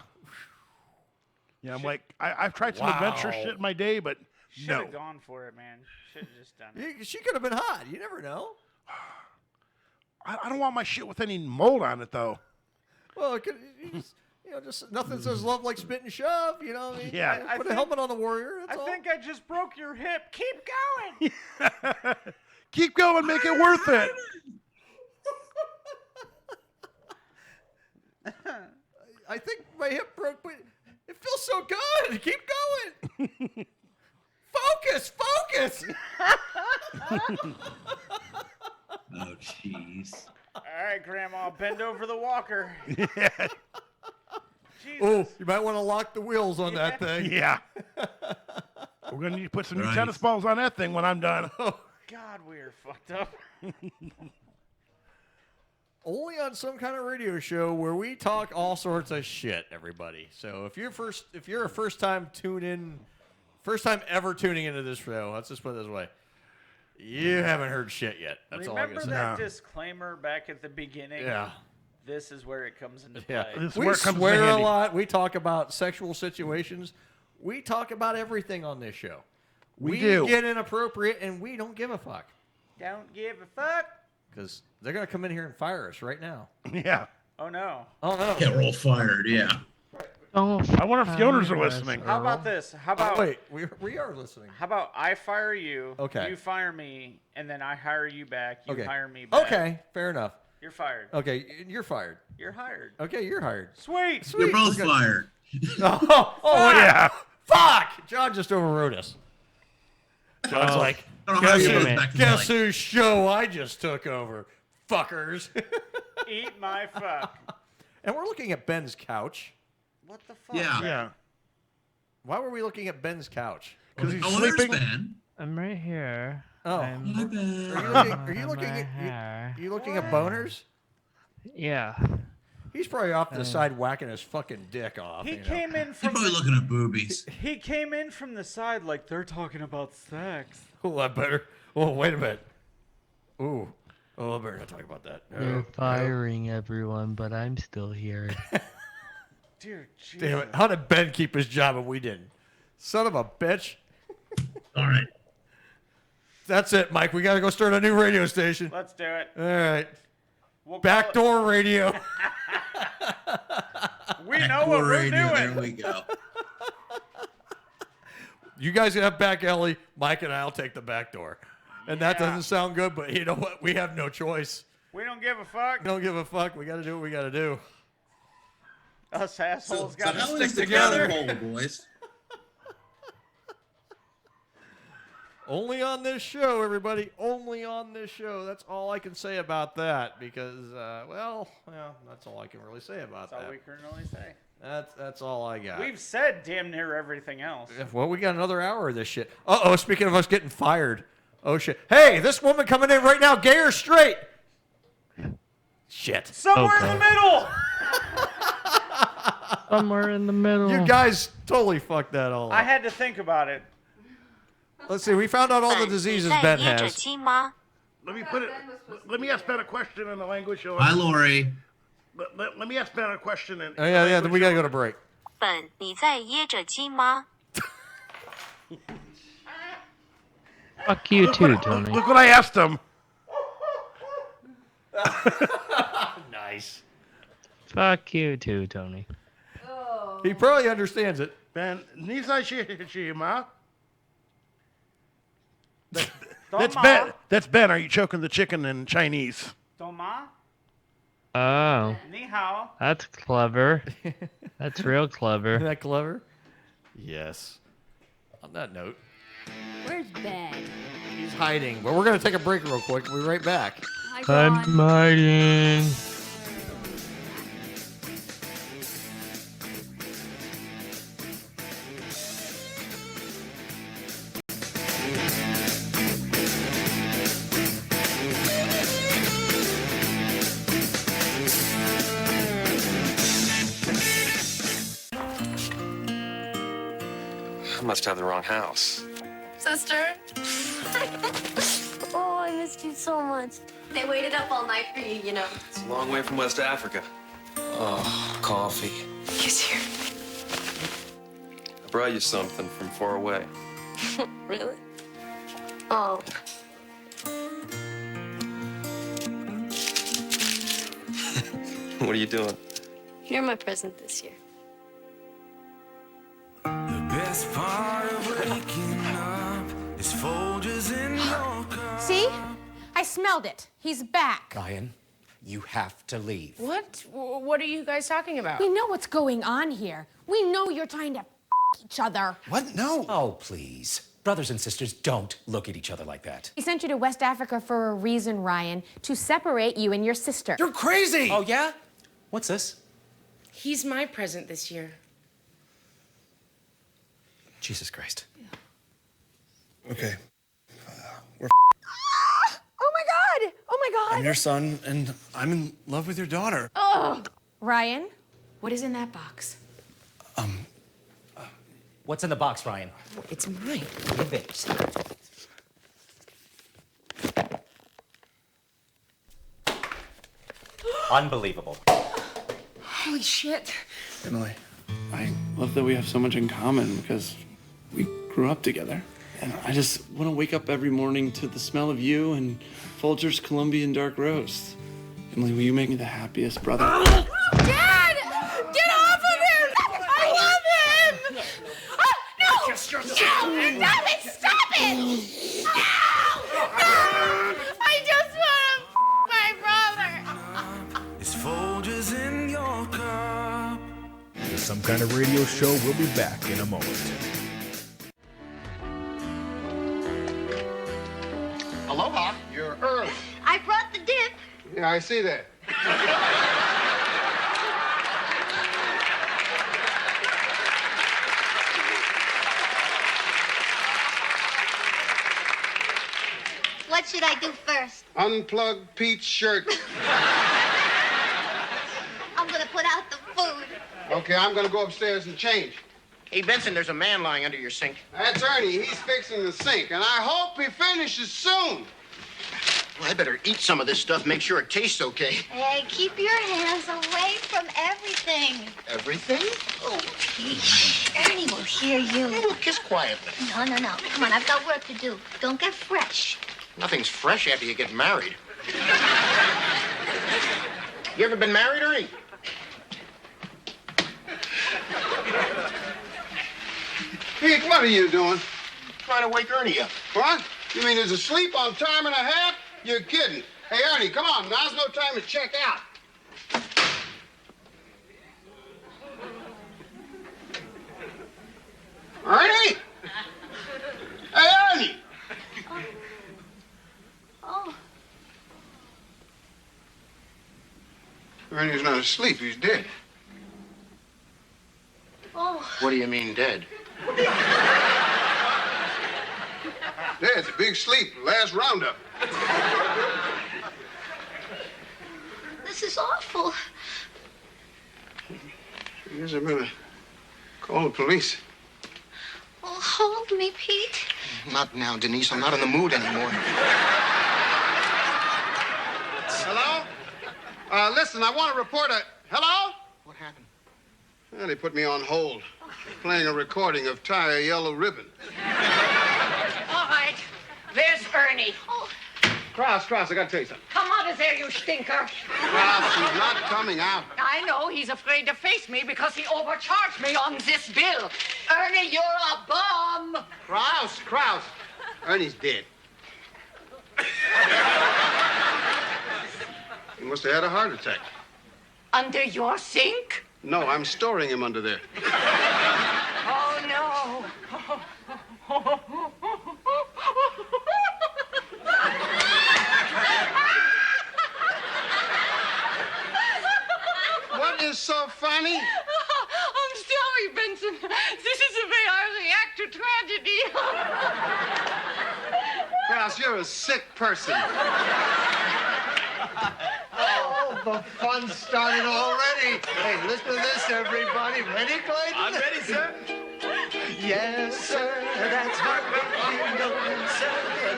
Yeah, I'm like, I've tried some adventurous shit in my day, but Should no. have gone for it, man. Should have just done it. She could have been hot. You never know. I don't want my shit with any mold on it, though. Well, it could, just nothing says love like spit and shove. You know what I mean? Yeah. Put a helmet on the warrior. I That's all. think I just broke your hip. Keep going. Keep going, make it worth it. I think my hip broke, but it feels so good. Keep going. Focus. Oh, jeez. All right, Grandma, bend over the walker. Oh, you might want to lock the wheels on that thing. Yeah. We're going to need to put some new Right. tennis balls on that thing when I'm done. God, we are fucked up. Only on Some Kind of Radio Show where we talk all sorts of shit, everybody. So if you're a first time ever tuning into this show, let's just put it this way. You haven't heard shit yet. That's all I Remember can that say. disclaimer back at the beginning? Yeah. This is where it comes into Yeah. play. We swear a lot. We talk about sexual situations. We talk about everything on this show. We do. Get inappropriate, and we don't give a fuck. Don't give a fuck. Because they're going to come in here and fire us right now. Yeah. Oh, no. Oh, no. Yeah, we're all fired, yeah. Oh, I wonder if the owners are listening. How about this? How about wait, we are listening. How about I fire you? Okay. You fire me, and then I hire you back. You Okay. hire me back. Okay, fair enough. You're fired. Okay, you're fired. You're hired. Okay, you're hired. Sweet. You're both fired. Oh, yeah. Fuck! John just overrode us. John's like, I don't know how guess, you get back to guess Mike. whose show I just took over? Fuckers. Eat my fuck. And we're looking at Ben's couch. What the fuck? Yeah. Why were we looking at Ben's couch? Because he's Oh, there's sleeping. Ben. I'm right here. Oh. I'm Hi, Ben. Are you looking my at hair. you looking at boners? Yeah. He's probably off to the side whacking his fucking dick off. He you know? came in He's from probably looking at boobies. He came in from the side like they're talking about sex. Oh, I better. Oh, wait a minute. Ooh. Oh, I better not talk about that. They're firing everyone, but I'm still here. Dear Jesus. Damn it. How did Ben keep his job and we didn't? Son of a bitch. All right. That's it, Mike. We got to go start a new radio station. Let's do it. All right. We'll call Backdoor radio. it- We know what we're Radio, doing. there we go. You guys have back alley. Mike and I'll take the back door. And that doesn't sound good, but you know what? We have no choice. We don't give a fuck. We don't give a fuck. We got to do what we got to do. Us assholes So got to how stick is the together. together hole, boys? Only on this show, everybody. Only on this show. That's all I can say about that because, well, that's all I can really say about That's that. all we can really say. That's all I got. We've said damn near everything else. Well, we got another hour of this shit. Uh-oh, speaking of us getting fired. Oh, shit. Hey, this woman coming in right now, gay or straight? Shit. Somewhere in the middle. Somewhere in the middle. You guys totally fucked that all up. I had to think about it. Let's see. We found out all the diseases Ben has. Let me put it. Let me ask Ben a question in the language. Hi, Lori. Let me ask Ben a question. Oh, yeah. Then we gotta go to break. 本，你在噎着鸡吗？ Fuck you too, Tony. Look what I asked him. Nice. Fuck you too, Tony. He probably understands it. Ben, ni在噎着吗? That's Ben. That's Ben. Are you choking the chicken in Chinese? Doma. Oh. Ni hao. That's clever. That's real clever. Isn't that clever? Yes. On that note. Where's Ben? He's hiding, but we're going to take a break real quick. We'll be right back. I'm hiding. I must have the wrong house. Sister? Oh, I missed you so much. They waited up all night for you, you know. It's a long way from West Africa. Oh, coffee. He's here. I brought you something from far away. Really? Oh. What are you doing? You're my present this year. The best part of waking up is Folgers in your cup. See? I smelled it. He's back. Ryan, you have to leave. What? What are you guys talking about? We know what's going on here. We know you're trying to each other. What? No. Oh, please. Brothers and sisters don't look at each other like that. He sent you to West Africa for a reason, Ryan, to separate you and your sister. You're crazy! Oh, yeah? What's this? He's my present this year. Jesus Christ. Okay. Oh my God! Oh my God! I'm your son, and I'm in love with your daughter. Oh! Ryan, what is in that box? What's in the box, Ryan? It's mine. Give it. Unbelievable. Holy shit. Emily, I love that we have so much in common because we grew up together. And I just want to wake up every morning to the smell of you and Folgers Colombian dark roast. Emily, will you make me the happiest brother? Dad! Get off of him! I love him! Oh, no! No! Stop it! Stop it! No! No! I just want to my brother! It's Folgers in your cup. The Some Kind of Radio Show will be back in a moment. Aloha. You're early. I brought the dip. Yeah, I see that. What should I do first? Unplug Pete's shirt. I'm gonna put out the food. Okay, I'm gonna go upstairs and change. Hey, Benson, there's a man lying under your sink. That's Ernie. He's fixing the sink, and I hope he finishes soon. Well, I better eat some of this stuff, make sure it tastes okay. Hey, keep your hands away from everything. Everything? Oh, Pete. Ernie will hear you. We'll kiss quietly. No. Come on, I've got work to do. Don't get fresh. Nothing's fresh after you get married. You ever been married, Ernie? Pete, what are you doing? Trying to wake Ernie up. What? You mean he's asleep on time and a half? You're kidding. Hey, Ernie, come on. Now's no time to check out. Ernie's not asleep. He's dead. Oh. What do you mean, dead? Dead's a big sleep. Last roundup. This is awful. I guess I better call the police. Oh, hold me, Pete. Not now, Denise. I'm not in the mood anymore. Hello? Listen, I want to report a... Hello? What happened? Well, they put me on hold. Playing a recording of Tie a Yellow Ribbon. All right. There's Ernie. Oh, Krause, I got to tell you something. come out of there, you stinker. Krause, he's not coming out. I know he's afraid to face me because he overcharged me on this bill. Ernie, you're a bum. Krause. Ernie's dead. He must have had a heart attack. Under your sink? No, I'm storing him under there. Oh, no. What is so funny? I'm sorry, Benson. This is the way I react to tragedy. Krause, you're a sick person. Oh, the fun started already. Hey, listen to this, everybody. Ready, Clayton? I'm ready, sir. Yes, sir. That's my baby. Yes, sir.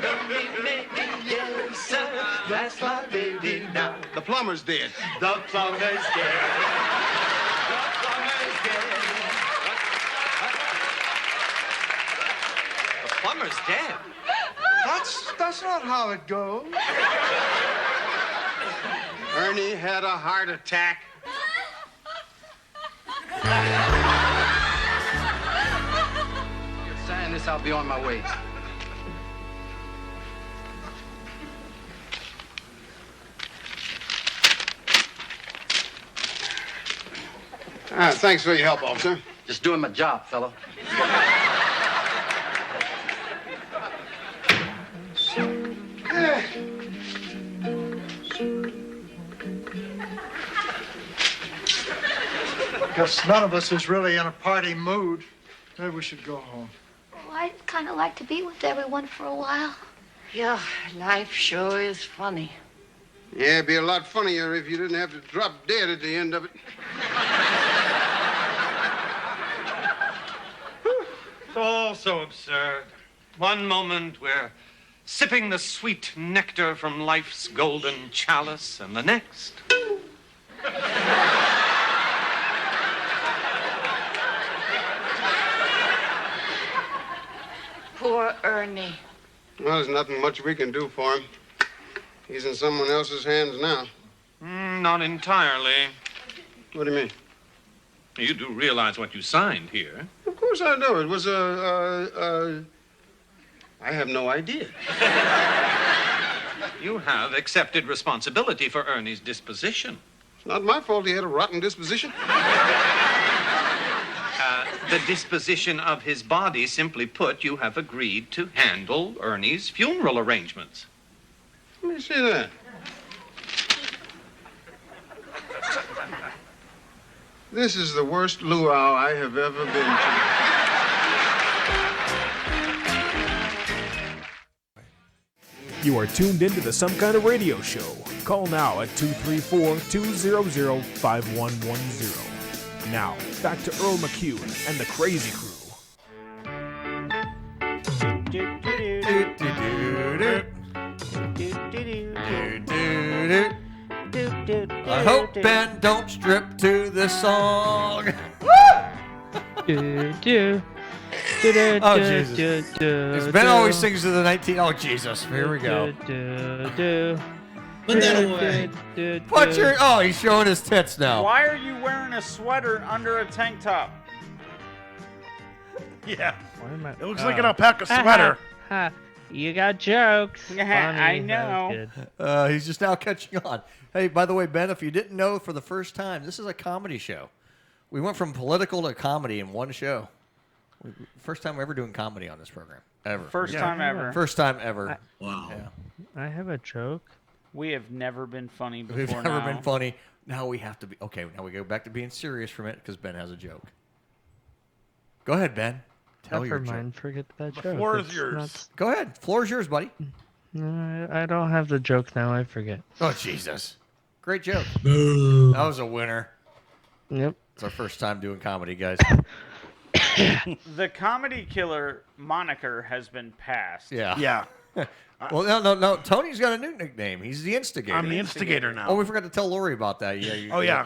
Don't be maybe. Yes, sir. That's my baby now. The plumber's dead. The plumber's dead. The plumber's dead. The plumber's dead. That's not how it goes. Ernie had a heart attack. You're saying this, I'll be on my way. Thanks for your help, officer. Just doing my job, fellow. Guess none of us is really in a party mood. Maybe we should go home. Oh, I'd kind of like to be with everyone for a while. Yeah, life sure is funny. Yeah, it'd be a lot funnier if you didn't have to drop dead at the end of it. It's all so absurd. One moment we're sipping the sweet nectar from life's golden chalice, and the next... Poor Ernie. Well, there's nothing much we can do for him. He's in someone else's hands now. Not entirely. What do you mean? You do realize what you signed here. Of course I do. It was I have no idea. You have accepted responsibility for Ernie's disposition. It's not my fault he had a rotten disposition. The disposition of his body, simply put, you have agreed to handle Ernie's funeral arrangements. Let me see that. This is the worst luau I have ever been to. You are tuned into the Some Kind of Radio Show. Call now at 234-200-5110. Now, back to Earl McCune and the Crazy Crew. I hope Ben don't strip to this song. Oh, Jesus. Ben always sings to the 19... Oh, Jesus. Here we go. Put that away. Put your... Oh, he's showing his tits now. Why are you wearing a sweater under a tank top? Yeah. It looks like an alpaca sweater. You got jokes. I know. He's just now catching on. Hey, by the way, Ben, if you didn't know, for the first time, this is a comedy show. We went from political to comedy in one show. First time we're ever doing comedy on this program. Ever. First time ever. First time ever. Wow. Yeah. I have a joke. We have never been funny before. We've never been funny. Now we have to be okay. Now we go back to being serious for a minute because Ben has a joke. Go ahead, Ben. Tell your Never mind. joke. Forget that The joke. floor is It's yours. not- Go ahead. Floor is yours, buddy. No, I don't have the joke now. I forget. Oh Jesus! Great joke. That was a winner. Yep. It's our first time doing comedy, guys. The comedy killer moniker has been passed. Yeah. Yeah. Well, no. Tony's got a new nickname. He's the instigator. I'm the instigator now. Oh, we forgot to tell Lori about that. Yeah. Oh yeah.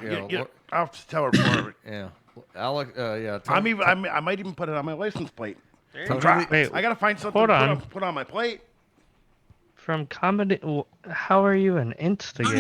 I'll have to tell her for it. Yeah. Alex. Yeah. I might even put it on my license plate. Wait, I gotta find something hold to on. put on my plate. From comedy, how are you an instigator?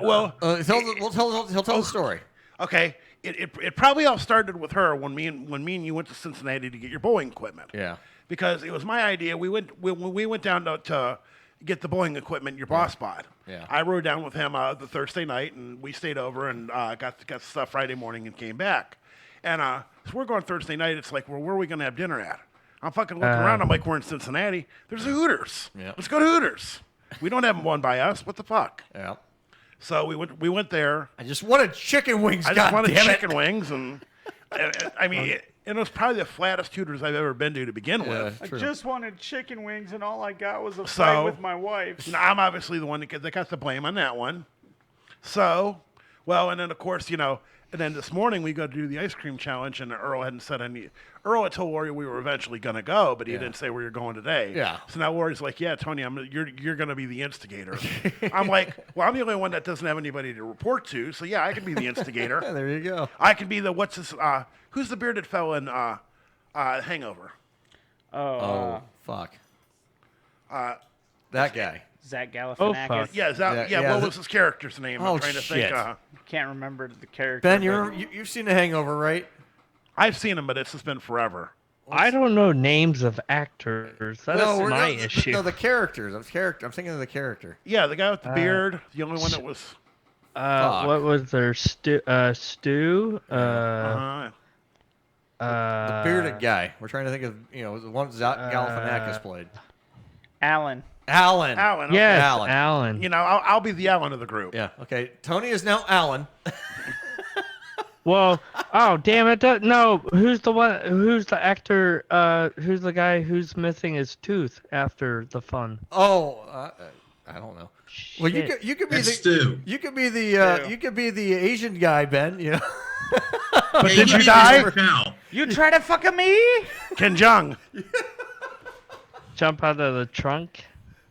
Well, he'll tell the story. Okay. It probably all started with her when me and you went to Cincinnati to get your bowling equipment. Yeah. Because it was my idea. We went down to get the bowling equipment. Your boss bought. Yeah. I rode down with him the Thursday night, and we stayed over and got stuff Friday morning and came back. And so we're going Thursday night. It's like, well, where are we gonna have dinner at? I'm fucking looking around. I'm like, we're in Cincinnati. There's a Hooters. Yeah. Let's go to Hooters. We don't have one by us. What the fuck? Yeah. So we went there. I just wanted chicken wings. I just wanted goddammit. chicken wings, and I mean, it was probably the flattest Hooters I've ever been to begin with. I just wanted chicken wings, and all I got was a So- fight with my wife. I'm obviously the one that got the blame on that one. So, well, and then of course, and then this morning we go to do the ice cream challenge, and Earl hadn't said any. Earl had told Lori we were eventually going to go, but he didn't say where you're going today. Yeah. So now Lori's like, "Yeah, Tony, you're going to be the instigator." I'm like, "Well, I'm the only one that doesn't have anybody to report to, so yeah, I can be the instigator." There you go. I can be the who's the bearded fellow in Hangover? Oh, fuck. That guy. Zach Galifianakis. Oh, fuck. Yeah, what was his character's name? Oh, I'm trying to shit. think. Can't remember the character. Ben, but- you've seen The Hangover, right? I've seen him, but it's just been forever. I don't know names of actors. That's my issue. No, the characters. I'm thinking of the character. Yeah, the guy with the beard, the only one that was. What was their Stu? Uh-huh. The bearded guy. We're trying to think of the one Zach Galifianakis played. Alan. Alan. Okay. Yes, Alan. Alan. I'll be the Alan of the group. Yeah. Okay. Tony is now Alan. Well, oh damn it! No, who's the one? Who's the actor? Who's the guy who's missing his tooth after the fun? Oh, I don't know. Well, you Shit. could be That's the Stu. you could be the you could be the Asian guy, Ben. But did you die? You try to fuck me? Ken Jeong. Jump out of the trunk,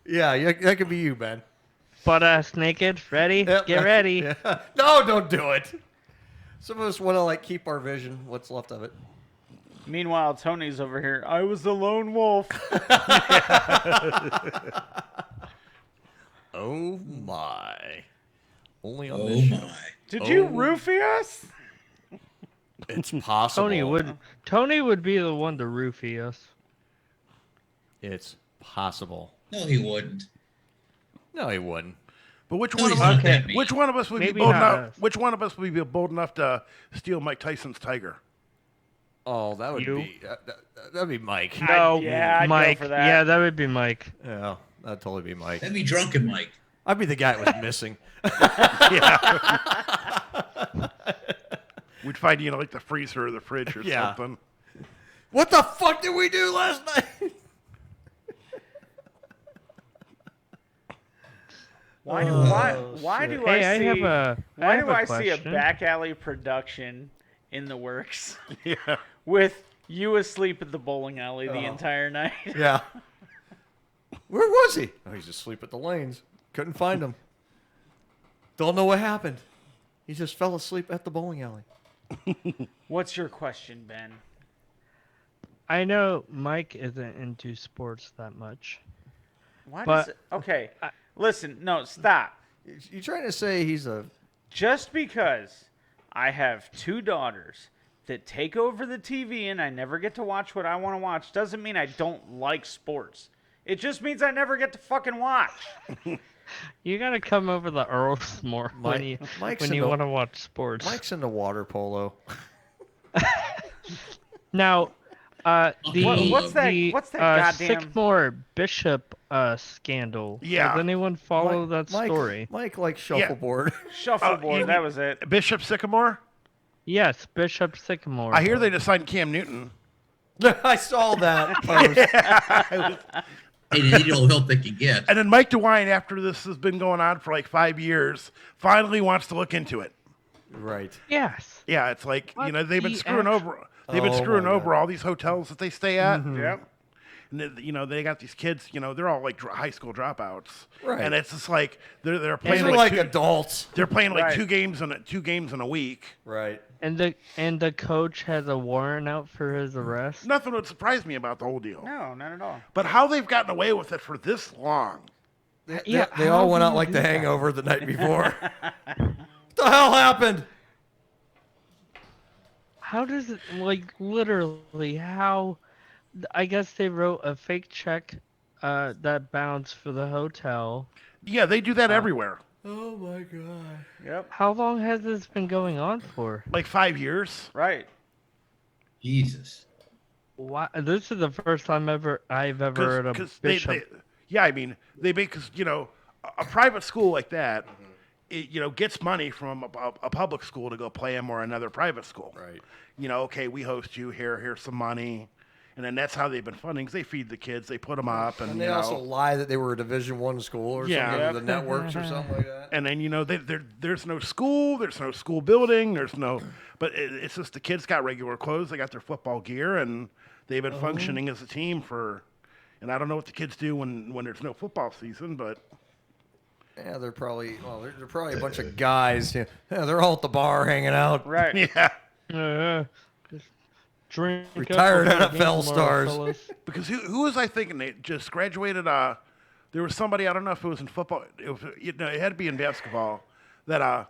Yeah, that could be you, Ben. butt ass naked. Ready? Yep. Get ready. Yeah. No, don't do it. Some of us want to keep our vision, what's left of it. Meanwhile, Tony's over here. I was the lone wolf. Oh my! Only on this show. Did you roofie us? It's possible. Tony would be the one to roofie us. It's possible. No, he wouldn't. No, he wouldn't. But which No, one he's of not us? that mean. Which one of us would be Maybe bold not enough? us. Which one of us would be bold enough to steal Mike Tyson's tiger? Oh, that would You? be that'd be Mike. No, I'd go Mike. for that. Yeah, that would be Mike. Yeah, that'd totally be Mike. That'd be drunken Mike. I'd be the guy that was missing. We'd find like the freezer or the fridge or Yeah. something. What the fuck did we do last night? Why do Hey, I see? have a see a question. back alley production in the works Yeah. with you asleep at the bowling alley the entire night? Yeah. Where was he? Oh, he's asleep at the lanes. Couldn't find him. Don't know what happened. He just fell asleep at the bowling alley. What's your question, Ben? I know Mike isn't into sports that much. Why But- does it, okay, listen, no, stop. You trying to say he's a... Just because I have two daughters that take over the TV and I never get to watch what I want to watch doesn't mean I don't like sports. It just means I never get to fucking watch. You gotta come over the Earls more when you want to watch sports. Mike's into water polo. Now, What's that goddamn Sycamore Bishop scandal? Yeah. Does anyone follow that Mike, story? Mike like shuffleboard. Shuffleboard? That was it. Bishop Sycamore? Yes, Bishop Sycamore. I hear they just signed Cam Newton. I saw that post. Hey, they need all the help they can get. And then Mike DeWine, after this has been going on for like 5 years, finally wants to look into it. Right. Yes. Yeah, it's like, What they've been the screwing over. They've been Oh, screwing my over all these hotels that they stay at. Mm-hmm. Yep. And they got these kids. They're all like high school dropouts. Right. And it's just like they're These playing are like like adults. They're playing like Right. two games in a week. Right. And the coach has a warrant out for his arrest. Nothing would surprise me about the whole deal. No, not at all. But how they've gotten away with it for this long? They all went out like the Hangover the night before. What the hell happened? How does it, literally, how, I guess they wrote a fake check that bounced for the hotel. Yeah, they do that everywhere. Oh my god. Yep. How long has this been going on for? Like 5 years. Right. Jesus. Why, this is the first time I've ever heard of Bishop. Because a private school like that, it, gets money from a public school to go play them or another private school. Right. Okay, we host you here. Here's some money, and then that's how they've been funding. 'Cause they feed the kids, they put them up, and they also lie that they were a Division I school or something, Yep. the networks or something like that. And then there's no school, there's no school building, but it's just the kids got regular clothes, they got their football gear, and they've been functioning as a team and I don't know what the kids do when there's no football season, but. Yeah, they're probably a bunch of guys. Yeah, they're all at the bar hanging out. Right. Yeah. Just drink. up Retired before the NFL game tomorrow, stars. fellas. Because who was I thinking? They just graduated. There was somebody, I don't know if it was in football. It had to be in basketball that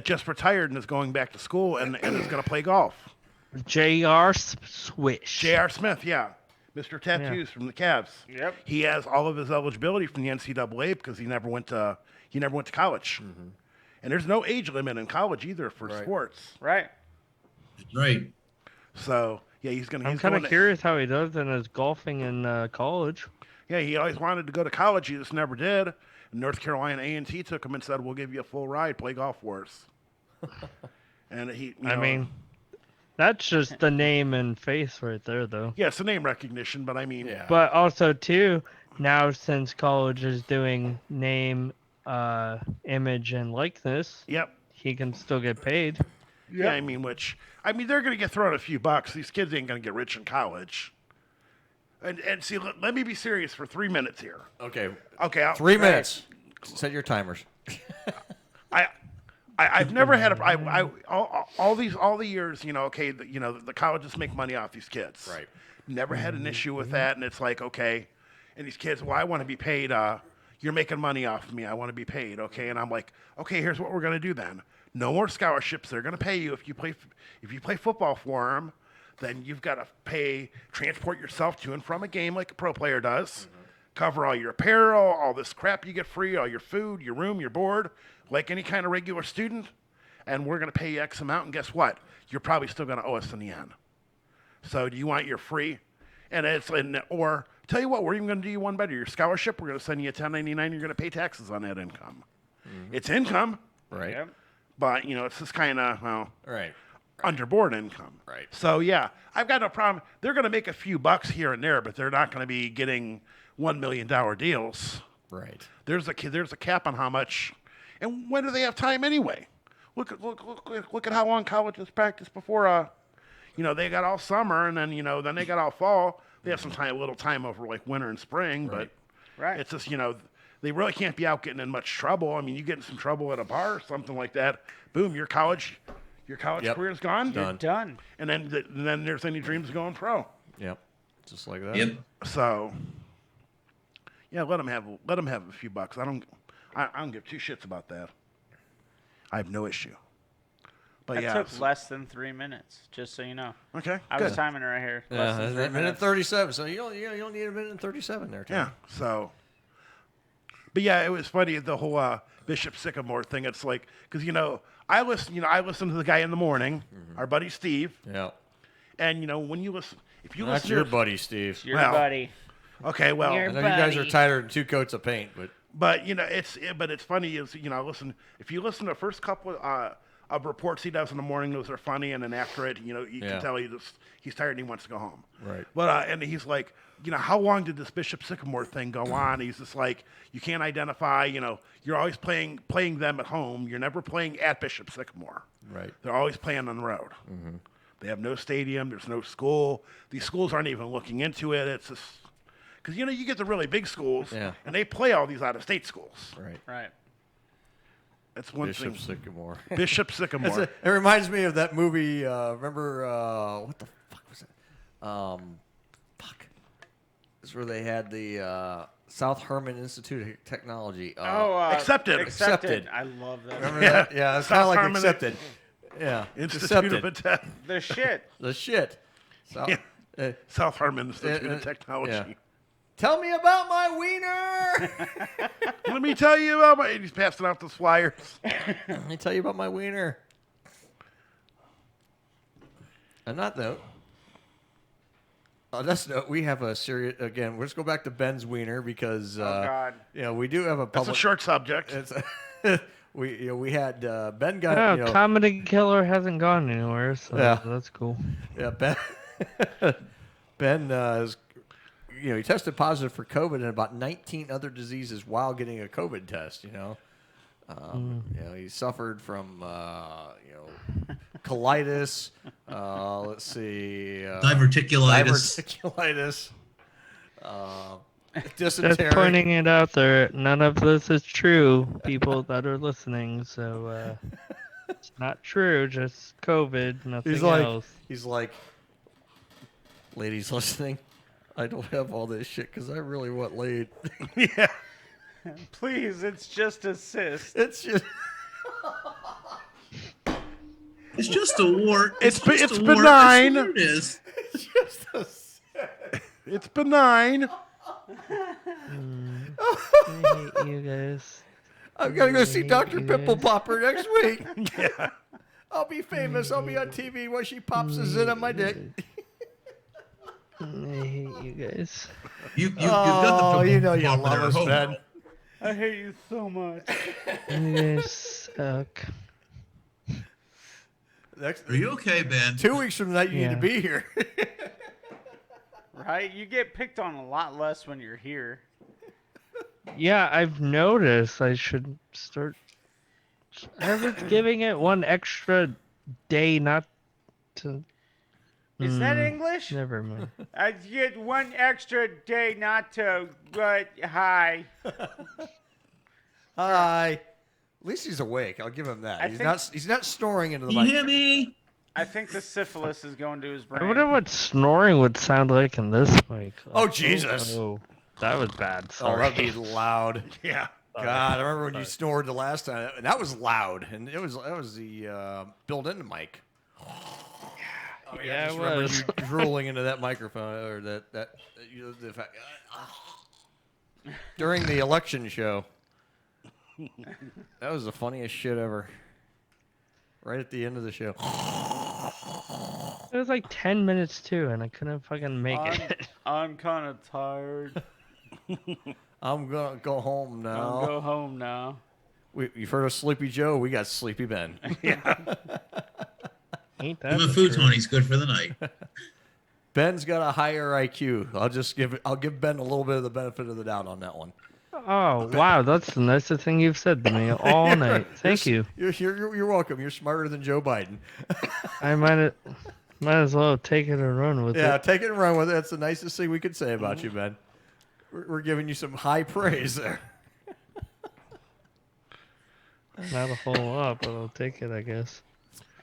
just retired and is going back to school and is going to play golf. J.R. Swish. J.R. Smith, yeah. Mr. Tattoos from the Cavs. Yep. He has all of his eligibility from the NCAA because he never went to college. Mm-hmm. And there's no age limit in college either for sports. Right. That's right. So, yeah, he's going to. I'm kind of curious how he does in his golfing in college. Yeah, he always wanted to go to college. He just never did. And North Carolina A&T took him and said, "We'll give you a full ride. Play golf for us." And he, I mean, that's just the name and face right there, though. yeah, it's a name recognition, but I mean, But also, too, now since college is doing name, image, and likeness, yep, he can still get paid. yeah, I mean, they're going to get thrown a few bucks. These kids ain't going to get rich in college. And see, let me be serious for 3 minutes here. Okay. Okay. 3 minutes. Set your timers. I've never had all the years, okay, the colleges make money off these kids. Right. Never had an issue with that, and it's like, okay, and these kids, well, I want to be paid. You're making money off of me. I want to be paid, okay? And I'm like, okay, here's what we're gonna do then. No more scholarships. They're gonna pay you if you play football for them. Then you've got to transport yourself to and from a game like a pro player does. Cover all your apparel, all this crap you get free, all your food, your room, your board, like any kind of regular student. And we're going to pay you X amount. And guess what? You're probably still going to owe us in the end. So do you want your free? Or tell you what, we're even going to do you one better. Your scholarship, we're going to send you a 1099. You're going to pay taxes on that income. It's income. Right. Yep. But, it's just kind of, Right. underboard income. Right. So, yeah, I've got no problem. They're going to make a few bucks here and there, but they're not going to be getting $1 million deals. Right. There's a cap on how much, and when do they have time anyway? Look at how long colleges practice before. They got all summer, and then then they got all fall. They have a little time over like winter and spring, but it's just they really can't be out getting in much trouble. I mean, you get in some trouble at a bar or something like that. Boom, your college career is gone. You're done. And then there's any dreams of going pro. Yep. Just like that. Yep. So, yeah, let them have a few bucks. I don't give two shits about that. I have no issue. But That yeah, took less than 3 minutes, just so you know. Okay, I good. was timing it right here. Yeah, Less than 3 minute minutes. 37. So you don't need a minute and 37 there, Tom. Yeah. So, but yeah, it was funny the whole Bishop Sycamore thing. It's like because I listen to the guy in the morning, our buddy Steve. Yeah. And when you listen, If you That's listen your to buddy, Steve. Your buddy. Okay, well, I know you guys are tighter than 2 coats of paint, but you know it's funny is if you listen to the first couple of reports he does in the morning, those are funny, and then after it, you can tell he's tired and he wants to go home. Right. But and he's like, how long did this Bishop Sycamore thing go on? He's just like, you can't identify. You're always playing them at home. You're never playing at Bishop Sycamore. Right. They're always playing on the road. Mm-hmm. They have no stadium. There's no school. These schools aren't even looking into it. It's just because you get the really big schools, and they play all these out-of-state schools. Right. Right. That's one Bishop thing. Sycamore. Bishop Sycamore. It reminds me of that movie. Remember what the fuck was it? It's where they had the South Herman Institute of Technology. Accepted. Accepted. I love that. Remember that? Yeah, it's kind of like Herman Accepted. Yeah. Institute of The shit. The shit. South Herman Institute of Technology. Yeah. Tell me about my wiener. Let me tell you about my. He's passing out the flyers. Let me tell you about my wiener. On that note, we have a serious. Again, let's go back to Ben's wiener because God. We do have a public. That's a short subject. We had Ben got. Comedy Killer hasn't gone anywhere, so that's cool. Yeah, Ben is. He tested positive for COVID and about 19 other diseases while getting a COVID test. He suffered from colitis. Let's see, diverticulitis. Dysentery. Just pointing it out there. None of this is true, people that are listening. So it's not true. Just COVID. Nothing else. He's like, ladies listening. I don't have all this shit because I really want laid. Yeah. Please, it's just a cyst. It's just. It's just a wart. It's just a benign. Wart. It is. It's just a. It's benign. I hate you guys. I'm gonna go see Dr. Pimple Popper next week. Yeah. I'll be famous. I'll be on TV when she pops a zit on my dick. I hate you guys. You've got the you love us, Ben. I hate you so much. You guys suck. Are you okay, Ben? 2 weeks from tonight, you need to be here. Right? You get picked on a lot less when you're here. Yeah, I've noticed. I should start. I was giving it one extra day not to. Is that English? Never mind. I get one extra day not to. Hi. Hi. At least he's awake. I'll give him that. He's not snoring into the Can mic. you hear me? I think the syphilis is going to his brain. I wonder what snoring would sound like in this mic. Oh, Jesus. Oh, that was bad. Sorry. Oh, that'd be loud. Yeah. God, I remember when you snored the last time, and that was loud, and that was the built-in mic. Oh, yeah, I just remember you drooling into that microphone or the fact, during the election show. That was the funniest shit ever. Right at the end of the show. It was like 10 minutes too, and I couldn't fucking make it. I'm kind of tired. I'm gonna go home now. I'll go home now. You've heard of Sleepy Joe? We got Sleepy Ben. Yeah. Ain't that Give a futon. He's good for the night. Ben's got a higher IQ. I'll give Ben a little bit of the benefit of the doubt on that one. Oh, wow. That's the nicest thing you've said to me all night. Thank you. You're welcome. You're smarter than Joe Biden. I might as well take it and run with it. Yeah, take it and run with it. That's the nicest thing we could say about you, Ben. We're giving you some high praise there. Not a whole lot, but I'll take it, I guess.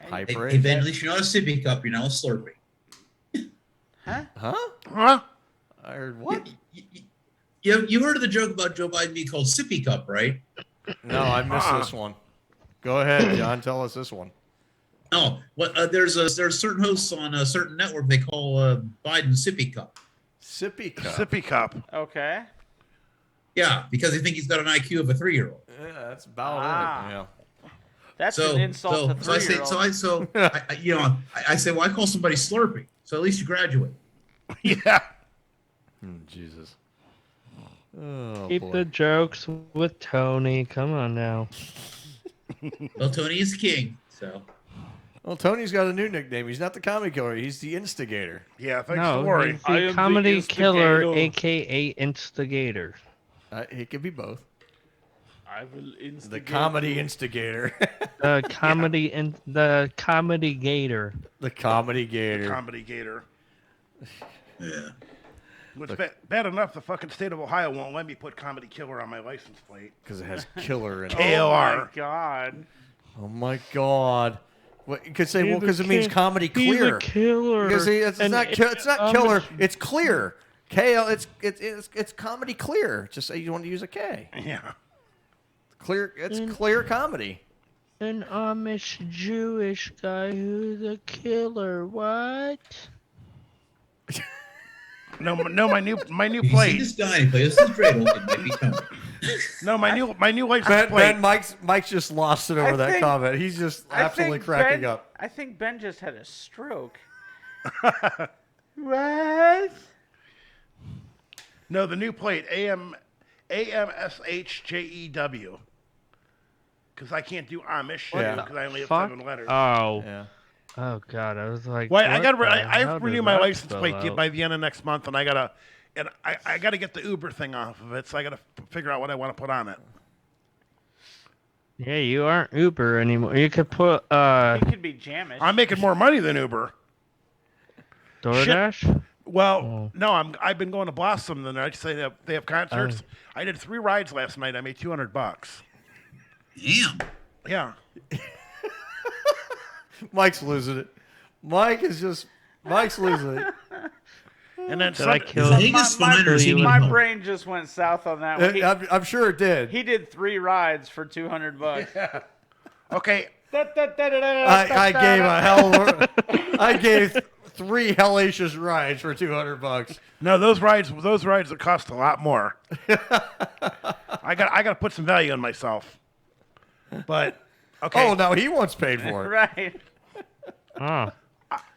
High Hey, praise. Ben, at least you're not a sippy cup. You're now a Slurpee. Huh? Huh? I heard what? You heard of the joke about Joe Biden being called sippy cup, right? No, I missed this one. Go ahead, John. Tell us this one. No, there's certain hosts on a certain network they call Biden sippy cup. Sippy cup. Sippy cup. Okay. Yeah, because they think he's got an IQ of a 3-year-old. Yeah, that's about it. Yeah. That's an insult to 3-year-olds. I say, well, I call somebody Slurpee, so at least you graduate. Yeah. Jesus. Oh, Keep boy. the jokes with Tony. Come on now. Well, Tony is king, so. Well, Tony's got a new nickname. He's not the comedy killer. He's the instigator. Yeah, thanks No, to Lori. he's the comedy killer, aka instigator. He could be both. I will instigate The comedy you. instigator. The comedy and the comedy gator. The comedy gator. Comedy gator. Yeah. It's bad enough the fucking state of Ohio won't let me put comedy killer on my license plate. Because it has killer in it. KLR. Oh my god. Oh my god. What, you could say, He's well, because it means comedy He's clear. a killer. Because it's And not it's not killer. It's clear. It's comedy clear. Just say you want to use a K. Yeah. Clear. It's clear comedy. An Amish Jewish guy who's a killer. What? No, my new You see plate. this guy play this is dreidel, it might be Tony. No, my new license Ben, plate. Mike's just lost it over that comment. He's just absolutely cracking Ben, up. I think Ben just had a stroke. What? No, the new plate AMSHJEW. Because I can't do Amish because I only have Fuck. 7 letters. Oh. Yeah. Oh god, I was like. Well, I what got the I hell renew does my that license spell plate out? by the end of next month, and I gotta get the Uber thing off of it. So I gotta figure out what I want to put on it. Yeah, you aren't Uber anymore. You could put You could be Jamish. I'm making more money than Uber. DoorDash. Well, no, I've been going to Blossom the night. Say they have concerts. I did 3 rides last night. I made $200. Damn. Yeah. Mike's losing it. Mike's losing it. And then Did I kill him? My brain just went south on that one. I'm sure it did. He did 3 rides for $200. Okay. I gave 3 hellacious rides for $200. No, those rides that cost a lot more. I got to put some value in myself. But okay. Oh, no, he wants paid for it. Right. Oh.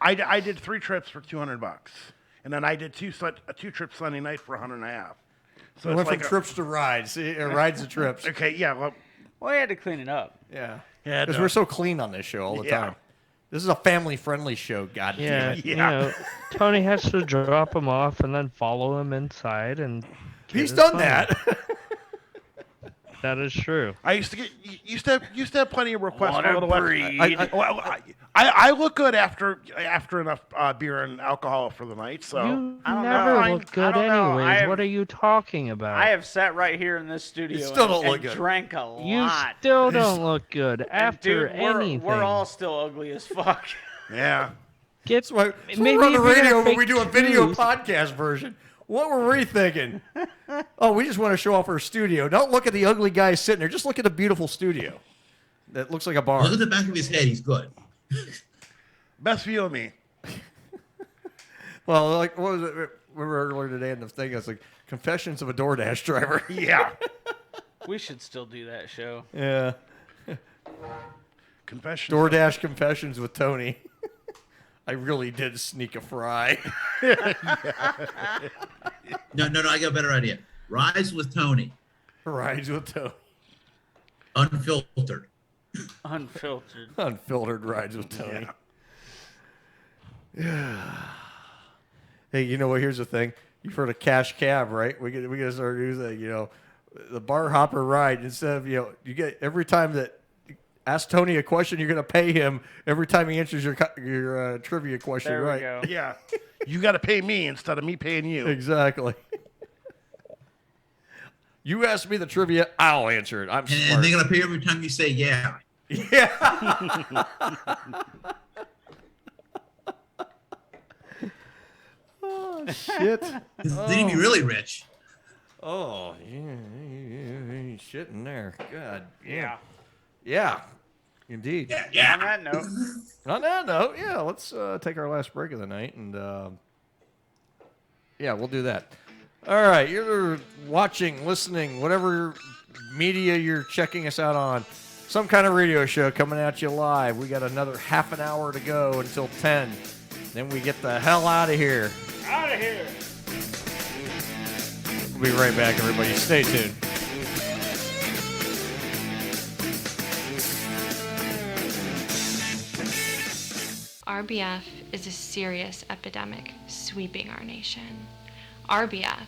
I did 3 trips for $200, and then I did 2 trips Sunday night for $150. So We went it's from like trips to rides. Rides to trips. Okay, yeah. Well, he had to clean it up. Yeah. Yeah, Because we're so clean on this show all the time. This is a family-friendly show, goddamn Yeah, it. you know, Tony has to drop him off and then follow him inside, and He's done that. That is true. I used to have plenty of requests What for a a little breed. I look good after enough beer and alcohol for the night. So You I don't never know. look good I don't know. anyways. What are you talking about? I have sat right here in this studio still don't and look good. drank a lot. You still don't look good after And dude, anything. we're all still ugly as fuck. yeah. Get That's why maybe we're on the if you're radio, gonna but we fake do a video news- podcast version. What were we thinking? Oh, we just want to show off our studio. Don't look at the ugly guy sitting there. Just look at the beautiful studio. That looks like a bar. Look at the back of his head. He's good. Best view of me. Well, like, what was it? We were earlier today in the thing. It's like Confessions of a DoorDash Driver. Yeah. We should still do that show. Yeah. Confessions. DoorDash Confessions with Tony. I really did sneak a fry. No, I got a better idea. Rides with Tony. Rides with Tony. Unfiltered. Unfiltered. Unfiltered rides with Tony. Yeah. Hey, you know what? Here's the thing. You've heard of cash cab, right? We gotta start using that. You know, the bar hopper ride. Instead of you get every time that ask Tony a question, you're gonna pay him every time he answers your trivia question, There we right? go. Yeah. You got to pay me instead of me paying you. Exactly. You ask me the trivia, I'll answer it. I'm And smart. they're gonna pay every time you say yeah. Yeah. Oh shit. Then you'd be really rich. Oh yeah, shit in there. God. Yeah. Yeah. Indeed. Yeah. On that note, On that note, yeah, let's take our last break of the night, and yeah, we'll do that. All right, you're watching, listening, whatever media you're checking us out on. Some kind of radio show coming at you live. We got another half an hour to go until 10. Then we get the hell out of here. out of of here. We'll be right back, everybody. Stay tuned. RBF is a serious epidemic sweeping our nation. RBF,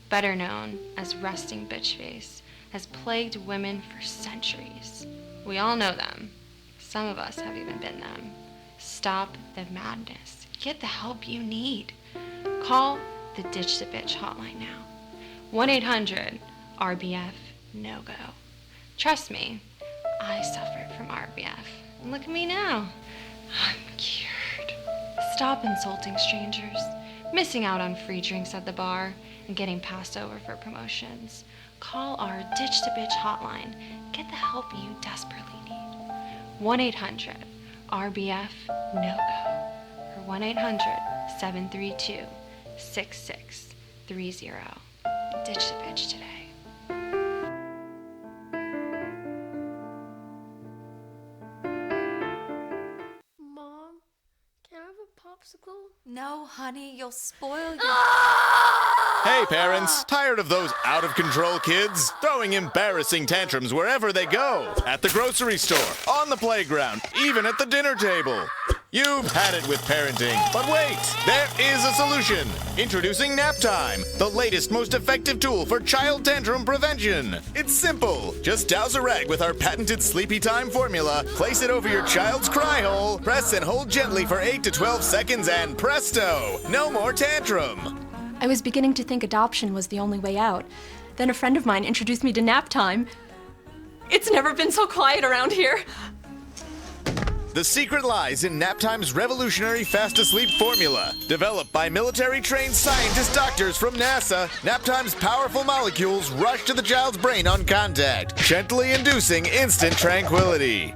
better known as resting bitch face, has plagued women for centuries. We all know them. Some of us have even been them. Stop the madness. Get the help you need. Call the Ditch the Bitch hotline now. 1-800-RBF-NO-GO. Trust me, I suffered from RBF. And look at me now. I'm cured. Stop insulting strangers, missing out on free drinks at the bar, and getting passed over for promotions. Call our Ditch the Bitch hotline. Get the help you desperately need. 1-800-RBF-NO-GO or 1-800-732-6630. Ditch the Bitch today. Mom, can I have a popsicle? No, honey, you'll spoil your... Hey parents, tired of those out-of-control kids? Throwing embarrassing tantrums wherever they go. At the grocery store, on the playground, even at the dinner table. You've had it with parenting, but wait, there is a solution. Introducing Nap Time, the latest, most effective tool for child tantrum prevention. It's simple. Just douse a rag with our patented Sleepy Time formula, place it over your child's cry hole, press and hold gently for 8 to 12 seconds, and presto, no more tantrum. I was beginning to think adoption was the only way out. Then a friend of mine introduced me to Nap Time. It's never been so quiet around here. The secret lies in Naptime's revolutionary fast-to-sleep formula. Developed by military-trained scientist doctors from NASA, Naptime's powerful molecules rush to the child's brain on contact, gently inducing instant tranquility.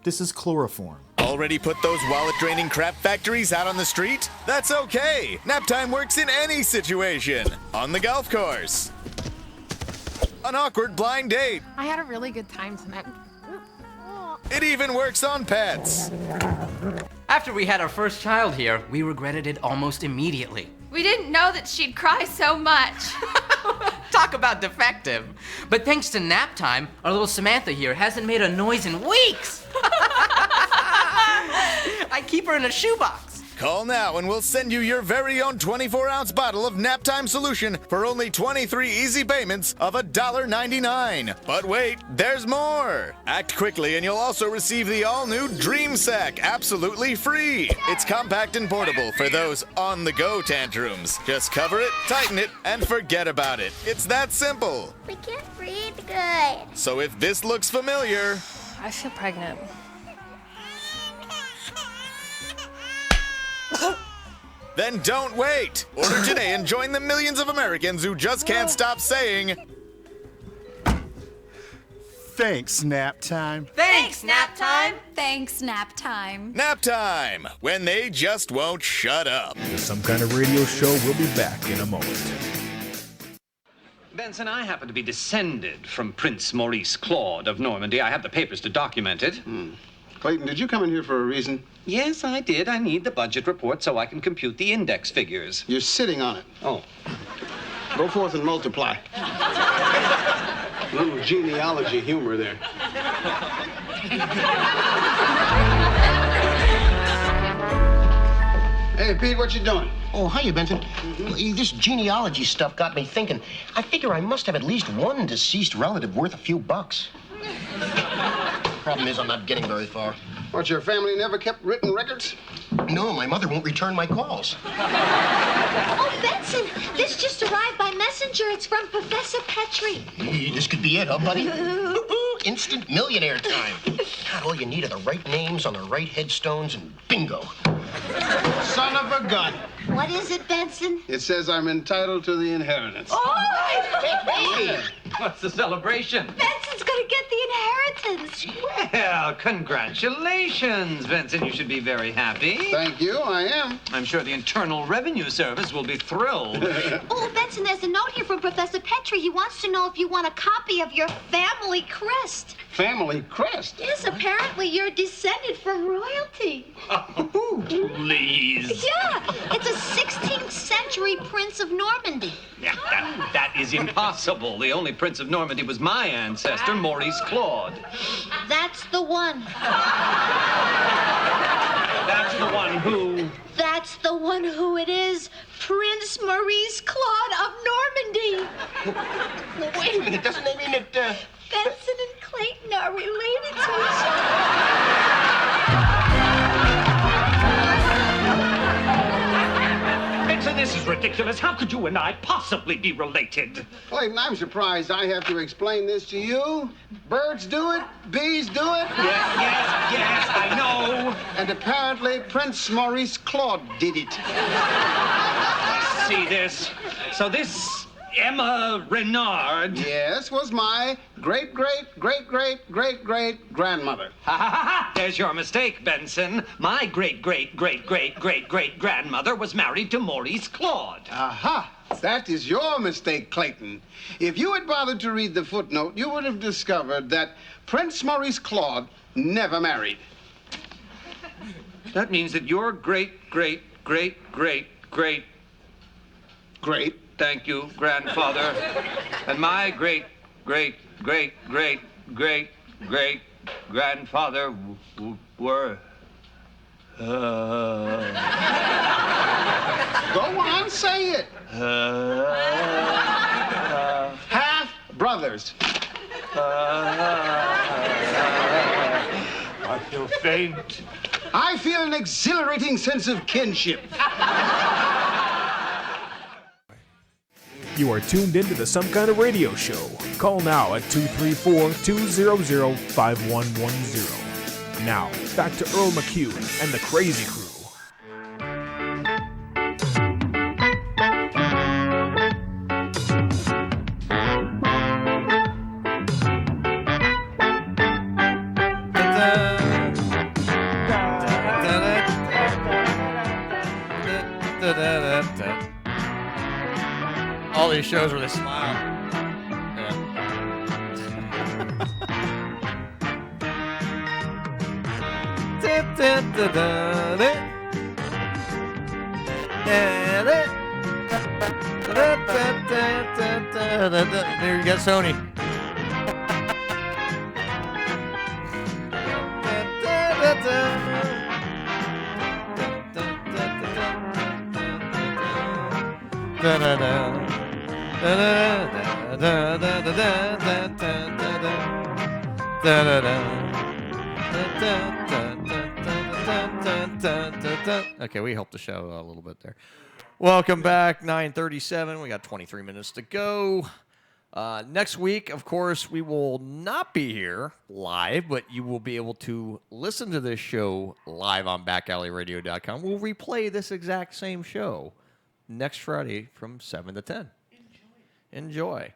This is chloroform. Already put those wallet-draining crap factories out on the street? That's okay! Naptime works in any situation. On the golf course. An awkward blind date. I had a really good time tonight. It even works on pets. After we had our first child here, we regretted it almost immediately. We didn't know that she'd cry so much. Talk about defective. But thanks to Nap Time, our little Samantha here hasn't made a noise in weeks. I keep her in a shoebox. Call now and we'll send you your very own 24-ounce bottle of Naptime solution for only 23 easy payments of $1.99. But wait, there's more! Act quickly and you'll also receive the all-new Dream Sack absolutely free. It's compact and portable for those on-the-go tantrums. Just cover it, tighten it, and forget about it. It's that simple. We can't breathe good. So if this looks familiar... I feel pregnant. Then don't wait! Order today and join the millions of Americans who just can't stop saying... Thanks, Nap Time. Thanks, Nap Time. Thanks, Nap Time. Nap Time, when they just won't shut up. The Some Kind of Radio Show will be back in a moment. Benson, I happen to be descended from Prince Maurice Claude of Normandy. I have the papers to document it. Clayton, did you come in here for a reason? Yes, I did. I need the budget report so I can compute the index figures. You're sitting on it. Oh. Go forth and multiply. A little genealogy humor there. Hey, Pete, what you doing? Oh, hiya, Benson. This genealogy stuff got me thinking. I figure I must have at least one deceased relative worth a few bucks. Problem is, I'm not getting very far. What, your family never kept written records? No, my mother won't return my calls. Oh, Benson, this just arrived by messenger. It's from Professor Petrie. This could be it, huh, buddy? Instant millionaire time. God, all you need are the right names on the right headstones and bingo. Son of a gun. What is it, Benson? It says I'm entitled to the inheritance. Oh! What's the celebration? Benson's gonna get the inheritance. Well, congratulations, Benson. You should be very happy. Thank you, I am. I'm sure the Internal Revenue Service will be thrilled. Oh, Benson, there's a note here from Professor Petrie. He wants to know if you want a copy of your family crest. Family crest? Yes, apparently you're descended from royalty. Please. Yeah, it's a 16th century Prince of Normandy. Yeah, that is impossible. The only Prince of Normandy was my ancestor, Maurice Claude. That's the one. That's the one who... That's the one who it is. Prince Maurice Claude of Normandy. Wait a minute, doesn't that mean that, Benson and Clayton are related to each other. Benson, this is ridiculous. How could you and I possibly be related? Clayton, I'm surprised I have to explain this to you. Birds do it, bees do it. Yes, I know. And apparently Prince Maurice Claude did it. I see this. So this Emma Renard... Yes, was my great-great-great-great-great-great-grandmother. Ha ha ha ha! There's your mistake, Benson. My great-great-great-great-great-great-grandmother was married to Maurice Claude. Aha! That is your mistake, Clayton. If you had bothered to read the footnote, you would have discovered that Prince Maurice Claude never married. That means that your great-great-great-great-great... Great? Thank you, grandfather. And my great-great-great-great-great-great-grandfather were... Go on, say it. Half brothers. I feel faint. I feel an exhilarating sense of kinship. You are tuned into the Some Kind of Radio Show. Call now at 234-200-5110. Now, back to Earl McCune and the Crazy Crew. All these shows where they smile. There you go, Sony. Okay, we helped the show a little bit there. Welcome back, 9:37. We got 23 minutes to go. Next week, of course, we will not be here live, but you will be able to listen to this show live on backalleyradio.com. We'll replay this exact same show next Friday from 7 to 10. Enjoy.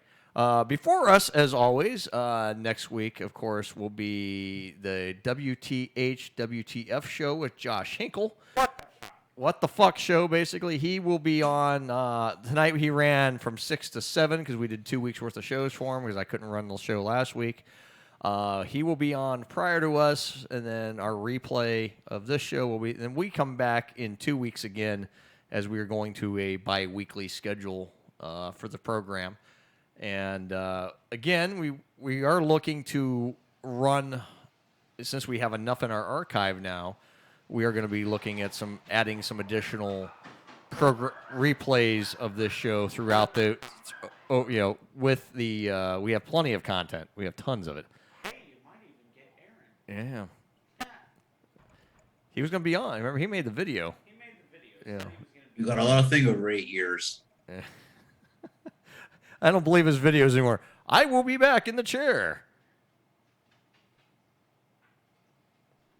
Before us, as always, next week, of course, will be the WTH WTF show with Josh Hinkle. What the fuck show, basically. He will be on, tonight he ran from 6 to 7 because we did 2 weeks worth of shows for him because I couldn't run the show last week. He will be on prior to us, and then our replay of this show will be, then we come back in 2 weeks again as we are going to a bi-weekly schedule for the program. And again, we are looking to run, since we have enough in our archive now, we are going to be looking at adding some additional replays of this show throughout the, with the, we have plenty of content. We have tons of it. Hey, you might even get Aaron. Yeah. He was going to be on. Remember, he made the video. Yeah. You got a lot of thing over 8 years. Yeah. I don't believe his videos anymore. I will be back in the chair.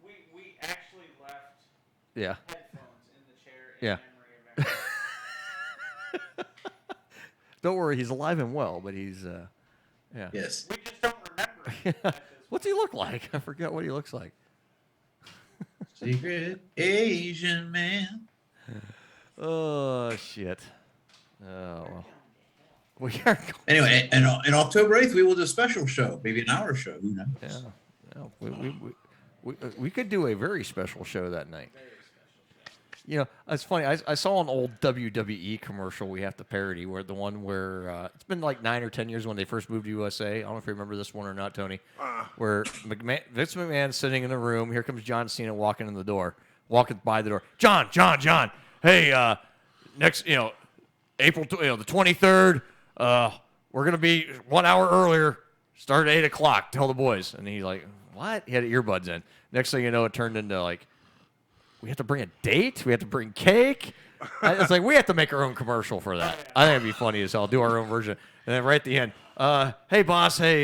We actually left headphones in the chair in memory of Don't worry, he's alive and well, but he's, Yes. We just don't remember What's he look like? I forget what he looks like. Secret Asian man. Oh shit. Oh well. We are Anyway, and on October 8th, we will do a special show, maybe an hour show. Who knows? Yeah. We could do a very special show that night. You know, it's funny. I saw an old WWE commercial we have to parody, where the one where it's been like 9 or 10 years when they first moved to USA. I don't know if you remember this one or not, Tony. Where Vince McMahon's sitting in the room. Here comes John Cena walking by the door. John. Hey, next, April, the 23rd. We're gonna be 1 hour earlier. Start at 8 o'clock. Tell the boys. And he's like, what? He had earbuds in. Next thing you know, it turned into like, we have to bring a date. We have to bring cake. It's like we have to make our own commercial for that. I think it'd be funny as hell. Do our own version. And then right at the end, hey boss, hey,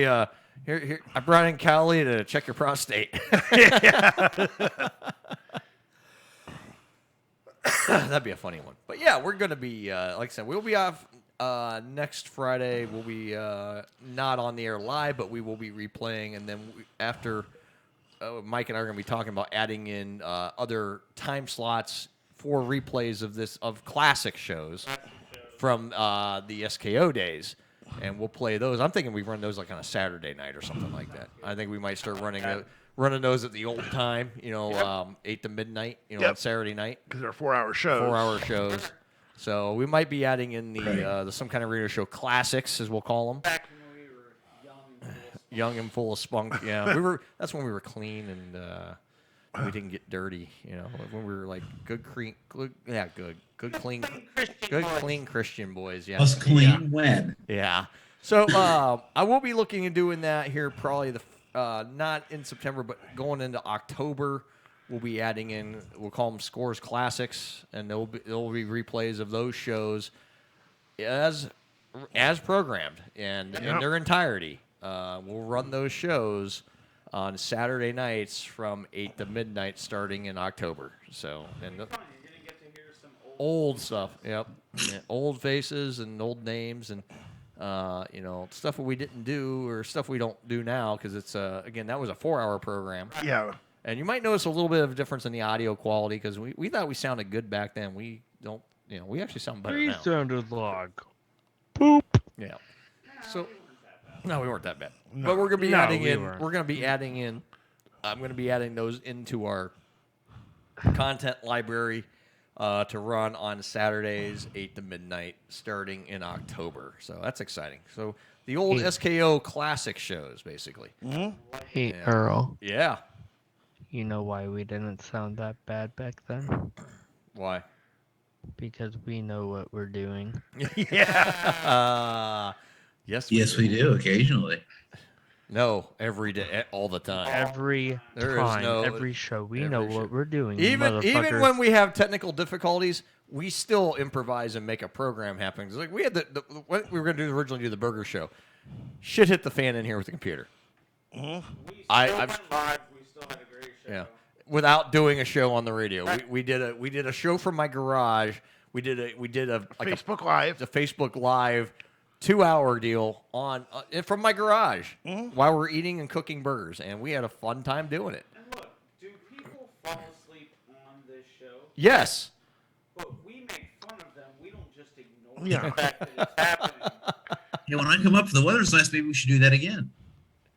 here, I brought in Cali to check your prostate. That'd be a funny one. But yeah, we're gonna be like I said, we'll be off next Friday. We'll be not on the air live, but we will be replaying, and then after. Mike and I are going to be talking about adding in other time slots for replays of classic shows from the SKO days, and we'll play those. I'm thinking we run those like on a Saturday night or something like that. I think we might start running those at the old time, 8 to midnight, on Saturday night. Because they're 4-hour shows. 4-hour shows. So we might be adding in the Some Kind of Radio Show classics, as we'll call them. Young and full of spunk. Yeah, that's when we were clean and we didn't get dirty. When we were like good, clean Christian boys. Yeah, us clean when. Yeah. So I will be looking at doing that here probably not in September, but going into October. We'll be adding in. We'll call them Scores Classics, and there'll be replays of those shows as programmed and in their entirety. We'll run those shows on Saturday nights from 8 to midnight starting in October. So, and old stuff. Yep. Yeah, old faces and old names and, stuff that we didn't do or stuff we don't do now because it's, again, that was a 4-hour program. Yeah. And you might notice a little bit of a difference in the audio quality because we thought we sounded good back then. We don't, we actually sound better now. We sounded like poop. Yeah. So... No, we weren't that bad. No. But we're going to be adding in. Weren't. We're going to be adding in. I'm going to be adding those into our content library to run on Saturdays, 8 to midnight, starting in October. So that's exciting. So the old SKO classic shows, basically. Mm-hmm. Hey, Earl. Yeah. You know why we didn't sound that bad back then? Why? Because we know what we're doing. Yeah. Yes, we do occasionally. No, every day, all the time. Every show, we know what we're doing. Even when we have technical difficulties, we still improvise and make a program happen. It's like we had what we were going to do originally, do the burger show. Shit hit the fan in here with the computer. Mm-hmm. We still had a great show. Yeah, without doing a show on the radio, we did a show from my garage. We did a Facebook Live. The Facebook Live. 2-hour deal on from my garage while we're eating and cooking burgers, and we had a fun time doing it. And look, do people fall asleep on this show? Yes. But we make fun of them. We don't just ignore the fact that it's happening. Hey, when I come up, if the weather's nice, maybe we should do that again.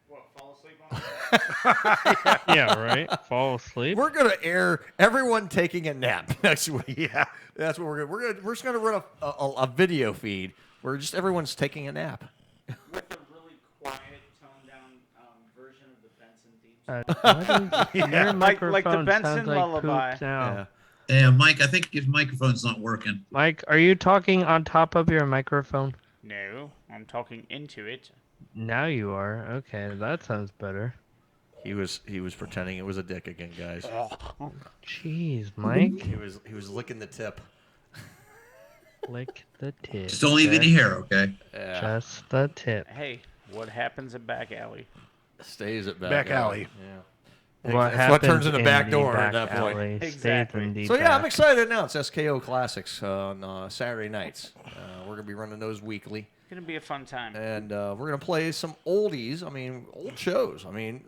What, fall asleep on it? Yeah, right. Fall asleep. We're gonna air everyone taking a nap next week. Yeah, that's what we're just gonna run a video feed. Where just everyone's taking a nap. With a really quiet, toned down version of the Benson theme. Your microphone like the Benson sounds like lullaby. poop now. Yeah, Mike, I think his microphone's not working. Mike, are you talking on top of your microphone? No, I'm talking into it. Now you are. Okay, that sounds better. He was pretending it was a dick again, guys. Jeez, Mike. He was licking the tip. Lick the tip. Just don't leave any hair, okay? Yeah. Just the tip. Hey, what happens at back alley? Stays at back alley. Yeah. What What turns in the back door at that point. Exactly. So I'm excited to announce SKO Classics on Saturday nights. We're gonna be running those weekly. Gonna be a fun time. And we're gonna play some oldies. I mean, old shows. I mean,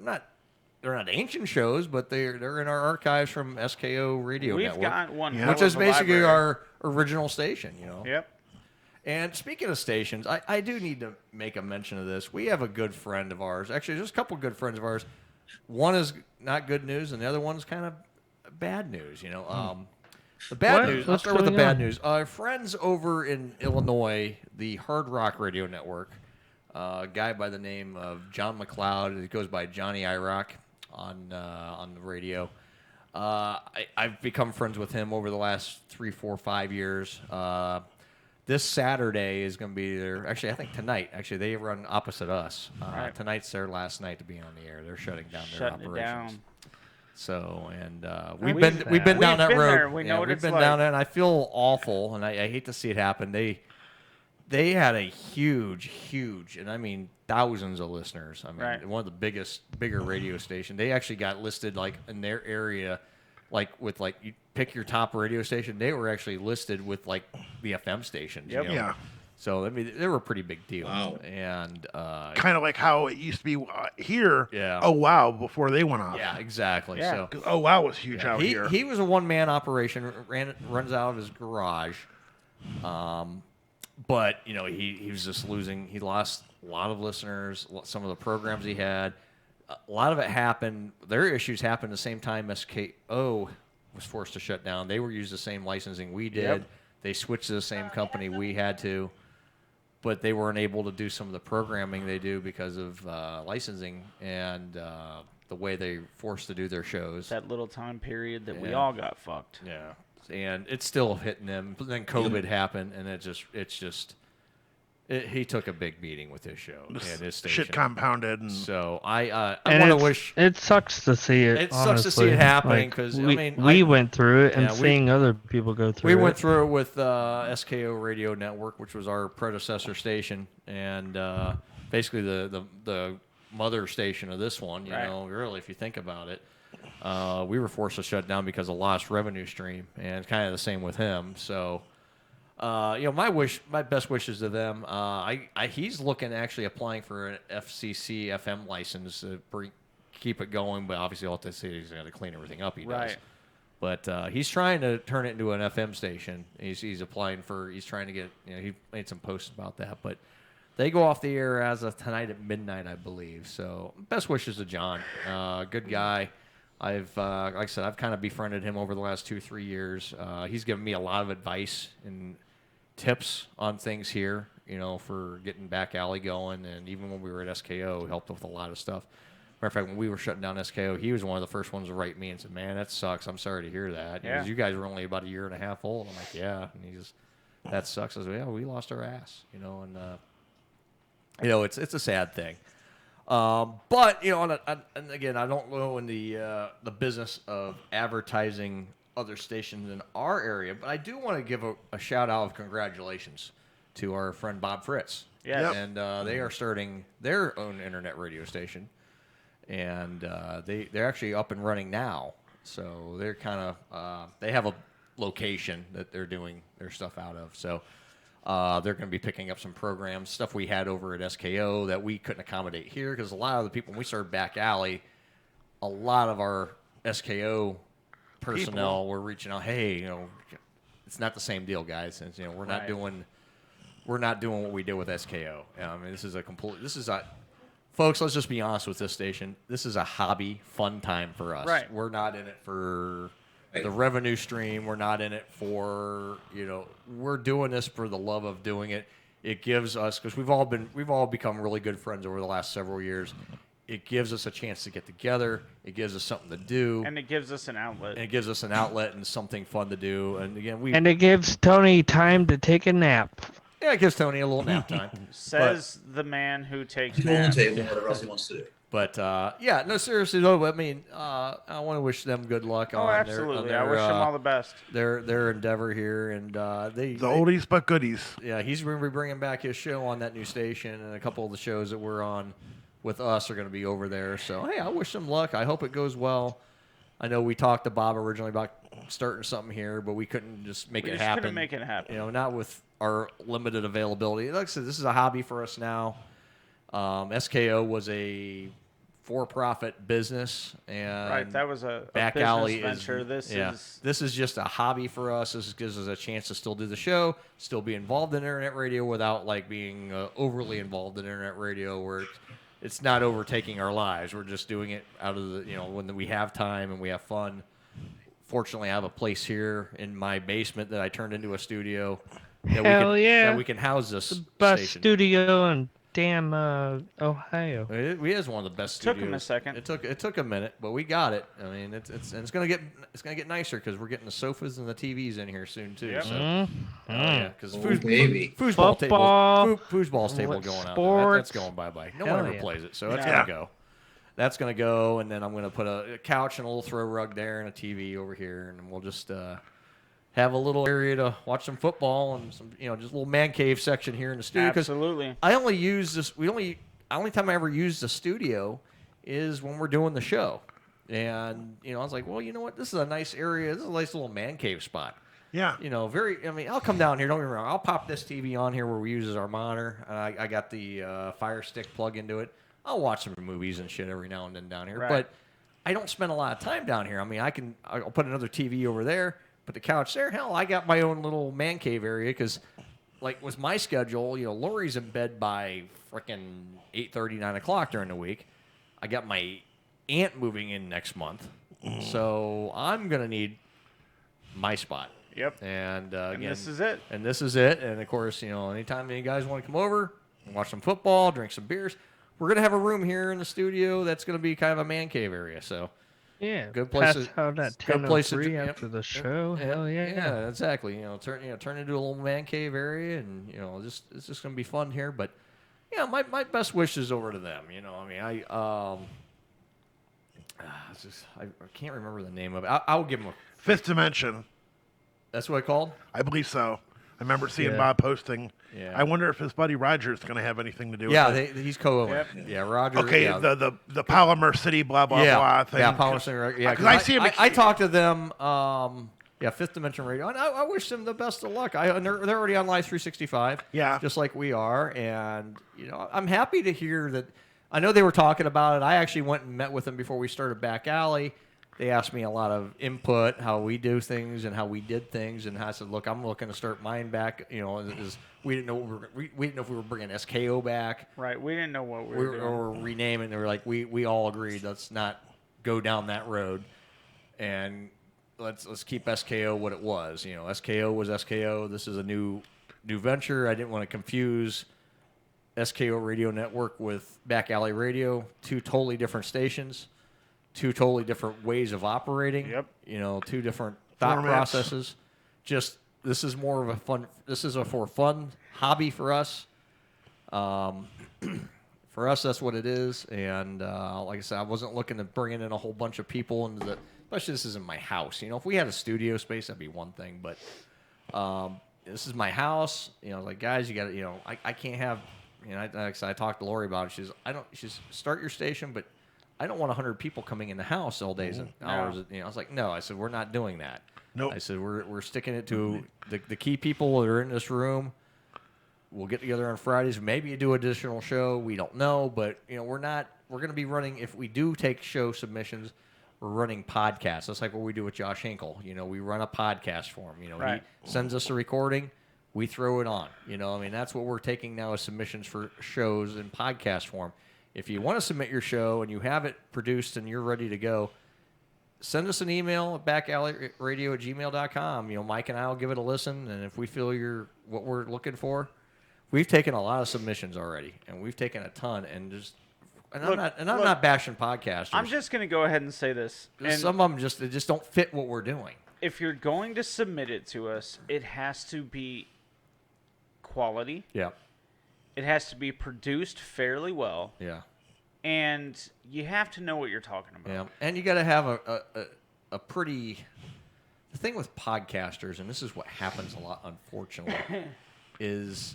they're not ancient shows, but they're in our archives from SKO Radio We've Network, got one which is basically our original station. Yep. And speaking of stations, I do need to make a mention of this. We have a good friend of ours. Actually, there's a couple good friends of ours. One is not good news, and the other one's kind of bad news. The bad news. I'll start with the bad news. Our friends over in Illinois, the Hard Rock Radio Network, a guy by the name of John McLeod. He goes by Johnny IROC on the radio. I've become friends with him over the last 3, 4, 5 years. This Saturday is going to be their. Actually, I think tonight. Actually, they run opposite us. Right. Tonight's their last night to be on the air. They're shutting down their operations. It down. So, and We've we've been down that been road. there. We know what we've it's been like. down there, and I feel awful, and I hate to see it happen. They had a huge, and I mean thousands of listeners. I mean, Right. one of the bigger radio station. They actually got listed like in their area, like with like you pick your top radio station. They were actually listed with like the FM stations. Yep. Yeah. So I mean, they were a pretty big deal. Wow. And Kind of like how it used to be here. Yeah. Oh wow! Before they went off. Yeah, exactly. Yeah. So 'Cause Oh wow was huge out he, here. He was a one-man operation, runs out of his garage. But, he was just losing. He lost a lot of listeners, some of the programs he had. A lot of it happened. Their issues happened the same time SKO was forced to shut down. They were using the same licensing we did. Yep. They switched to the same company we had to. But they weren't able to do some of the programming they do because of licensing and the way they forced to do their shows. That little time period that we Yeah. all got fucked. Yeah, and it's still hitting them. But then COVID happened, and he took a big beating with his show and his station. Shit compounded. And So I And want to it's- wish. it sucks to see it. It sucks to see it honestly. happening Like, because we went through it, and yeah, seeing other people go through we it. went through it with SKO Radio Network, which was our predecessor station, and basically the mother station of this one. Right. Really, if you think about it, we were forced to shut down because of lost revenue stream, and kind of the same with him. So. My best wishes to them. He's looking actually applying for an FCC FM license to keep it going, but obviously all to say he's going to clean everything up. He does, Right. but he's trying to turn it into an FM station. He's applying for. He's trying to get. He made some posts about that, but they go off the air as of tonight at midnight, I believe. So best wishes to John. Good guy. Like I said, I've kind of befriended him over the last 2-3 years. He's given me a lot of advice and tips on things here, for getting Back Alley going. And even when we were at SKO, he helped with a lot of stuff. Matter of fact, when we were shutting down SKO, he was one of the first ones to write me and said, "Man, that sucks. I'm sorry to hear that." He Yeah. goes, "You guys were only about a year and a half old." I'm like, "Yeah." And he just, "That sucks." I said, "Yeah, we lost our ass," and it's a sad thing. But and again, I don't know in the business of advertising other stations in our area, but I do want to give a shout out of congratulations to our friend Bob Fritz. Yes. And they are starting their own internet radio station, and they're actually up and running now. So they're kind of they have a location that they're doing their stuff out of. So. They're going to be picking up some programs, stuff we had over at SKO that we couldn't accommodate here because a lot of the people, when we started Back Alley, a lot of our SKO personnel were reaching out, "Hey, it's not the same deal, guys. And, we're not doing what we did with SKO. Folks, let's just be honest with this station. This is a hobby, fun time for us. Right. We're not in it for the revenue stream. We're not in it for, we're doing this for the love of doing it. It gives us, because we've all become really good friends over the last several years. It gives us a chance to get together. It gives us something to do. And it gives us an outlet. And something fun to do. And again, And it gives Tony time to take a nap. Yeah, it gives Tony a little nap time. Says the man who takes He's on the naps. table, whatever else he wants to do. But seriously though, I mean, I want to wish them good luck Oh, on absolutely. their, I wish them all the best. Their endeavor here, and the oldies but goodies. Yeah, he's going to be bringing back his show on that new station, and a couple of the shows that we're on with us are going to be over there. So hey, I wish them luck. I hope it goes well. I know we talked to Bob originally about starting something here, but we couldn't just make it happen. Couldn't make it happen. Not with our limited availability. Like I said, this is a hobby for us now. SKO was a for-profit business, and Right, that was a back business alley venture. This is just a hobby for us. This gives us a chance to still do the show, still be involved in internet radio without like being overly involved in internet radio, where it's not overtaking our lives. We're just doing it out of the when we have time and we have fun. Fortunately, I have a place here in my basement that I turned into a studio. That we can house this Best station. studio in damn Ohio. It is one of the best Took studios. him a second. It took a minute, but we got it. I mean, it's gonna get nicer because we're getting the sofas and the TVs in here soon too. Yep. So, yeah, because baby. foosball Football, table going out. sports. That's going bye. No Hell one ever yeah. plays it, so that's gonna go. That's gonna go, and then I'm gonna put a couch and a little throw rug there and a TV over here, and we'll just have a little area to watch some football and some, just a little man cave section here in the studio. 'Cause Absolutely. I only use this. Only time I ever use the studio is when we're doing the show, and I was like, well, you know what? This is a nice area. This is a nice little man cave spot. Yeah. I'll come down here. Don't get me wrong. I'll pop this TV on here where we use as our monitor. I got the Fire Stick plug into it. I'll watch some movies and shit every now and then down here, Right. but I don't spend a lot of time down here. I mean, I'll put another TV over there, put the couch there. Hell, I got my own little man cave area because, like, with my schedule, Lori's in bed by frickin' 8:30, 9 o'clock during the week. I got my aunt moving in next month, so I'm gonna need my spot. Yep. And again, this is it. And this is it. And of course, anytime you guys want to come over, watch some football, drink some beers, we're gonna have a room here in the studio that's gonna be kind of a man cave area. So Yeah. good place. Pass out at good place to 10:03 yep. after the show. Hell yeah. Yeah, exactly. Turn into a little man cave area, and it's just gonna be fun here. But my best wishes over to them. I can't remember the name of it. I'll give them a Fifth Dimension. That's what it's called? I believe so. I remember seeing Yeah. Bob posting. Yeah. I wonder if his buddy Roger's going to have anything to do with Yeah, it. he's co-owner. Yeah, Roger. Okay, yeah. the Polymer City blah blah blah thing. Yeah, Polymer City. Yeah, because I see him. I talked to them. Fifth Dimension Radio, and I wish them the best of luck. They're already on Live 365. Yeah, just like we are, and I'm happy to hear that. I know they were talking about it. I actually went and met with them before we started Back Alley. They asked me a lot of input, how we do things and how we did things, and I said, "Look, I'm looking to start mine back." We didn't know we didn't know if we were bringing SKO back. Right, we didn't know what we were doing. Or renaming. They were like, we all agreed, let's not go down that road, and let's keep SKO what it was. SKO was SKO. This is a new venture. I didn't want to confuse SKO Radio Network with Back Alley Radio, two totally different stations. Two totally different ways of operating. Yep. Two different thought Formats. processes. This is more of a fun. This is a fun hobby for us. For us, that's what it is. And like I said, I wasn't looking to bring in a whole bunch of people into the. Especially this isn't my house. If we had a studio space, that'd be one thing. But this is my house. Like guys, you got to. I can't have. I talked to Lori about it. She's start your station, but I don't want 100 people coming in the house all days and hours. I was like, no. I said, we're not doing that. Nope. I said, we're sticking it to the key people that are in this room. We'll get together on Fridays. Maybe you do an additional show. We don't know. But, we're going to be running, if we do take show submissions, we're running podcasts. That's like what we do with Josh Hinkle. We run a podcast for him. Right. He sends us a recording. We throw it on. That's what we're taking now as submissions for shows in podcast form. If you want to submit your show and you have it produced and you're ready to go, send us an email at backalleyradio@gmail.com. Mike and I will give it a listen, and if we feel you're what we're looking for, we've taken a lot of submissions already, and we've taken a ton. And I'm not bashing podcasters. I'm just going to go ahead and say this. And some of them just don't fit what we're doing. if you're going to submit it to us, it has to be quality. Yeah. It has to be produced fairly well. Yeah. And you have to know what you're talking about. Yeah. And you got to have a pretty... The thing with podcasters, and this is what happens a lot, unfortunately, is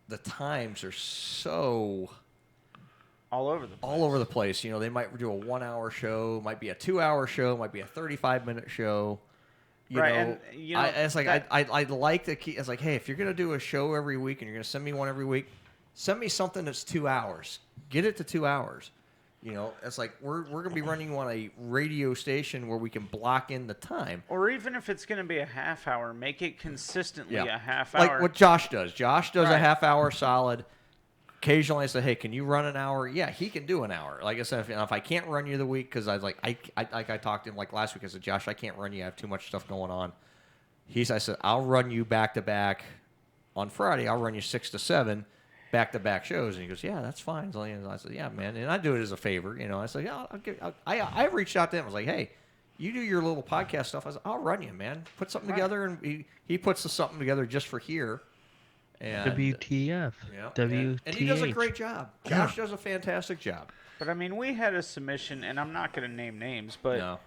the times are so... All over the place. All over the place. You know, they might do a 1-hour show, might be a 2-hour show, might be a 35-minute show. You Right, know, and, you know, it's like that- I'd like to keep. It's like, hey, if you're gonna do a show every week and you're gonna send me one every week, send me something that's 2 hours. Get it to 2 hours. You know, it's like we're gonna be running you on a radio station where we can block in the time. Or even if it's going to be a half hour, make it consistently a half like hour. what Josh does. Josh does a Right. half hour solid. Occasionally, I say, "Hey, can you run an hour?" Yeah, he can do an hour. Like I said, if I can't run you the week, because I was like, I talked to him like last week. I said, "Josh, I can't run you. I have too much stuff going on." I said, "I'll run you back to back on Friday. I'll run you 6 to 7 back to back shows." And he goes, "Yeah, that's fine." So I said, "Yeah, man," and I do it as a favor. You know, I said, "Yeah, I reached out to him. I was like, hey, you do your little podcast stuff. I said, I'll run you, man. Put something together," and he puts something together just for here. And, WTF. yeah, WTH. and he does a great job. Josh does a fantastic job. But I mean, we had a submission, and I'm not going to name names, but No.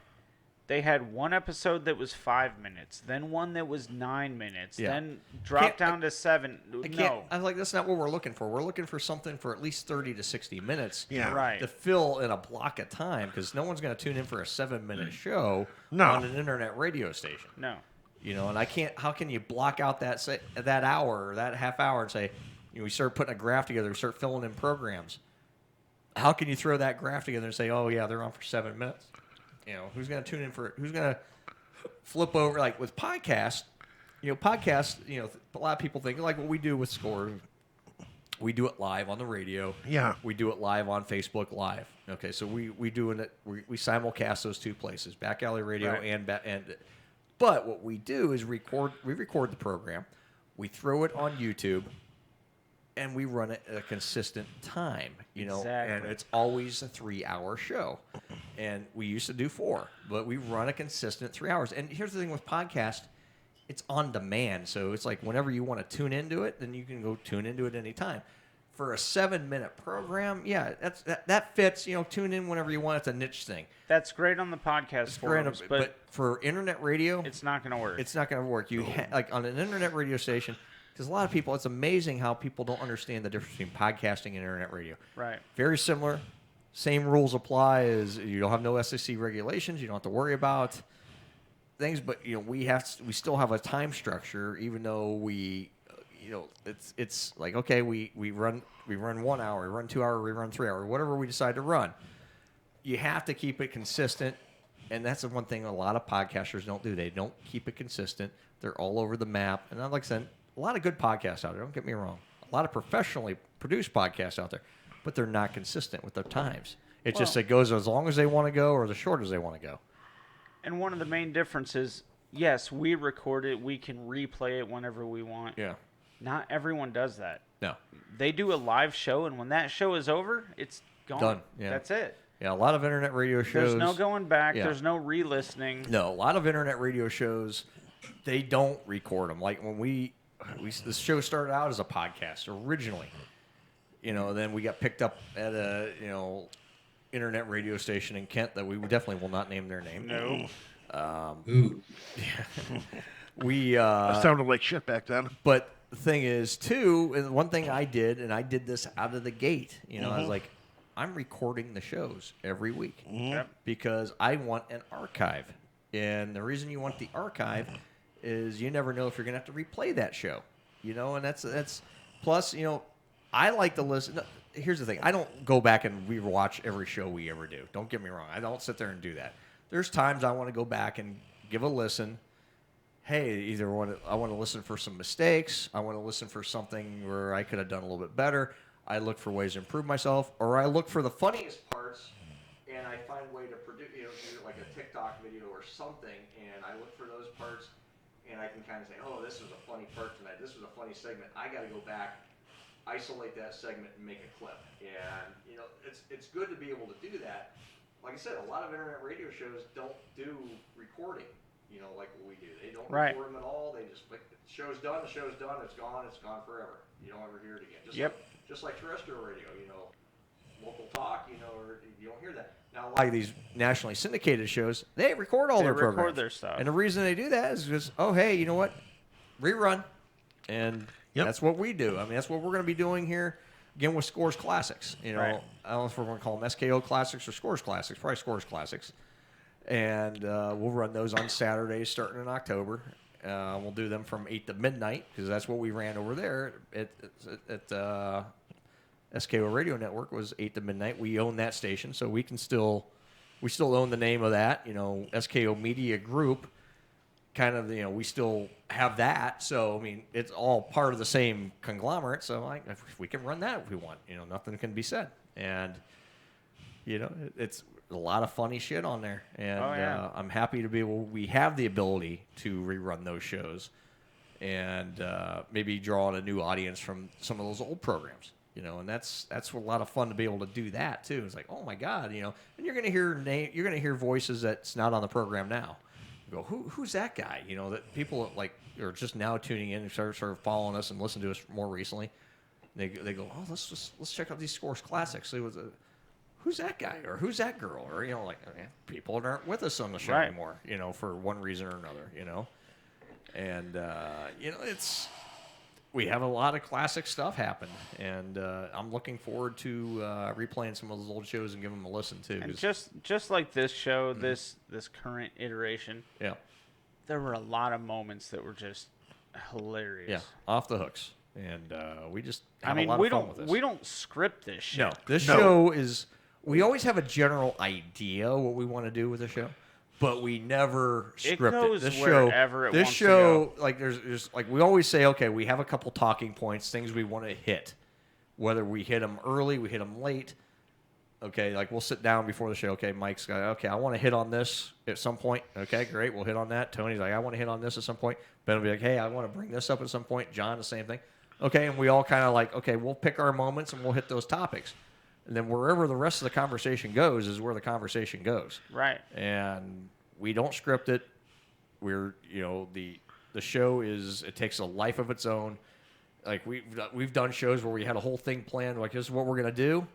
they had one episode that was 5 minutes, then one that was 9 minutes, Yeah. then dropped down to 7. I can't. No. I was like, that's not what we're looking for. We're looking for something for at least 30 to 60 minutes. Yeah. Right. To fill in a block of time, because no one's going to tune in for a 7-minute show No. on an internet radio station. No. You know, and I can't. How can you block out that hour or that half hour and say, you know, we start putting a graph together, we start filling in programs. How can you throw that graph together and say, oh yeah, they're on for 7 minutes? You know, who's going to tune in for? Who's going to flip over? Like with podcasts, you know, a lot of people think like what we do with Score. We do it live on the radio. Yeah. We do it live on Facebook Live. Okay, so we doing it. We simulcast those two places, Back Alley Radio Right. But what we do is we record the program, we throw it on YouTube, and we run it at a consistent time, you know, Exactly. and it's always a 3-hour show. And we used to do 4, but we run a consistent 3 hours. And here's the thing with podcast, it's on demand. So it's like whenever you want to tune into it, then you can go tune into it anytime. For a 7-minute program, yeah, that fits. You know, tune in whenever you want. It's a niche thing. That's great on the podcast forums, but for internet radio, it's not going to work. It's not going to work. Like on an internet radio station, because a lot of people, it's amazing how people don't understand the difference between podcasting and internet radio. Right. Very similar. Same rules apply. As you don't have no SEC regulations. You don't have to worry about things. But you know, we still have a time structure, even though we. You know, it's like, okay, we run 1 hour, we run 2 hour, we run 3 hour, whatever we decide to run. You have to keep it consistent, and that's the one thing a lot of podcasters don't do. They don't keep it consistent. They're all over the map. And like I said, a lot of good podcasts out there, don't get me wrong. A lot of professionally produced podcasts out there, but they're not consistent with their times. It goes as long as they want to go or as short as they want to go. And one of the main differences, yes, we record it, we can replay it whenever we want. Yeah. Not everyone does that. No. They do a live show, and when that show is over, it's gone. Done. Yeah. That's it. Yeah, a lot of internet radio shows. There's no going back. Yeah. There's no re-listening. No, a lot of internet radio shows, they don't record them. Like when the show started out as a podcast originally, you know, then we got picked up at a, you know, internet radio station in Kent that we definitely will not name their name. No. Ooh. We sounded like shit back then. But the thing is, too, and one thing I did this out of the gate. You know, I was like, I'm recording the shows every week because I want an archive. And the reason you want the archive is you never know if you're going to have to replay that show. You know, and that's plus, you know, I like to listen. No, here's the thing. I don't go back and rewatch every show we ever do. Don't get me wrong. I don't sit there and do that. There's times I want to go back and give a listen. Hey, either I want to listen for some mistakes. I want to listen for something where I could have done a little bit better. I look for ways to improve myself, or I look for the funniest parts, and I find a way to produce, you know, do like a TikTok video or something, and I look for those parts, and I can kind of say, oh, this was a funny part tonight. This was a funny segment. I got to go back, isolate that segment, and make a clip. And you know, it's good to be able to do that. Like I said, a lot of internet radio shows don't do recording. You know, like what we do. They don't Right. record them at all. They just, like, the show's done, it's gone forever. You don't ever hear it again. Just like terrestrial radio, you know, local talk, you know, or you don't hear that. Now, like these nationally syndicated shows, they record all They their record programs. their stuff. And the reason they do that is because, oh, hey, you know what? Rerun. And that's what we do. I mean, that's what we're going to be doing here. again with Scores Classics. You know, Right. I don't know if we're going to call them SKO Classics or Scores Classics. Probably Scores Classics. And we'll run those on Saturdays starting in October. We'll do them from 8 to midnight because that's what we ran over there at SKO Radio Network was 8 to midnight. We own that station, so we still own the name of that. You know, SKO Media Group. Kind of, you know, we still have that. So I mean, it's all part of the same conglomerate. So like, if we can run that if we want, you know, nothing can be said. And you know, it's a lot of funny shit on there, and I'm happy to be able. We have the ability to rerun those shows, and maybe draw on a new audience from some of those old programs. You know, and that's a lot of fun to be able to do that too. It's like, oh my God, you know, and you're gonna hear voices that's not on the program now. You go, who's that guy? You know, that people like are just now tuning in and sort of following us and listening to us more recently. They go, oh, let's check out these Scores Classics. See who's that guy or who's that girl, or you know, like people aren't with us on the show anymore. You know, for one reason or another. You know, and you know, we have a lot of classic stuff happen, and I'm looking forward to replaying some of those old shows and giving them a listen too. And just like this show, this current iteration, there were a lot of moments that were just hilarious. Yeah, off the hooks, and we just I have mean, a lot of fun with this. we don't script this shit. No, this show is. We always have a general idea what we want to do with the show, but we never script it. Goes This wherever show, it this wants show, to go. like there's like we always say, okay, we have a couple talking points, things we want to hit. Whether we hit them early, we hit them late. Okay, like we'll sit down before the show. Okay, Mike's got, okay, I want to hit on this at some point. Okay, great, we'll hit on that. Tony's like, I want to hit on this at some point. Ben will be like, hey, I want to bring this up at some point. John, the same thing. Okay, and we all kind of like, okay, we'll pick our moments and we'll hit those topics. And then wherever the rest of the conversation goes is where the conversation goes. Right. And we don't script it. We're, you know, the show it takes a life of its own. Like we've done shows where we had a whole thing planned, like this is what we're gonna do,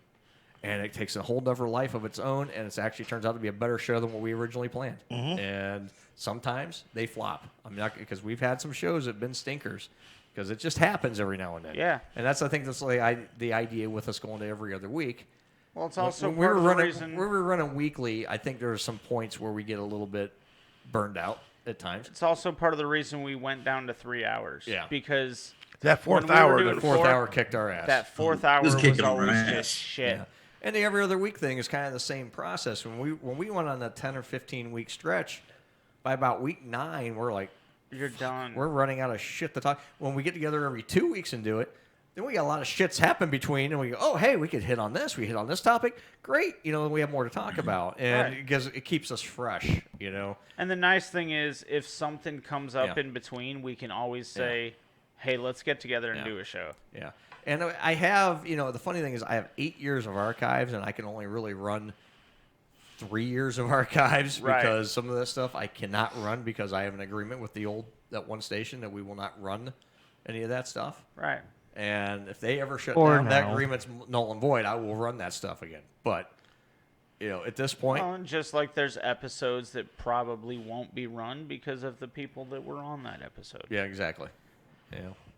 and it takes a whole other life of its own, and it actually turns out to be a better show than what we originally planned. Mhm. And sometimes they flop. I'm not, because we've had some shows that have been stinkers. Because it just happens every now and then. Yeah. And I think that's like the idea with us going to every other week. Well, it's also when part of the running, reason. when we were running weekly, I think there are some points where we get a little bit burned out at times. It's also part of the reason we went down to 3 hours. Yeah. Because that when fourth we were hour, doing the fourth hour kicked our ass. That fourth hour was kicking our always ass. just shit. Yeah. And the every other week thing is kind of the same process. When we went on a 10 or 15 week stretch, by about week 9, we're like, you're done. We're running out of shit to talk. When we get together every 2 weeks and do it, then we got a lot of shits happen between, and we go, oh, hey, we could hit on this. We hit on this topic. Great. You know, we have more to talk about. And because it keeps us fresh, you know. And the nice thing is, if something comes up Yeah. in between, we can always say, hey, let's get together and do a show. Yeah. And I have, you know, the funny thing is I have 8 years of archives, and I can only really run 3 years of archives because some of that stuff I cannot run because I have an agreement with that one station that we will not run any of that stuff. Right. And if they ever shut Or down, that now. agreement's null and void. I will run that stuff again. But, you know, at this point, Well, and just like there's episodes that probably won't be run because of the people that were on that episode. yeah, exactly.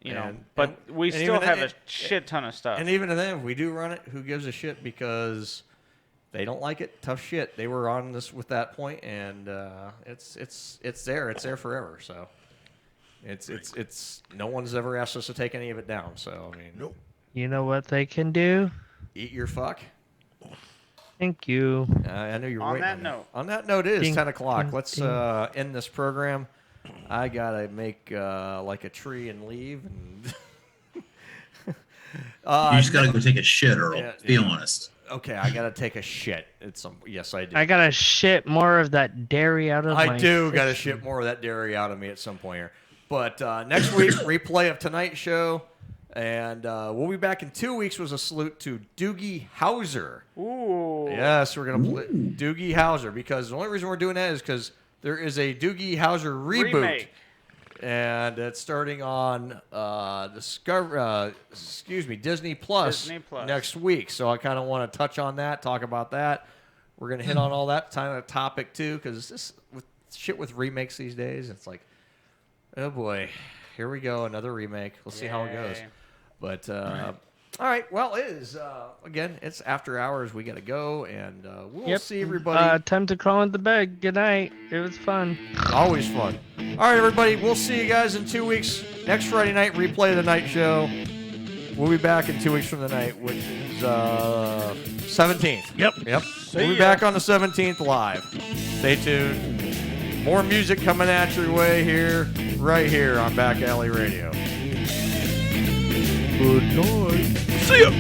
You know, but we and still even have then- a shit ton of stuff. And even then, if we do run it, who gives a shit? Because they don't like it. Tough shit. They were on this with that point, and it's there. It's there forever. So it's no one's ever asked us to take any of it down. So I mean, nope. You know what they can do? Eat your fuck. Thank you. I know you're On waiting that note. On that note, it is Ding, 10 o'clock. ding, Let's ding. end this program. I gotta make like a tree and leave. And You just gotta go take a shit, Earl. yeah, Be yeah. honest. Okay, I gotta take a shit. Yes, I do. I gotta shit more of that dairy out of my I do got to system. ship more of that dairy out of me at some point here. But next week, replay of tonight's show. And we'll be back in 2 weeks with a salute to Doogie Howser. Ooh. Yes, we're going to play Doogie Howser because the only reason we're doing that is because there is a Doogie Howser reboot. Remake. And it's starting on Disney Plus Disney Plus. next week. So I kind of want to touch on that, talk about that. We're going to hit on all that kind of topic too, because this with shit with remakes these days, it's like, oh boy, here we go, another remake. We'll see how it goes. Yay. But All right. Well, it is, again, it's after hours. We got to go, and we'll Yep. see everybody. Time to crawl into bed. Good night. It was fun. Always fun. All right, everybody. We'll see you guys in 2 weeks. Next Friday night, replay of the night show. We'll be back in 2 weeks from the night, which is 17th. Yep. We'll be back on the 17th live. Stay tuned. More music coming at your way here, right here on Back Alley Radio. Good night. See ya.